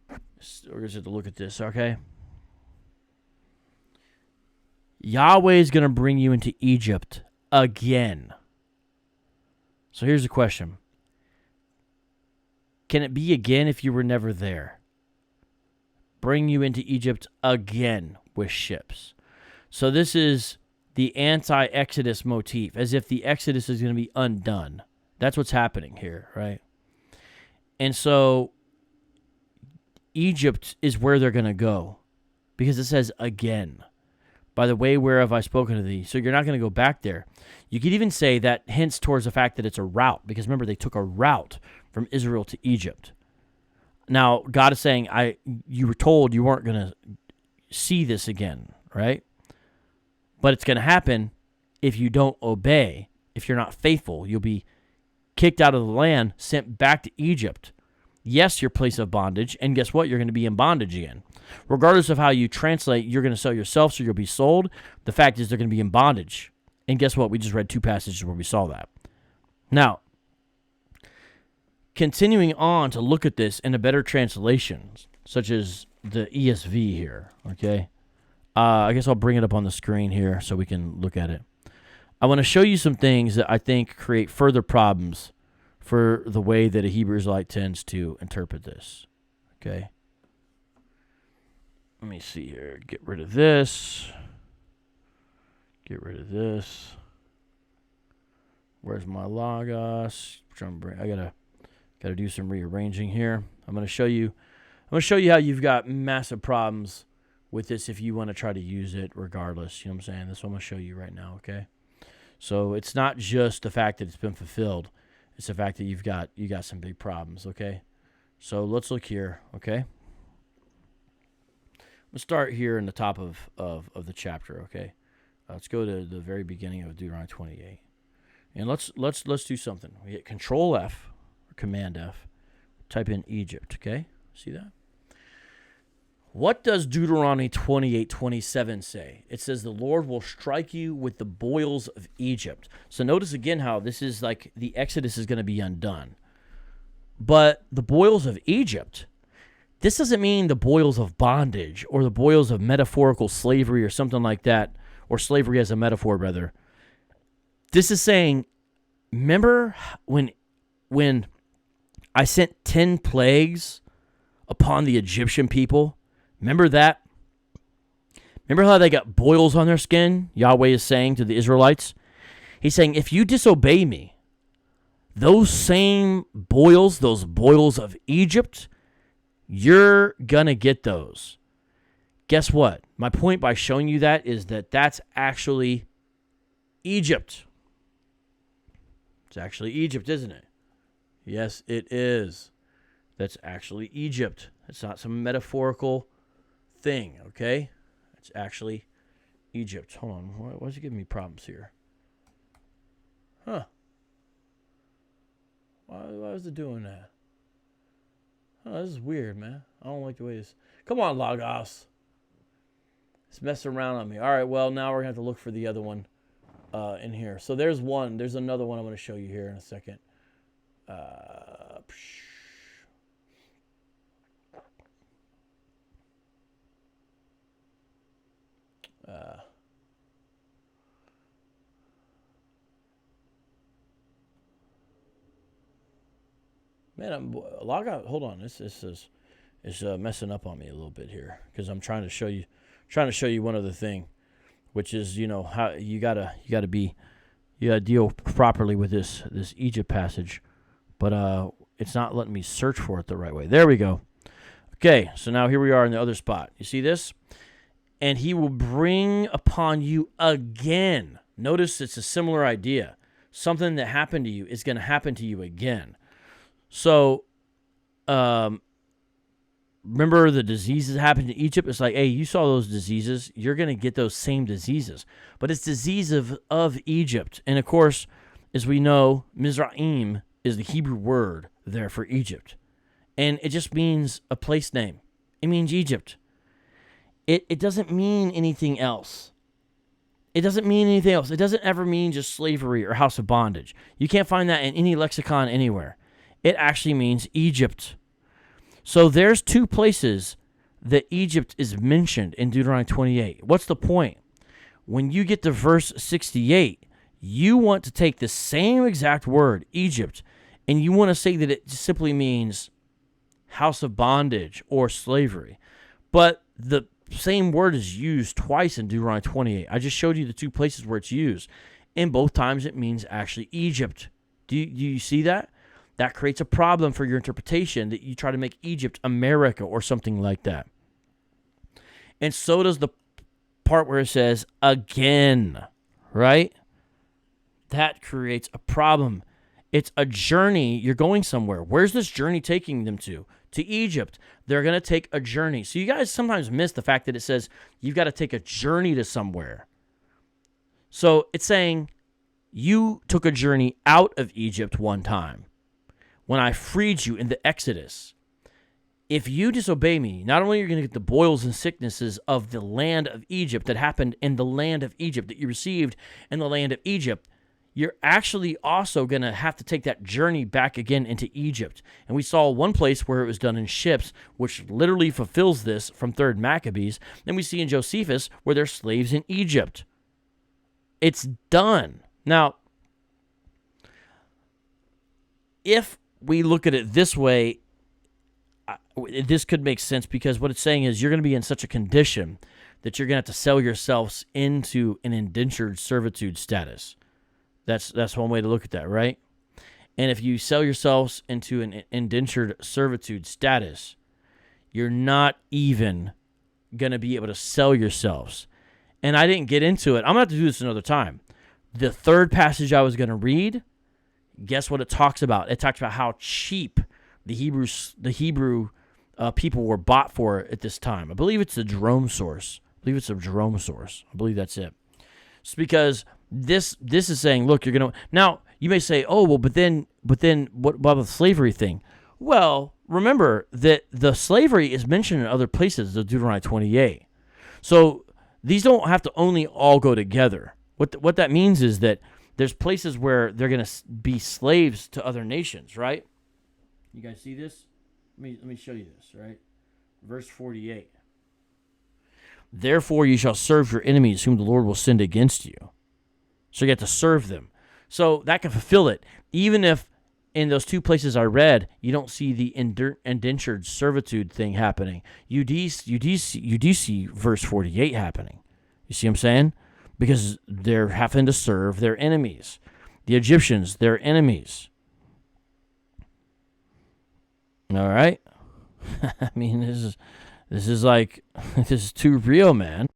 Speaker 1: saying, we're just have to look at this. Okay. Yahweh is gonna bring you into Egypt again. So here's the question: can it be again if you were never there? Bring you into Egypt again with ships. So this is the anti-Exodus motif, as if the Exodus is going to be undone. That's what's happening here, right? And so Egypt is where they're going to go, because it says again. By the way whereof I spoken to thee. So you're not going to go back there. You could even say that hints towards the fact that it's a route, because remember, they took a route from Israel to Egypt. Now, God is saying, you were told you weren't going to see this again, right? But it's going to happen if you don't obey. If you're not faithful, you'll be kicked out of the land, sent back to Egypt. Yes, your place of bondage, and guess what? You're going to be in bondage again. Regardless of how you translate, you're going to sell yourself, so you'll be sold. The fact is they're going to be in bondage And guess what? We just read 2 passages where we saw that. Now, continuing on to look at this in a better translation, such as the ESV here, okay? I guess I'll bring it up on the screen here so we can look at it. I want to show you some things that I think create further problems for the way that a Hebrew Israelite tends to interpret this, okay? Let me see here. Get rid of this. Get rid of this. Where's my logos? I gotta do some rearranging here. I'm gonna show you how you've got massive problems with this if you want to try to use it regardless. You know what I'm saying? That's what I'm gonna show you right now, okay? So it's not just the fact that it's been fulfilled. It's the fact that you got some big problems, okay? So let's look here, okay? Let's start here in the top of the chapter, okay? Let's go to the very beginning of Deuteronomy 28. And let's do something. We hit Control F or Command F. Type in Egypt, okay? See that? What does Deuteronomy 28:27 say? It says the Lord will strike you with the boils of Egypt. So notice again how this is like the Exodus is going to be undone. But the boils of Egypt, this doesn't mean the boils of bondage or the boils of metaphorical slavery or something like that, or slavery as a metaphor, rather. This is saying, remember when I sent 10 plagues upon the Egyptian people? Remember that? Remember how they got boils on their skin? Yahweh is saying to the Israelites. He's saying, if you disobey me, those same boils, those boils of Egypt, you're going to get those. Guess what? My point by showing you that is that that's actually Egypt. It's actually Egypt, isn't it? Yes, it is. That's actually Egypt. It's not some metaphorical thing, okay? It's actually Egypt. Hold on. Why is it giving me problems here? Huh. Why is it doing that? Oh, this is weird, man. I don't like the way this... Come on, Logos. It's messing around on me. All right, well, now we're going to have to look for the other one in here. So there's one. There's another one I'm going to show you here in a second. Man, log out. Hold on. This is messing up on me a little bit here because I'm trying to show you one other thing, which is how you gotta deal properly with this Egypt passage, but it's not letting me search for it the right way. There we go. Okay, so now here we are in the other spot. You see this? And he will bring upon you again. Notice it's a similar idea. Something that happened to you is going to happen to you again. So, remember the diseases happened to Egypt? It's like, hey, you saw those diseases. You're going to get those same diseases. But it's disease of Egypt. And, of course, as we know, Mizraim is the Hebrew word there for Egypt. And it just means a place name. It means Egypt. It doesn't mean anything else. It doesn't mean anything else. It doesn't ever mean just slavery or house of bondage. You can't find that in any lexicon anywhere. It actually means Egypt. So there's 2 places that Egypt is mentioned in Deuteronomy 28. What's the point? When you get to verse 68, you want to take the same exact word, Egypt, and you want to say that it simply means house of bondage or slavery. But the same word is used twice in Deuteronomy 28. I just showed you the 2 places where it's used. And both times it means actually Egypt. Do you see that? That creates a problem for your interpretation that you try to make Egypt America or something like that. And so does the part where it says again, right? That creates a problem. It's a journey. You're going somewhere. Where's this journey taking them to? To Egypt. They're going to take a journey. So you guys sometimes miss the fact that it says you've got to take a journey to somewhere. So it's saying you took a journey out of Egypt one time when I freed you in the Exodus. if you disobey me, not only are you going to get the boils and sicknesses of the land of Egypt that happened in the land of Egypt, that you received in the land of Egypt, you're actually also going to have to take that journey back again into Egypt. And we saw one place where it was done in ships, which literally fulfills this from 3rd Maccabees. Then we see in Josephus where they're slaves in Egypt. It's done. Now, if we look at it this way, this could make sense, because what it's saying is you're going to be in such a condition that you're going to have to sell yourselves into an indentured servitude status. That's one way to look at that, right? And if you sell yourselves into an indentured servitude status, you're not even going to be able to sell yourselves. And I didn't get into it. I'm going to have to do this another time. The third passage I was going to read, guess what it talks about? It talks about how cheap the Hebrew people were bought for at this time. I believe it's the Jerome source. I believe that's it. It's because this is saying, look, you're going to... Now, you may say, oh, well, but then what about the slavery thing? Well, remember that the slavery is mentioned in other places, the Deuteronomy 28. So these don't have to only all go together. What that means is that there's places where they're going to be slaves to other nations, right? You guys see this? Let me show you this, right? Verse 48. Therefore you shall serve your enemies whom the Lord will send against you. So you have to serve them. So that can fulfill it. Even if in those two places I read, you don't see the indentured servitude thing happening. You do see verse 48 happening. You see what I'm saying? Because they're having to serve their enemies. The Egyptians, their enemies. All right? I mean, this is too real, man.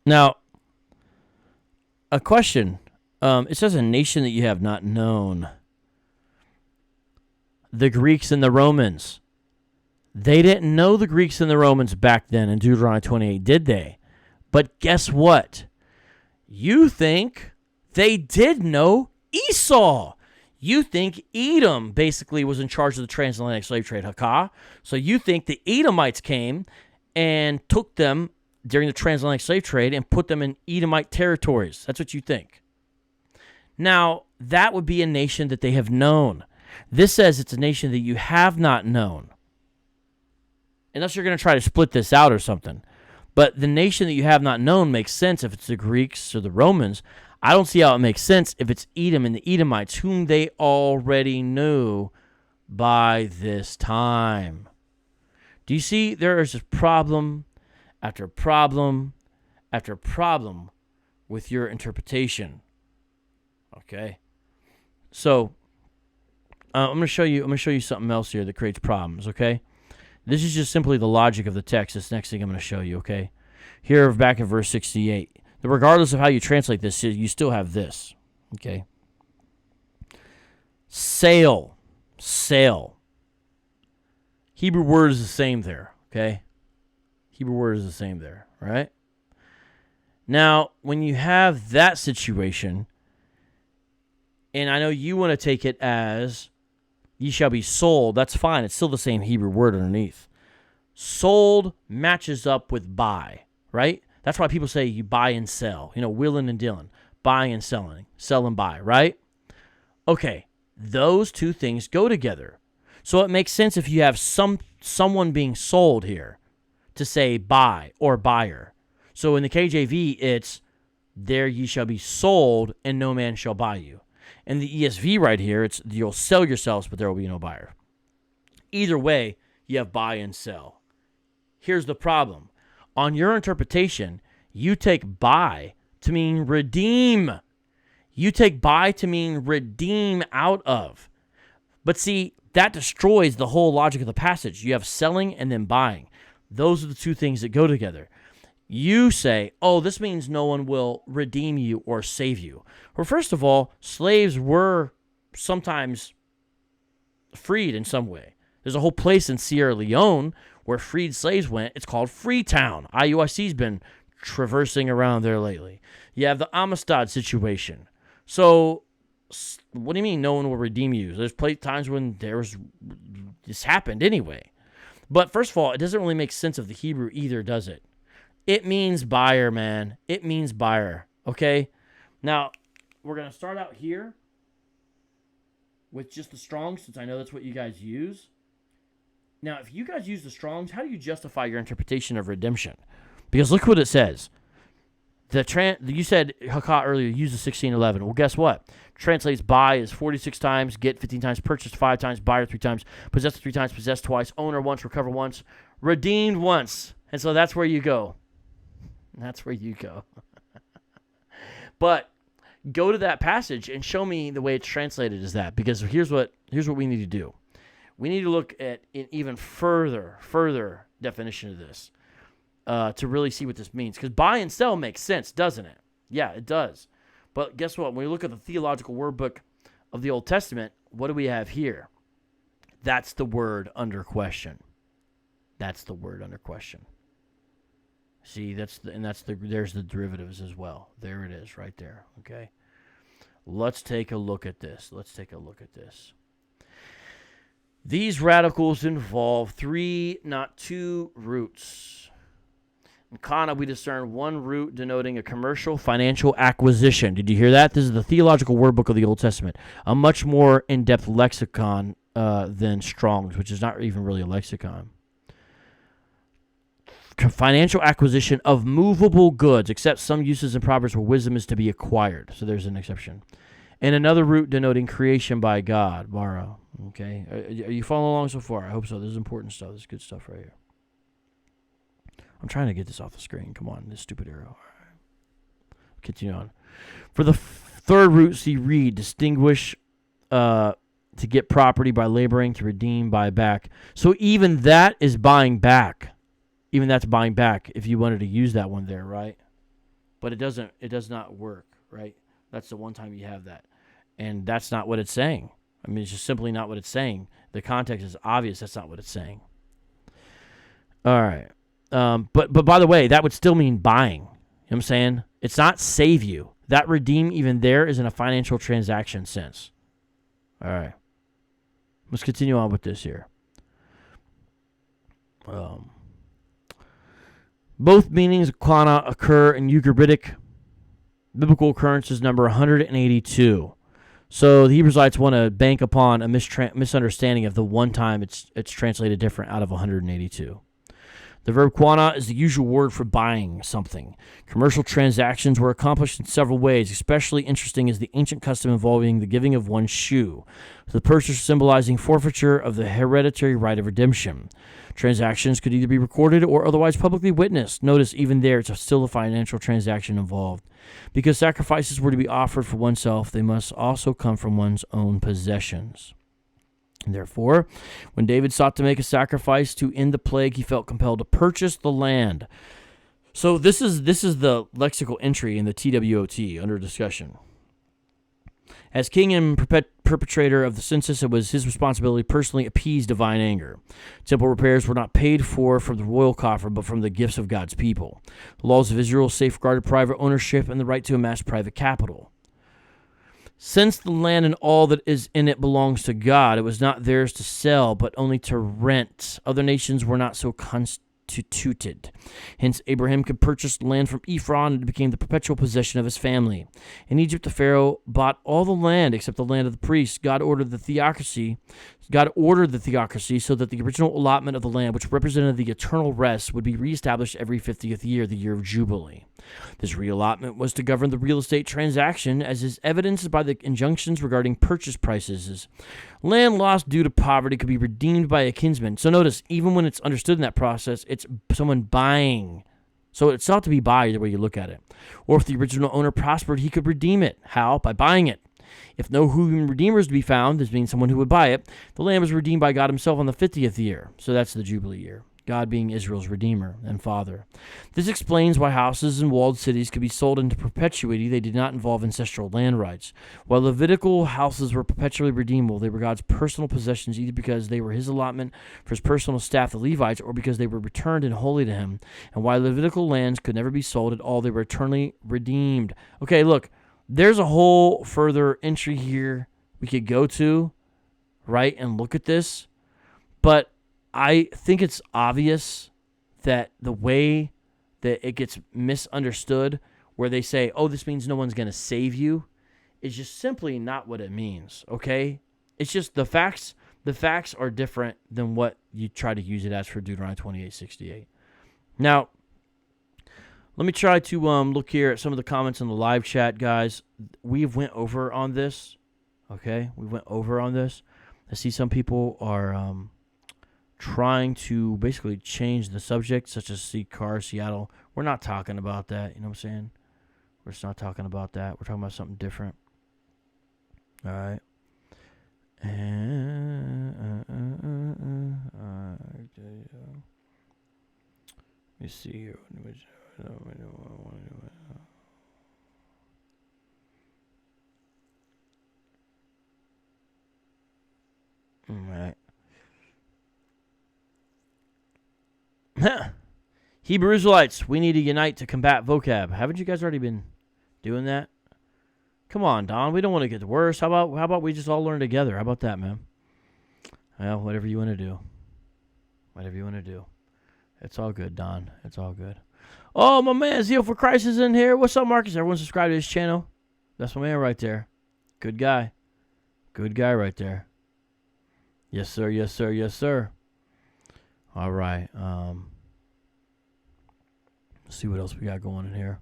Speaker 1: Now, a question. It says a nation that you have not known. The Greeks and the Romans. They didn't know the Greeks and the Romans back then in Deuteronomy 28, did they? But guess what? You think they did know Esau. You think Edom basically was in charge of the transatlantic slave trade, Hakah. So you think the Edomites came and took them during the transatlantic slave trade and put them in Edomite territories. That's what you think. Now, that would be a nation that they have known. This says it's a nation that you have not known. Unless you're going to try to split this out or something. But the nation that you have not known makes sense if it's the Greeks or the Romans. I don't see how it makes sense if it's Edom and the Edomites, whom they already knew by this time. Do you see there is just problem after problem after problem with your interpretation? Okay, so I'm going to show you something else here that creates problems. Okay, this is just simply the logic of the text. This next thing I'm going to show you. Okay, here back in verse 68. Regardless of how you translate this, you still have this. Okay, sail. Hebrew word is the same there. Okay, Hebrew word is the same there. Right. Now, when you have that situation. And I know you want to take it as ye shall be sold. That's fine. It's still the same Hebrew word underneath. Sold matches up with buy, right? That's why people say you buy and sell. You know, willing and dealing. Buying and selling. Sell and buy, right? Okay, those two things go together. So it makes sense if you have someone being sold here to say buy or buyer. So in the KJV, it's there ye shall be sold and no man shall buy you. And the ESV right here, it's you'll sell yourselves, but there will be no buyer. Either way, you have buy and sell. Here's the problem. On your interpretation, you take buy to mean redeem. You take buy to mean redeem out of. But see, that destroys the whole logic of the passage. You have selling and then buying. Those are the two things that go together. You say, oh, this means no one will redeem you or save you. Well, first of all, slaves were sometimes freed in some way. There's a whole place in Sierra Leone where freed slaves went. It's called Freetown. IUIC's been traversing around there lately. You have the Amistad situation. So What do you mean no one will redeem you? There's times when this happened anyway. But first of all, it doesn't really make sense of the Hebrew either, does it? It means buyer, man. It means buyer, okay? Now, we're going to start out here with just the Strong's, since I know that's what you guys use. Now, if you guys use the Strong's, how do you justify your interpretation of redemption? Because look what it says. You said, Hakah, earlier, use the 1611. Well, guess what? Translates buy is 46 times, get 15 times, purchased 5 times, buyer 3 times, possessed 3 times, possessed twice, owner once, recover once, redeemed once. And so that's where you go. That's where you go. But go to that passage and show me the way it's translated as that. Because here's what we need to do. We need to look at an even further definition of this. To really see what this means. Because buy and sell makes sense, doesn't it? Yeah, it does. But guess what? When we look at the theological word book of the Old Testament, what do we have here? That's the word under question. That's the word under question. See, there's the derivatives as well. There it is, right there. Okay? Let's take a look at this. These radicals involve 3, not 2 roots. In Kana, we discern one root denoting a commercial financial acquisition. Did you hear that? This is the theological word book of the Old Testament. A much more in-depth lexicon than Strong's, which is not even really a lexicon. Financial acquisition of movable goods, except some uses in Proverbs where wisdom is to be acquired. So there's an exception. And another root denoting creation by God, bara. Okay? Are you following along so far? I hope so. This is important stuff. This is good stuff right here. I'm trying to get this off the screen. Come on, this stupid arrow. All right. Continue on. For the third root, see read, distinguish to get property by laboring, to redeem, buy back. So even that is buying back. Even that's buying back if you wanted to use that one there, right? But it does not work, right? That's the one time you have that. And that's not what it's saying. I mean, it's just simply not what it's saying. The context is obvious. That's not what it's saying. All right. But by the way, that would still mean buying. You know what I'm saying? It's not save you. That redeem even there is in a financial transaction sense. All right. Let's continue on with this here. Both meanings of kana occur in Ugaritic biblical occurrences number 182. So the Israelites want to bank upon a misunderstanding of the one time it's translated different out of 182. The verb quana is the usual word for buying something. Commercial transactions were accomplished in several ways. Especially interesting is the ancient custom involving the giving of one's shoe, the purchase symbolizing forfeiture of the hereditary right of redemption. Transactions could either be recorded or otherwise publicly witnessed. Notice even there it's still a financial transaction involved. Because sacrifices were to be offered for oneself, they must also come from one's own possessions. And therefore, when David sought to make a sacrifice to end the plague, he felt compelled to purchase the land. So this is the lexical entry in the TWOT under discussion. As king and perpetrator of the census, it was his responsibility to personally appease divine anger. Temple repairs were not paid for from the royal coffer, but from the gifts of God's people. The laws of Israel safeguarded private ownership and the right to amass private capital. Since the land and all that is in it belongs to God, it was not theirs to sell, but only to rent. Other nations were not so constituted. Hence, Abraham could purchase land from Ephron, and it became the perpetual possession of his family. In Egypt, the Pharaoh bought all the land except the land of the priests. God ordered the theocracy so that the original allotment of the land, which represented the eternal rest, would be reestablished every 50th year, the year of Jubilee. This reallotment was to govern the real estate transaction, as is evidenced by the injunctions regarding purchase prices. Land lost due to poverty could be redeemed by a kinsman. So notice, even when it's understood in that process, it's someone buying. So it's thought to be buy the way you look at it. Or if the original owner prospered, he could redeem it. How? By buying it. If no human redeemer is to be found, this means someone who would buy it, the land was redeemed by God himself on the 50th year. So that's the Jubilee year. God being Israel's redeemer and father. This explains why houses and walled cities could be sold into perpetuity. They did not involve ancestral land rights. While Levitical houses were perpetually redeemable, they were God's personal possessions, either because they were his allotment for his personal staff, the Levites, or because they were returned and holy to him. And while Levitical lands could never be sold at all, they were eternally redeemed. Okay, look, There's a whole further entry here we could go to, right, and look at this. But I think it's obvious that the way that it gets misunderstood, where they say, oh, this means no one's going to save you, is just simply not what it means, okay? It's just the facts are different than what you try to use it as for Deuteronomy 28:68. Now, let me try to look here at some of the comments in the live chat, guys. We've went over on this, okay? We went over on this. I see some people are trying to basically change the subject, such as Seattle. We're not talking about that, you know what I'm saying? We're just not talking about that. We're talking about something different. All right. Let me see here. All right. Hebrew Israelites, we need to unite to combat vocab. Haven't you guys already been doing that? Come on, Don. We don't want to get worse. How about we just all learn together? How about that, man? Well, whatever you want to do. Whatever you want to do. It's all good, Don. It's all good. Oh, my man, Zeal for Christ is in here. What's up, Marcus? Everyone subscribe to his channel. That's my man right there. Good guy. Good guy right there. Yes, sir. Yes, sir. Yes, sir. All right. Let's see what else we got going in here.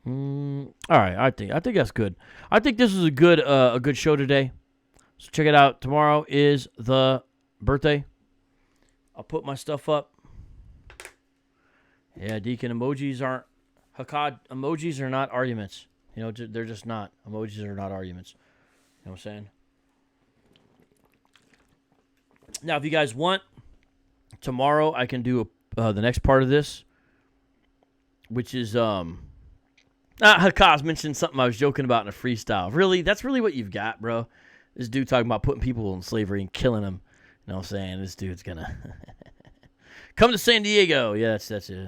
Speaker 1: All right. I think that's good. I think this is a good show today. So check it out. Tomorrow is the birthday. I'll put my stuff up. Yeah, Deacon, emojis are not arguments. You know, they're just not. Emojis are not arguments. You know what I'm saying? Now, if you guys want, tomorrow I can do the next part of this, which is Hakaz mentioned something I was joking about in a freestyle. Really, that's really what you've got, bro. This dude talking about putting people in slavery and killing them. You know what I'm saying? This dude's gonna come to San Diego. Yeah, that's it.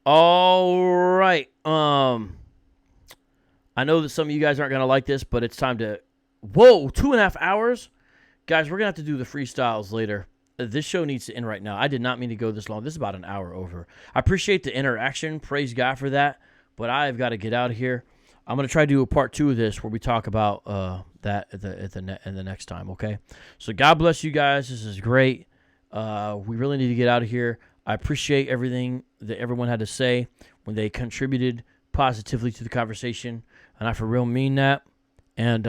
Speaker 1: All right. I know that some of you guys aren't gonna like this, but it's time to. Whoa, 2.5 hours, guys. We're gonna have to do the freestyles later. This show needs to end right now. I did not mean to go this long. This is about an hour over. I appreciate the interaction. Praise God for that. But I've got to get out of here. I'm going to try to do a part 2 of this where we talk about that at the next time, okay? So God bless you guys. This is great. We really need to get out of here. I appreciate everything that everyone had to say when they contributed positively to the conversation, and I for real mean that. And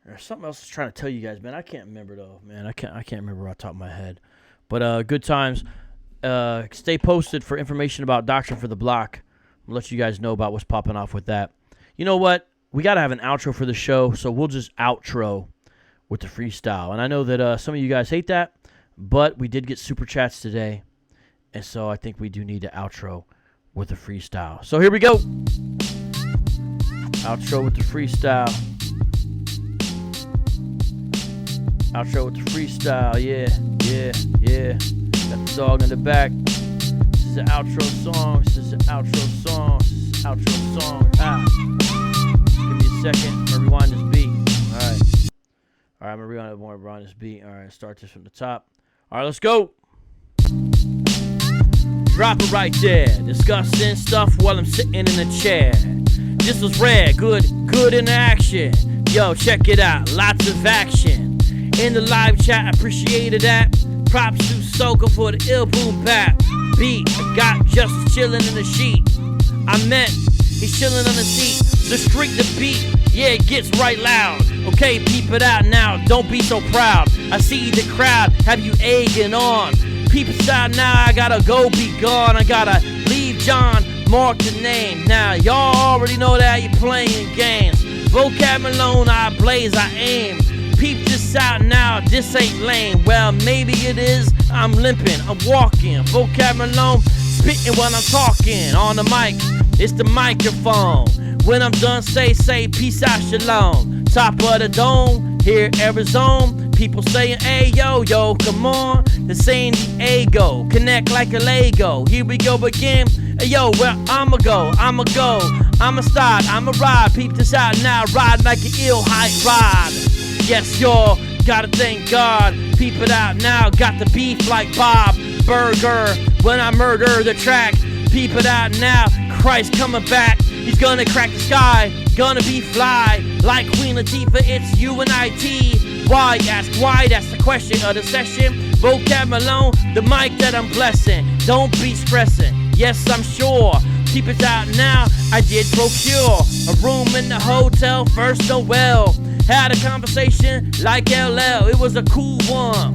Speaker 1: there's something else I was trying to tell you guys, man. I can't remember though, man. I can't remember off the top of my head. But good times. Stay posted for information about Doctrine for the Block. I'll let you guys know about what's popping off with that. You know what? We got to have an outro for the show, so we'll just outro with the freestyle. And I know that some of you guys hate that, but we did get super chats today, and so I think we do need to outro with the freestyle. So here we go. Outro with the freestyle. Outro with the freestyle. Yeah. Got the dog in the back. This is an outro song. Give me a second. I'm gonna rewind this beat. All right. I'm gonna rewind this beat. All right. Start this from the top. All right. Let's go. Drop it right there. Discussing stuff while I'm sitting in a chair. This was rare. Good in action. Yo, check it out. Lots of action. In the live chat, I appreciated that. Props to Soka for the ill boom bap beat. I got just chillin' in the sheet. I meant he's chillin' on the seat. The streak, the beat, yeah, it gets right loud. Okay, peep it out now, don't be so proud. I see the crowd, have you egging on. Peep aside now, I gotta go be gone. I gotta leave John, mark the name. Now, y'all already know that you're playing games. Vocab Malone, I blaze, I aim. Peep this out now, this ain't lame. Well, maybe it is, I'm limping, I'm walking. Vocab Malone, spitting while I'm talking. On the mic, it's the microphone. When I'm done, say, peace out, shalom. Top of the dome, here Arizona. People saying, hey, yo, come on. The saying the ego, connect like a Lego. Here we go again, Yo, where I'ma go, I'ma start, I'ma ride. Peep this out now, ride like an ill height ride. Yes, y'all, gotta thank God. Peep it out now, got the beef like Bob Burger. When I murder the track, peep it out now, Christ coming back. He's gonna crack the sky, gonna be fly. Like Queen Latifah, it's UNIT. Why? Ask why, that's the question of the session. Vocab Malone, the mic that I'm blessing. Don't be stressing, yes I'm sure. Keep it out now, I did procure a room in the hotel, first Noel. Had a conversation like LL, it was a cool one.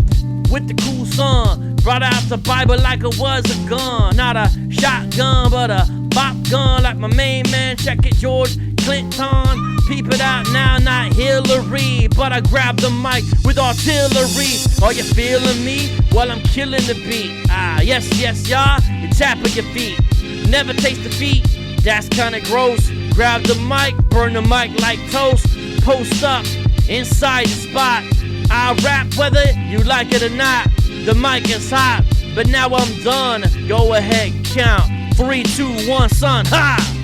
Speaker 1: With the cool son, brought out the Bible like it was a gun. Not a shotgun, but a bop gun like my main man, check it, George Clinton. Peep it out now, not Hillary, but I grab the mic with artillery. Are you feeling me? Well, I'm killing the beat. Ah, yes, y'all, you tap on your feet. Never taste defeat, that's kinda gross. Grab the mic, burn the mic like toast. Post up, inside the spot. I rap whether you like it or not. The mic is hot, but now I'm done. Go ahead, count. 3, 2, 1, son, ha!